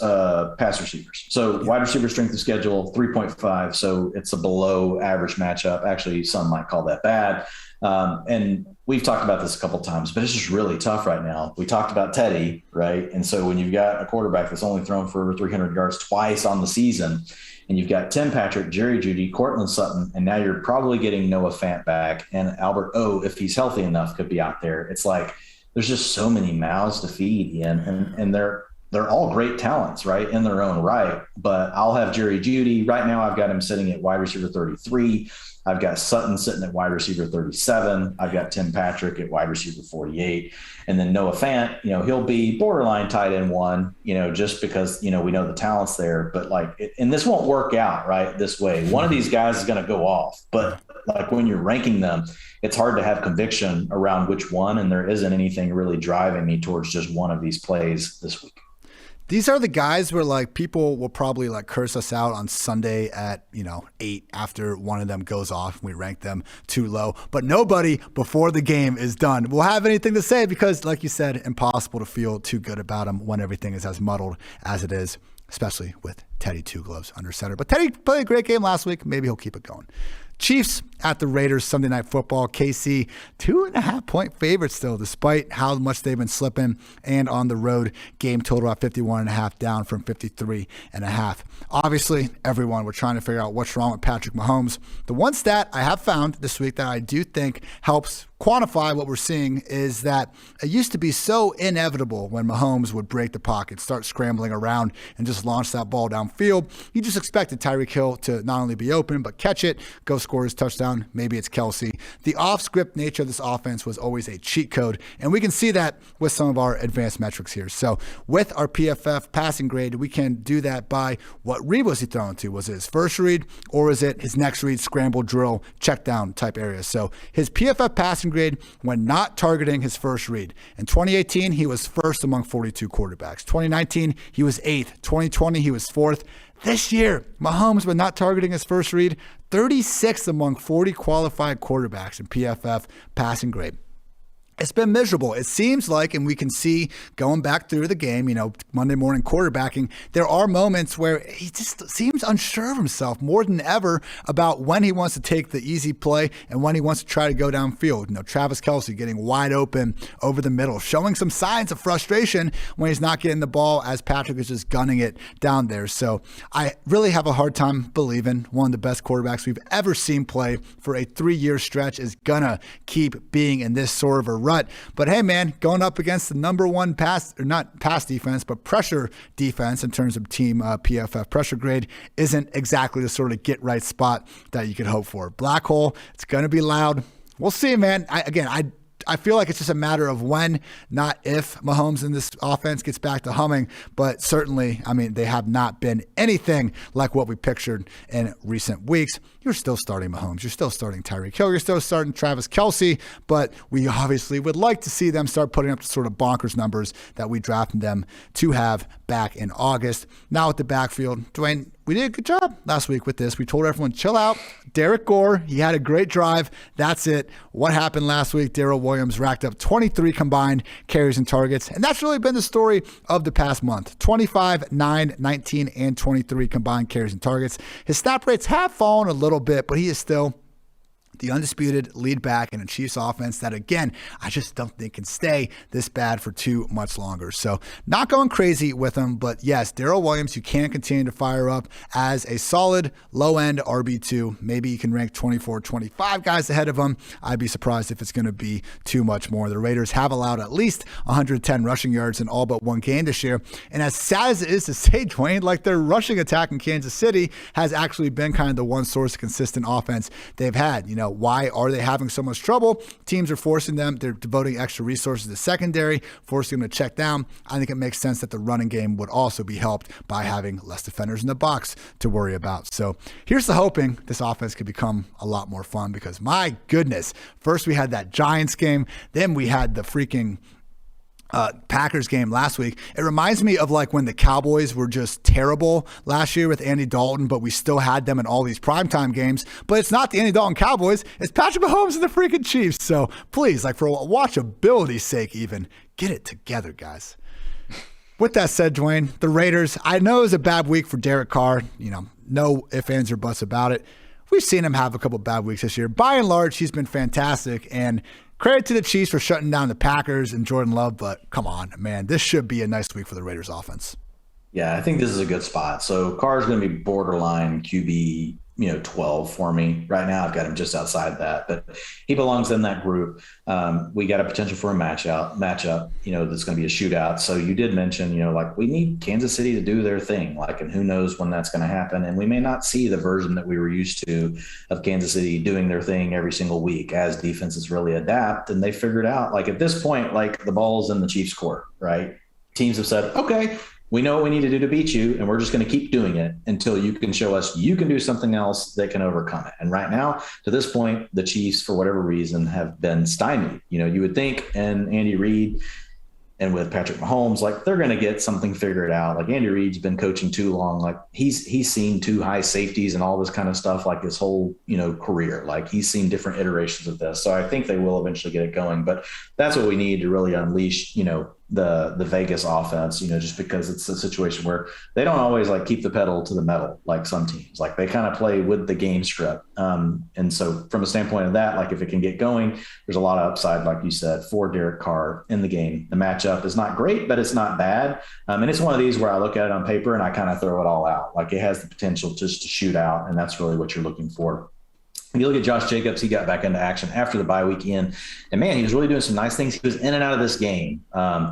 pass receivers. So wide receiver strength of schedule, 3.5. So it's a below average matchup. Actually, some might call that bad. And we've talked about this a couple of times, but it's just really tough right now. We talked about Teddy, right? And so when you've got a quarterback that's only thrown for 300 yards twice on the season, and you've got Tim Patrick, Jerry Jeudy, Cortland Sutton, and now you're probably getting Noah Fant back, and Albert O, if he's healthy enough, could be out there. It's there's just so many mouths to feed, Ian, and they're all great talents, right, in their own right. But I'll have Jerry Jeudy. Right now I've got him sitting at wide receiver 33. I've got Sutton sitting at wide receiver 37. I've got Tim Patrick at wide receiver 48. And then Noah Fant, he'll be borderline tight end 1, just because, we know the talent's there. But and this won't work out, right, this way. One of these guys is going to go off. But when you're ranking them, it's hard to have conviction around which one. And there isn't anything really driving me towards just one of these plays this week. These are the guys where people will probably curse us out on Sunday at 8 after one of them goes off and we rank them too low. But nobody before the game is done will have anything to say because, like you said, impossible to feel too good about them when everything is as muddled as it is, especially with Teddy Two Gloves under center. But Teddy played a great game last week. Maybe he'll keep it going. Chiefs at the Raiders, Sunday Night Football. KC, 2.5-point favorites still, despite how much they've been slipping. And on the road, game total at 51.5, down from 53.5. Obviously, everyone, we're trying to figure out what's wrong with Patrick Mahomes. The one stat I have found this week that I do think helps quantify what we're seeing is that it used to be so inevitable when Mahomes would break the pocket, start scrambling around, and just launch that ball downfield. You just expected Tyreek Hill to not only be open, but catch it, go score his touchdown. Maybe it's Kelsey. The off-script nature of this offense was always a cheat code, and we can see that with some of our advanced metrics here. So with our PFF passing grade, we can do that by what read was he throwing to? Was it his first read, or is it his next read, scramble, drill, check down type area? So his PFF passing grade when not targeting his first read. In 2018, he was first among 42 quarterbacks. 2019, he was 8th. 2020, he was 4th. This year, Mahomes, when not targeting his first read, 36th among 40 qualified quarterbacks in PFF passing grade. It's been miserable. It seems like, and we can see going back through the game, Monday morning quarterbacking, there are moments where he just seems unsure of himself more than ever about when he wants to take the easy play and when he wants to try to go downfield. Travis Kelsey getting wide open over the middle, showing some signs of frustration when he's not getting the ball as Patrick is just gunning it down there. So I really have a hard time believing one of the best quarterbacks we've ever seen play for a 3-year stretch is gonna keep being in this sort of a rut. But hey, man, going up against the number one not pass defense, but pressure defense in terms of team PFF pressure grade isn't exactly the sort of get right spot that you could hope for. Black hole, it's going to be loud. We'll see, man. I I feel like it's just a matter of when, not if, Mahomes and this offense gets back to humming. But certainly, I mean, they have not been anything like what we pictured in recent weeks. You're still starting Mahomes. You're still starting Tyreek Hill. You're still starting Travis Kelce. But we obviously would like to see them start putting up the sort of bonkers numbers that we drafted them to have back in August. Now with the backfield, Dwain, we did a good job last week with this. We told everyone, chill out. Derek Gore, he had a great drive. That's it. What happened last week? Darrell Williams racked up 23 combined carries and targets. And that's really been the story of the past month. 25, 9, 19, and 23 combined carries and targets. His snap rates have fallen a little bit, but he is still the undisputed lead back in a Chiefs offense that, again, I just don't think can stay this bad for too much longer. So not going crazy with him, but yes, Darrell Williams, you can continue to fire up as a solid low-end RB2. Maybe you can rank 24, 25 guys ahead of him. I'd be surprised if it's going to be too much more. The Raiders have allowed at least 110 rushing yards in all but one game this year. And as sad as it is to say, Dwain, like their rushing attack in Kansas City has actually been kind of the one source of consistent offense they've had. You know, why are they having so much trouble? Teams are forcing them. They're devoting extra resources to secondary, forcing them to check down. I think it makes sense that the running game would also be helped by having less defenders in the box to worry about. So here's the hoping this offense could become a lot more fun because, my goodness, first we had that Giants game, then we had the freaking Packers game last week. It reminds me of like when the Cowboys were just terrible last year with Andy Dalton, but we still had them in all these primetime games. But it's not the Andy Dalton Cowboys. It's Patrick Mahomes and the freaking Chiefs. So please, like for watchability's sake even, get it together, guys. With that said, Dwain, the Raiders, I know it was a bad week for Derek Carr. You know, no ifs, ands, or buts about it. We've seen him have a couple bad weeks this year. By and large, he's been fantastic. And credit to the Chiefs for shutting down the Packers and Jordan Love, but come on, man, this should be a nice week for the Raiders offense. Yeah, I think this is a good spot. So Carr's going to be borderline QB, 12 for me. Right now, I've got him just outside that, but he belongs in that group. We got a potential for a matchup, that's going to be a shootout. So you did mention, like we need Kansas City to do their thing, and who knows when that's going to happen. And we may not see the version that we were used to of Kansas City doing their thing every single week as defenses really adapt. And they figured out, at this point, the ball's in the Chiefs' court, right? Teams have said, okay, we know what we need to do to beat you, and we're just going to keep doing it until you can show us you can do something else that can overcome it. And right now, to this point, the Chiefs, for whatever reason, have been stymied. You would think, and Andy Reid and with Patrick Mahomes, they're going to get something figured out. Andy Reid's been coaching too long. He's seen too high safeties and all this kind of stuff, his whole, career. He's seen different iterations of this. So I think they will eventually get it going. But that's what we need to really unleash, the Vegas offense, just because it's a situation where they don't always keep the pedal to the metal like some teams. They kind of play with the game script. And so from a standpoint of that, if it can get going, there's a lot of upside, like you said, for Derek Carr in the game. The matchup is not great, but it's not bad. And it's one of these where I look at it on paper and I kind of throw it all out. It has the potential just to shoot out, and that's really what you're looking for. If you look at Josh Jacobs, he got back into action after the bye week in. And, man, he was really doing some nice things. He was in and out of this game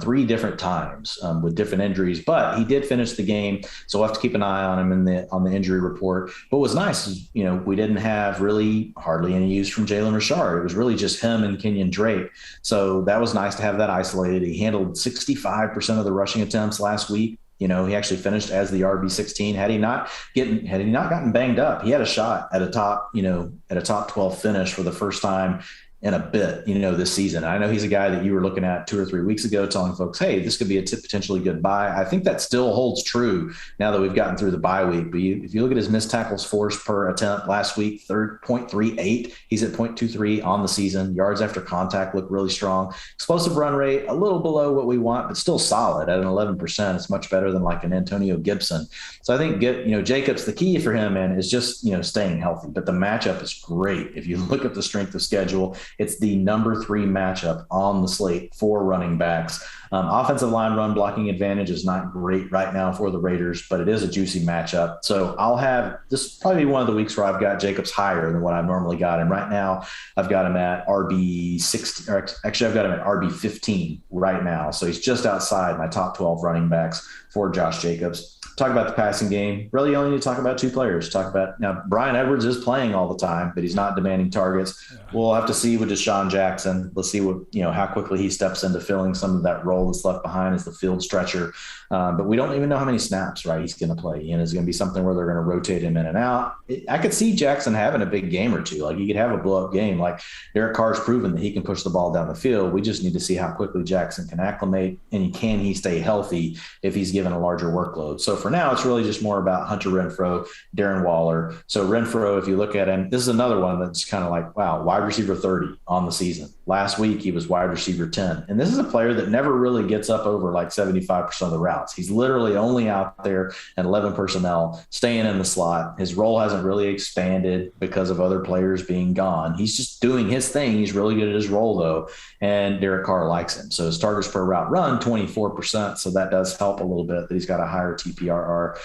3 different times with different injuries. But he did finish the game, so we'll have to keep an eye on him on the injury report. But what was nice is, we didn't have really hardly any use from Jalen Richard. It was really just him and Kenyon Drake. So that was nice to have that isolated. He handled 65% of the rushing attempts last week. He actually finished as the RB16. Had he not gotten banged up, he had a shot at a top 12 finish for the first time in a bit, this season. I know he's a guy that you were looking at 2 or 3 weeks ago, telling folks, hey, this could be a potentially good buy. I think that still holds true now that we've gotten through the bye week. But if you look at his missed tackles forced per attempt last week, 0.38, he's at 0.23 on the season. Yards after contact look really strong. Explosive run rate, a little below what we want, but still solid at an 11%. It's much better than an Antonio Gibson. So I think Jacobs, the key for him, man, is just staying healthy. But the matchup is great. If you look at the strength of schedule, it's the number 3 matchup on the slate for running backs. Offensive line run blocking advantage is not great right now for the Raiders, but it is a juicy matchup. So I'll have this probably one of the weeks where I've got Jacobs higher than what I've normally got him. Right now, I've got him at RB16, or actually I've got him at RB15 right now. So he's just outside my top 12 running backs for Josh Jacobs. Talk about the passing game. Really only need to talk about 2 players. Now, Bryan Edwards is playing all the time, but he's not demanding targets. Yeah. We'll have to see with Deshaun Jackson. Let's see how quickly he steps into filling some of that role that's left behind as the field stretcher. But we don't even know how many snaps, right, he's going to play. And it's going to be something where they're going to rotate him in and out. I could see Jackson having a big game or two. Like, he could have a blow-up game. Like, Derek Carr's proven that he can push the ball down the field. We just need to see how quickly Jackson can acclimate, and can he stay healthy if he's given a larger workload. So for now, it's really just more about Hunter Renfrow, Darren Waller. So Renfrow, if you look at him, this is another one that's kind of like, wow, wide receiver 30 on the season. Last week, he was wide receiver 10. And this is a player that never really gets up over like 75% of the routes. He's literally only out there at 11 personnel, staying in the slot. His role hasn't really expanded because of other players being gone. He's just doing his thing. He's really good at his role, though. And Derek Carr likes him. So his targets per route run, 24%. So that does help a little bit that he's got a higher TPRR,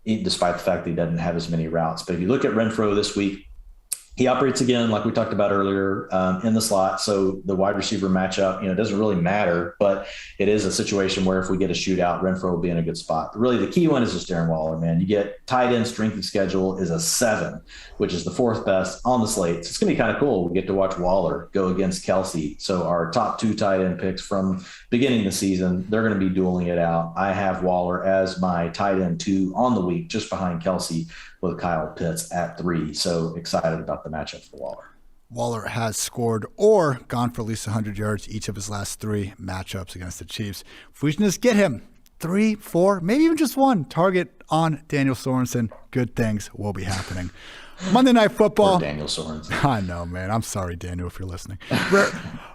despite the fact that he doesn't have as many routes. But if you look at Renfrow this week, he operates again, like we talked about earlier, in the slot. So the wide receiver matchup, it doesn't really matter, but it is a situation where if we get a shootout, Renfrow will be in a good spot. But really, the key one is just Darren Waller, man. You get tight end strength of schedule is a 7, which is the 4th best on the slate. So it's going to be kind of cool. We get to watch Waller go against Kelsey. So our top 2 tight end picks from beginning of the season, they're going to be dueling it out. I have Waller as my tight end 2 on the week, just behind Kelsey, with Kyle Pitts at 3. So excited about the matchup for Waller. Waller has scored or gone for at least 100 yards each of his last 3 matchups against the Chiefs. If we can just get him 3, 4, maybe even just 1 target on Daniel Sorensen, good things will be happening. Monday Night Football. Poor Daniel Sorensen. I know, man. I'm sorry, Daniel, if you're listening.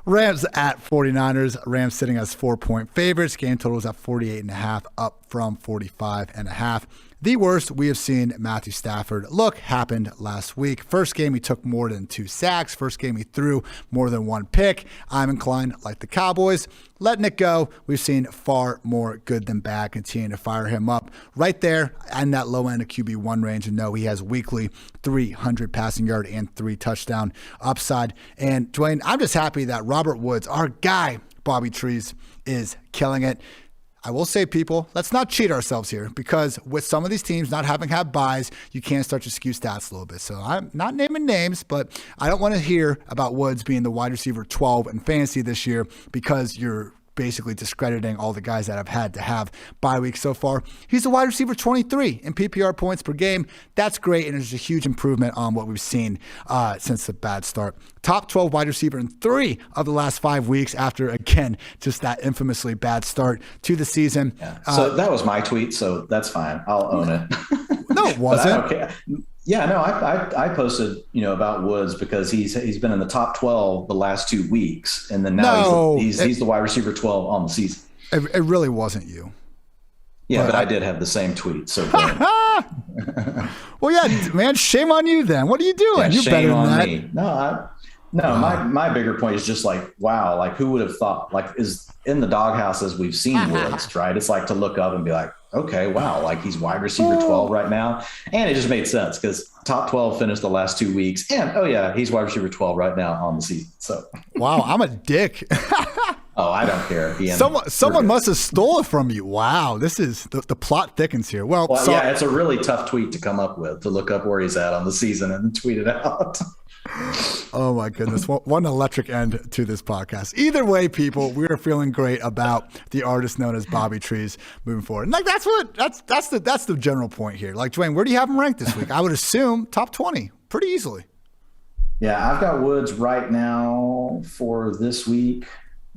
Rams at 49ers. Rams sitting as 4-point favorites. Game total is at 48.5, up from 45.5. The worst we have seen Matthew Stafford look happened last week. First game, he took more than 2 sacks. First game, he threw more than 1 pick. I'm inclined, like the Cowboys, letting it go. We've seen far more good than bad. Continuing to fire him up right there in that low end of QB1 range. And no, he has weekly 300 passing yard and 3 touchdown upside. And Dwain, I'm just happy that Robert Woods, our guy, Bobby Trees, is killing it. I will say, people, let's not cheat ourselves here, because with some of these teams not having had buys, you can start to skew stats a little bit. So I'm not naming names, but I don't want to hear about Woods being the wide receiver 12 in fantasy this year because you're basically discrediting all the guys that have had to have bye weeks so far. He's a wide receiver 23 in PPR points per game. That's great, and it's a huge improvement on what we've seen since the bad start. Top 12 wide receiver in 3 of the last 5 weeks after, again, just that infamously bad start to the season. Yeah. So that was my tweet, so that's fine. I'll own it. No, it wasn't. Okay. Yeah, no, I posted, about Woods because he's been in the top 12 the last 2 weeks, and then now he's the wide receiver 12 on the season. It really wasn't you. Yeah, but I did have the same tweet. So well, yeah, man, shame on you then. What are you doing? Yeah, You're better than that. Me. My bigger point is just like, wow, like who would have thought, like, is in the doghouse as we've seen Woods, right? It's like to look up and be like, okay, wow, like he's wide receiver 12 right now. And it just made sense because top 12 finished the last 2 weeks. And, he's wide receiver 12 right now on the season. So, wow, I'm a dick. Oh, I don't care. Ian. Someone must have stole it from you. Wow, this is the plot thickens here. Well, yeah, it's a really tough tweet to come up with, to look up where he's at on the season and tweet it out. Oh my goodness, one electric end to this podcast. Either way, people, we are feeling great about the artist known as Bobby Trees moving forward. And like that's the general point here. Like, Dwain, where do you have him ranked this week? I would assume top 20 pretty easily. Yeah, I've got Woods right now for this week.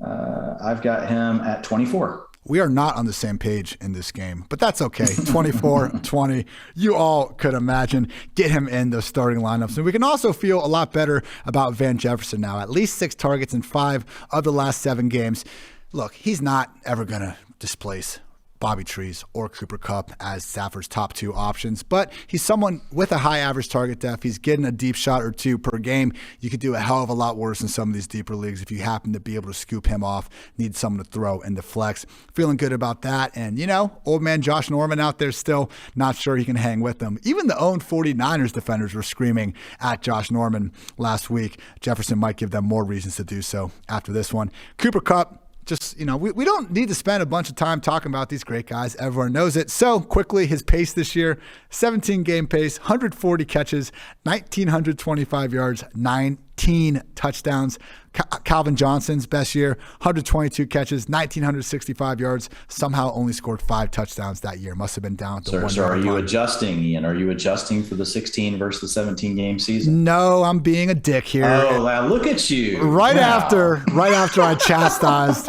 I've got him at 24. We are not on the same page in this game, but that's okay. 24-20. You all could imagine. Get him in those starting lineups. And we can also feel a lot better about Van Jefferson now. At least 6 targets in 5 of the last 7 games. Look, he's not ever going to displace Bobby Trees or Cooper Kupp as Stafford's top 2 options, but he's someone with a high average target depth. He's getting a deep shot or 2 per game. You could do a hell of a lot worse in some of these deeper leagues if you happen to be able to scoop him off, need someone to throw in the flex. Feeling good about that. And, old man Josh Norman out there still not sure he can hang with them. Even the owned 49ers defenders were screaming at Josh Norman last week. Jefferson might give them more reasons to do so after this one. Cooper Kupp, just, we don't need to spend a bunch of time talking about these great guys. Everyone knows it. So quickly, his pace this year, 17-game pace, 140 catches, 1,925 yards, 9 16 touchdowns. Calvin Johnson's best year, 122 catches, 1,965 yards, somehow only scored 5 touchdowns that year. Must have been down at the 1 So are you line. adjusting, Ian? Are you adjusting for the 16 versus the 17 game season? No, I'm being a dick here. Oh, now look at you. Right after I chastised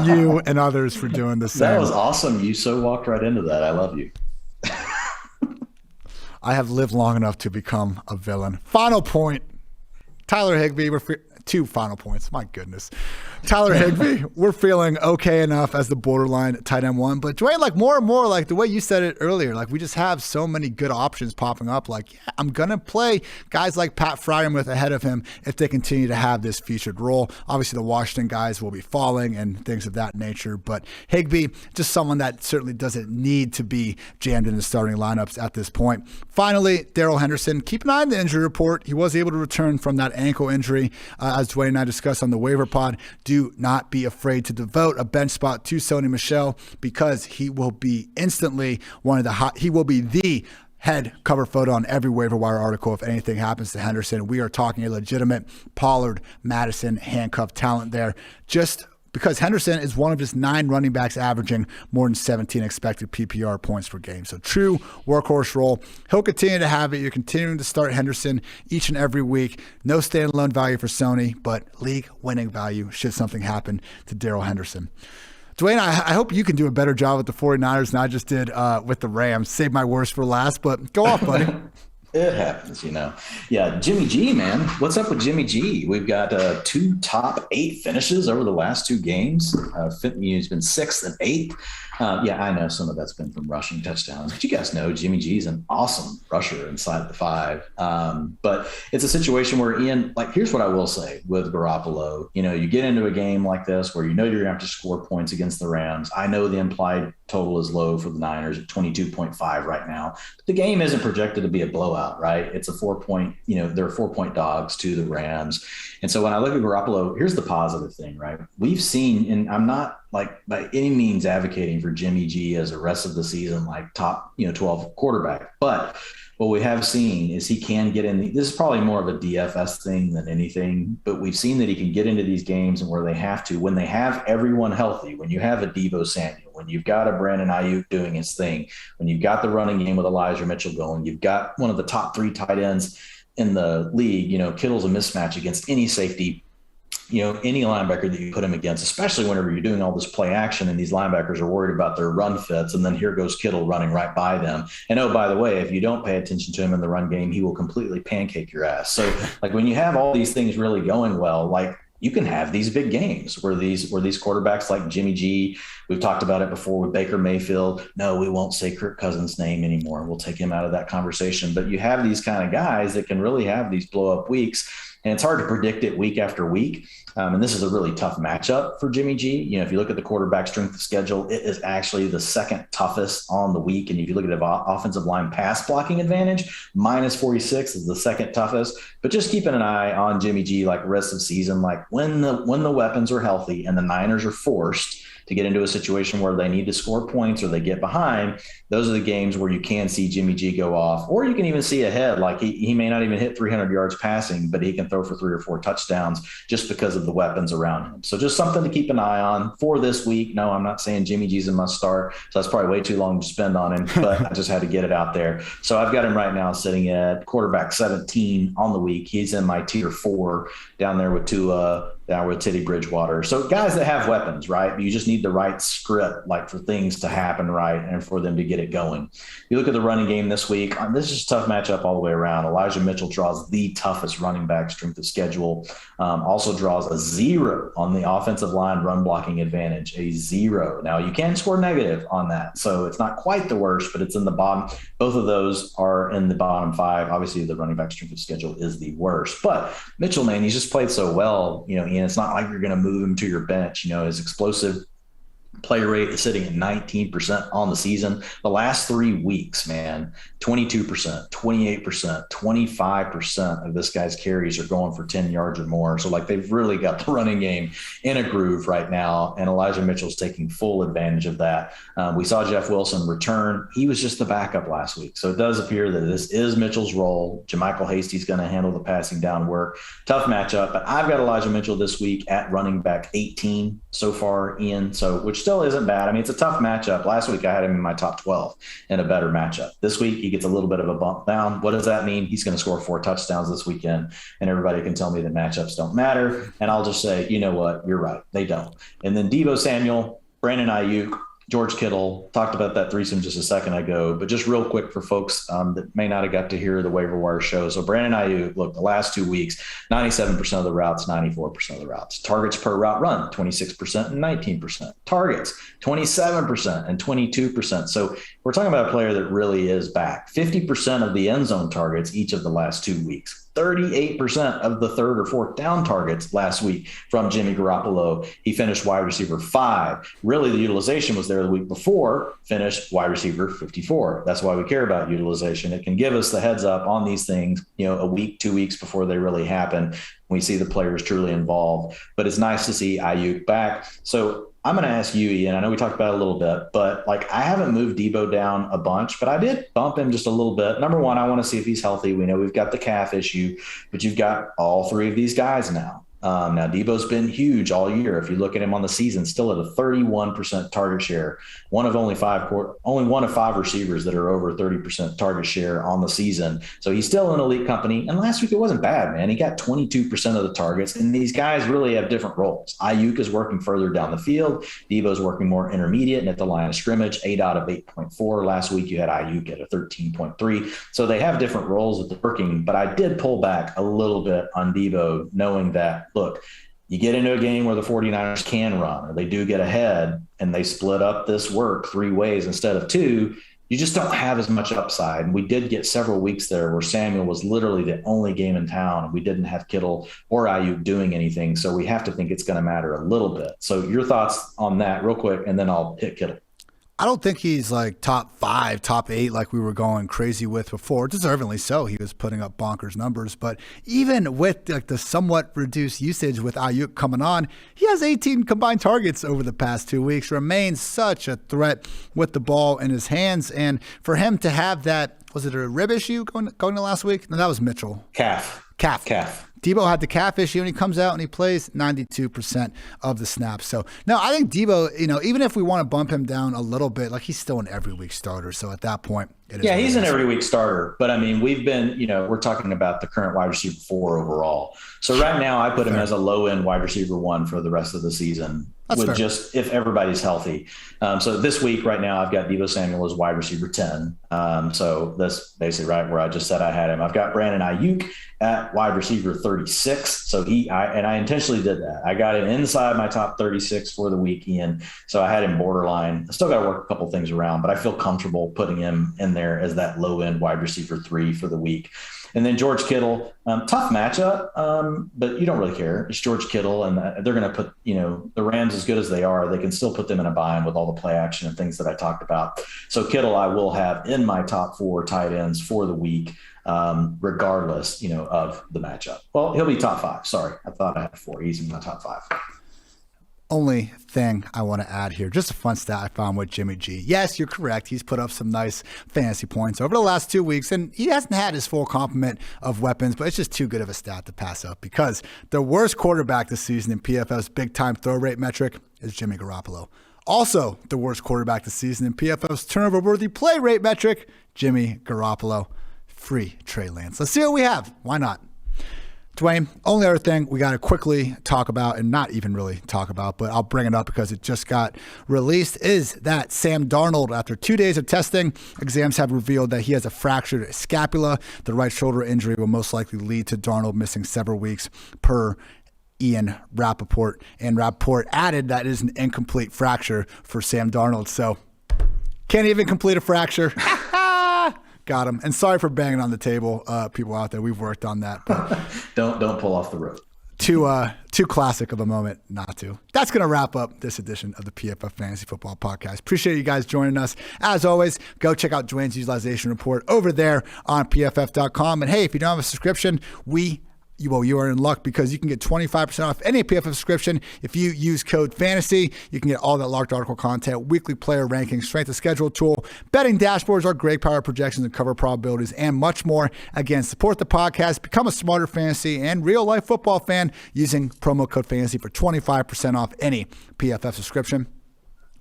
you and others for doing the same. That was awesome. You so walked right into that. I love you. I have lived long enough to become a villain. Final point. Tyler Higbee, 2 final points. My goodness. Tyler Higbee, we're feeling okay enough as the borderline tight end 1. But Dwain, like more and more, like the way you said it earlier, like we just have so many good options popping up. Like, yeah, I'm going to play guys like Pat Freiermuth ahead of him if they continue to have this featured role. Obviously, the Washington guys will be falling and things of that nature. But Higbee, just someone that certainly doesn't need to be jammed in the starting lineups at this point. Finally, Darrell Henderson. Keep an eye on the injury report. He was able to return from that ankle injury, as Dwain and I discussed on the waiver pod. Do not be afraid to devote a bench spot to Sony Michel because he will be instantly he will be the head cover photo on every waiver wire article if anything happens to Henderson. We are talking a legitimate Pollard, Madison handcuff talent there. Just because Henderson is one of just 9 running backs averaging more than 17 expected PPR points per game. So true workhorse role. He'll continue to have it. You're continuing to start Henderson each and every week. No standalone value for Sony, but league winning value should something happen to Darrell Henderson. Dwain, I hope you can do a better job with the 49ers than I just did with the Rams. Save my worst for last, but go off, buddy. It happens, Yeah, Jimmy G, man. What's up with Jimmy G? We've got 2 top 8 finishes over the last 2 games. He's been 6th and 8th. Yeah, I know some of that's been from rushing touchdowns, but you guys know Jimmy G is an awesome rusher inside the 5. But it's a situation where, Ian, like, here's what I will say with Garoppolo. You get into a game like this where you're going to have to score points against the Rams. I know the implied total is low for the Niners at 22.5 right now. But the game isn't projected to be a blowout, right? It's a 4-point, they're 4-point dogs to the Rams. And so when I look at Garoppolo, here's the positive thing, right? We've seen, and I'm not like by any means advocating for Jimmy G as a rest of the season, like top, 12 quarterback. But what we have seen is he can get in. This is probably more of a DFS thing than anything, but we've seen that he can get into these games and where they have to, when they have everyone healthy, when you have a Deebo Samuel, when you've got a Brandon Ayuk doing his thing, when you've got the running game with Elijah Mitchell going, you've got one of the top 3 tight ends in the league. Kittle's a mismatch against any safety, any linebacker that you put him against, especially whenever you're doing all this play action and these linebackers are worried about their run fits. And then here goes Kittle running right by them. And oh, by the way, if you don't pay attention to him in the run game, he will completely pancake your ass. So like when you have all these things really going well, like you can have these big games where these quarterbacks like Jimmy G, we've talked about it before with Baker Mayfield. No, we won't say Kirk Cousins' name anymore. We'll take him out of that conversation. But you have these kind of guys that can really have these blow up weeks. And it's hard to predict it week after week. And this is a really tough matchup for Jimmy G. If you look at the quarterback strength of schedule, it is actually the second toughest on the week. And if you look at the offensive line pass blocking advantage, minus 46 is the second toughest. But just keeping an eye on Jimmy G, like rest of the season, like when the weapons are healthy and the Niners are forced to get into a situation where they need to score points or they get behind, those are the games where you can see Jimmy G go off, or you can even see ahead. Like he may not even hit 300 yards passing, but he can throw for 3 or 4 touchdowns just because of the weapons around him. So just something to keep an eye on for this week. No, I'm not saying Jimmy G's a must start. So that's probably way too long to spend on him, but I just had to get it out there. So I've got him right now sitting at quarterback 17 on the week. He's in my tier 4 down there with down with Teddy Bridgewater. So guys that have weapons, right? You just need the right script, like for things to happen right and for them to get it going. You look at the running game this week, this is a tough matchup all the way around. Elijah Mitchell draws the toughest running back strength of schedule. Also draws a 0 on the offensive line run blocking advantage, a 0. Now you can score negative on that. So it's not quite the worst, but it's in the bottom. Both of those are in the bottom 5. Obviously the running back strength of schedule is the worst, but Mitchell, man, he's just played so well, Ian, it's not like you're going to move him to your bench. His explosive Play rate is sitting at 19% on the season. The last 3 weeks, man, 22%, 28%, 25% of this guy's carries are going for 10 yards or more. So like they've really got the running game in a groove right now. And Elijah Mitchell's taking full advantage of that. We saw Jeff Wilson return. He was just the backup last week. So it does appear that this is Mitchell's role. JaMychal Hasty's going to handle the passing down work. Tough matchup, but I've got Elijah Mitchell this week at running back 18 so far, Ian. So which still isn't bad. I mean, it's a tough matchup. Last week I had him in my top 12 in a better matchup. This week he gets a little bit of a bump down. What does that mean? He's going to score 4 touchdowns this weekend, and everybody can tell me that matchups don't matter. And I'll just say, you know what? You're right. They don't. And then Deebo Samuel, Brandon Ayuk, George Kittle, talked about that threesome just a second ago, but just real quick for folks that may not have got to hear the waiver wire show. So Brandon Ayuk, look, the last 2 weeks, 97% of the routes, 94% of the routes. Targets per route run, 26% and 19%. Targets, 27% and 22%. So we're talking about a player that really is back. 50% of the end zone targets each of the last 2 weeks. 38% of the third or fourth down targets last week from Jimmy Garoppolo. He finished wide receiver 5. Really, the utilization was there the week before, finished wide receiver 54. That's why we care about utilization. It can give us the heads up on these things, a week, 2 weeks before they really happen. We see the players truly involved, but it's nice to see Ayuk back. So I'm going to ask you, Ian, I know we talked about it a little bit, but I haven't moved Deebo down a bunch, but I did bump him just a little bit. Number one, I want to see if he's healthy. We know we've got the calf issue, but you've got all 3 of these guys now. Now, Deebo's been huge all year. If you look at him on the season, still at a 31% target share, only one of 5 receivers that are over 30% target share on the season. So he's still in elite company. And last week it wasn't bad, man. He got 22% of the targets. And these guys really have different roles. Ayuk is working further down the field. Deebo's working more intermediate and at the line of scrimmage, 8 out of 8.4. Last week you had Ayuk at a 13.3. So they have different roles that they're working. But I did pull back a little bit on Deebo, knowing that, look, you get into a game where the 49ers can run, or they do get ahead and they split up this work 3 ways instead of 2, you just don't have as much upside. And we did get several weeks there where Samuel was literally the only game in town, and we didn't have Kittle or Ayuk doing anything. So we have to think it's going to matter a little bit. So your thoughts on that real quick, and then I'll hit Kittle. I don't think he's top 5, top 8 like we were going crazy with before. Deservingly so. He was putting up bonkers numbers. But even with the somewhat reduced usage with Ayuk coming on, he has 18 combined targets over the past 2 weeks. Remains such a threat with the ball in his hands. And for him to have that, was it a rib issue going to last week? No, that was Mitchell. Calf. Deebo had the calf issue, and he comes out and he plays 92% of the snaps. So, no, I think Deebo, even if we want to bump him down a little bit, he's still an every week starter. So at that point, yeah, he's an every week starter. But I mean, we've been, we're talking about the current wide receiver 4 overall. So right now I put him as a low end wide receiver 1 for the rest of the season. That's with fair. Just if everybody's healthy. So this week, right now, I've got Deebo Samuel as wide receiver 10. So that's basically right where I just said I had him. I've got Brandon Ayuk at wide receiver 36. So I intentionally did that. I got him inside my top 36 for the week, Ian. So I had him borderline. I still got to work a couple things around, but I feel comfortable putting him in there as that low end wide receiver 3 for the week. And then George Kittle, tough matchup, but you don't really care. It's George Kittle, and they're going to put, the Rams, as good as they are, they can still put them in a bind with all the play action and things that I talked about. So Kittle, I will have in my top 4 tight ends for the week, regardless, of the matchup. Well, he'll be top 5. Sorry, I thought I had 4. He's in my top 5. Only thing I want to add here, just a fun stat I found with Jimmy G. Yes, you're correct. He's put up some nice fantasy points over the last 2 weeks, and he hasn't had his full complement of weapons, but it's just too good of a stat to pass up because the worst quarterback this season in PFF's big-time throw rate metric is Jimmy Garoppolo. Also, the worst quarterback this season in PFF's turnover-worthy play rate metric, Jimmy Garoppolo. Free Trey Lance. Let's see what we have. Why not? Dwain, only other thing we got to quickly talk about, and not even really talk about, but I'll bring it up because it just got released, is that Sam Darnold, after 2 days of testing, exams have revealed that he has a fractured scapula. The right shoulder injury will most likely lead to Darnold missing several weeks per Ian Rapoport. And Rapoport added that it is an incomplete fracture for Sam Darnold. So can't even complete a fracture. Got him. And sorry for banging on the table, people out there. We've worked on that. But don't pull off the rope. Too classic of a moment not to. That's going to wrap up this edition of the PFF Fantasy Football Podcast. Appreciate you guys joining us. As always, go check out Dwain's utilization report over there on pff.com. And hey, if you don't have a subscription, you are in luck because you can get 25% off any PFF subscription. If you use code FANTASY, you can get all that locked article content, weekly player rankings, strength of schedule tool, betting dashboards, our great power projections and cover probabilities, and much more. Again, support the podcast, become a smarter fantasy and real life football fan using promo code FANTASY for 25% off any PFF subscription.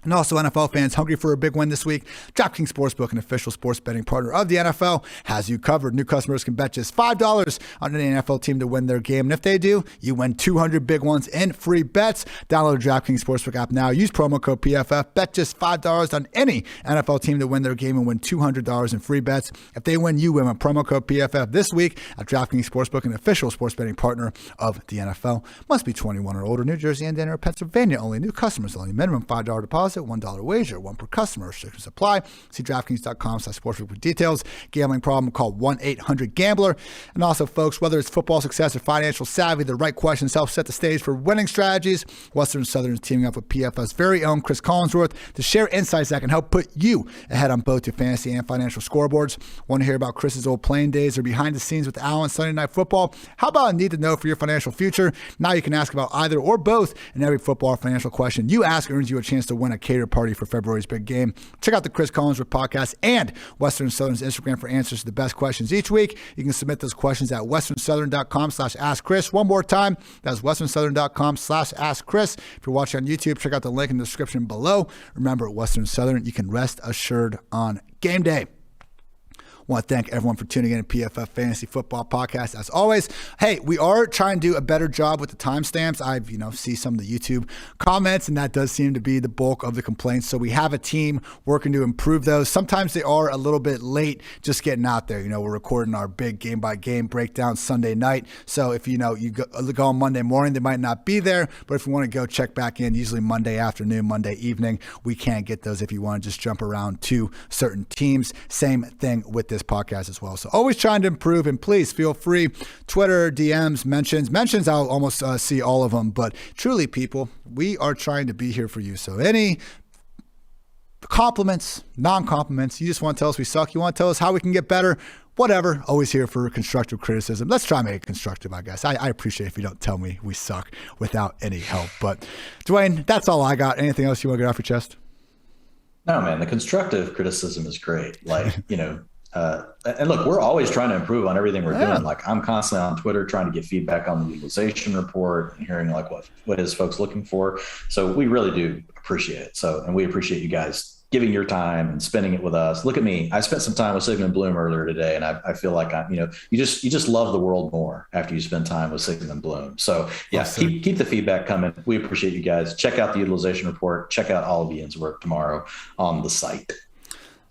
And also, NFL fans hungry for a big win this week? DraftKings Sportsbook, an official sports betting partner of the NFL, has you covered. New customers can bet just $5 on any NFL team to win their game. And if they do, you win 200 big ones in free bets. Download the DraftKings Sportsbook app now. Use promo code PFF. Bet just $5 on any NFL team to win their game and win $200 in free bets. If they win, you win with promo code PFF this week at DraftKings Sportsbook, an official sports betting partner of the NFL. Must be 21 or older. New Jersey, Indiana, or Pennsylvania only. New customers only. Minimum $5 deposit. $1 wager, one per customer. Restrictions apply. See DraftKings.com/sportsbook for details. Gambling problem, call 1-800-GAMBLER. And also, folks, whether it's football success or financial savvy, the right questions help set the stage for winning strategies. Western Southern is teaming up with PFF's very own Cris Collinsworth to share insights that can help put you ahead on both your fantasy and financial scoreboards. Want to hear about Chris's old playing days or behind the scenes with Al on Sunday Night Football? How about a need to know for your financial future? Now you can ask about either or both, and every football or financial question you ask earns you a chance to win a catered party for February's big game. Check out the Cris Collinsworth podcast and Western Southern's Instagram for answers to the best questions each week. You can submit those questions at westernsouthern.com/askchris. One more time, that's westernsouthern.com/askchris. If you're watching on YouTube, check out the link in the description below. Remember, at Western Southern, you can rest assured on game day. I want to thank everyone for tuning in to PFF Fantasy Football Podcast. As always, hey, we are trying to do a better job with the timestamps. I've, see some of the YouTube comments, and that does seem to be the bulk of the complaints. So we have a team working to improve those. Sometimes they are a little bit late just getting out there. We're recording our big game-by-game breakdown Sunday night. So if you go on Monday morning, they might not be there. But if you want to go check back in, usually Monday afternoon, Monday evening, we can get those if you want to just jump around to certain teams. Same thing with this podcast as well. So always trying to improve, and please feel free. Twitter, DMs, mentions, I'll almost see all of them, but truly, people, we are trying to be here for you. So any compliments, non-compliments, you just want to tell us we suck, you want to tell us how we can get better, whatever, always here for constructive criticism. Let's try and make it constructive, I guess. I appreciate if you don't tell me we suck without any help. But Dwain, that's all I got. Anything else you want to get off your chest? No, man, the constructive criticism is great. And look, we're always trying to improve on everything we're doing. Like, I'm constantly on Twitter trying to get feedback on the utilization report and hearing what is folks looking for. So we really do appreciate it. And we appreciate you guys giving your time and spending it with us. Look at me. I spent some time with Sigmund Bloom earlier today, and I feel like you just love the world more after you spend time with Sigmund Bloom. So yeah, awesome. Keep the feedback coming. We appreciate you guys. Check out the utilization report. Check out all of Ian's work tomorrow on the site.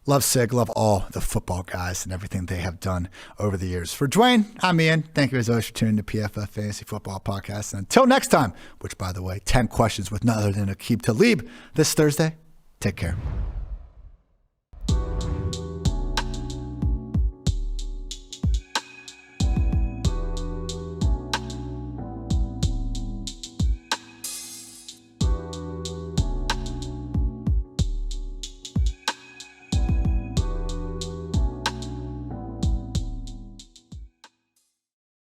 Love Sig, love all the football guys and everything they have done over the years. For Dwain, I'm Ian. Thank you as always for tuning to PFF Fantasy Football Podcast. And until next time, which, by the way, 10 questions with none other than Aqib Talib this Thursday, take care.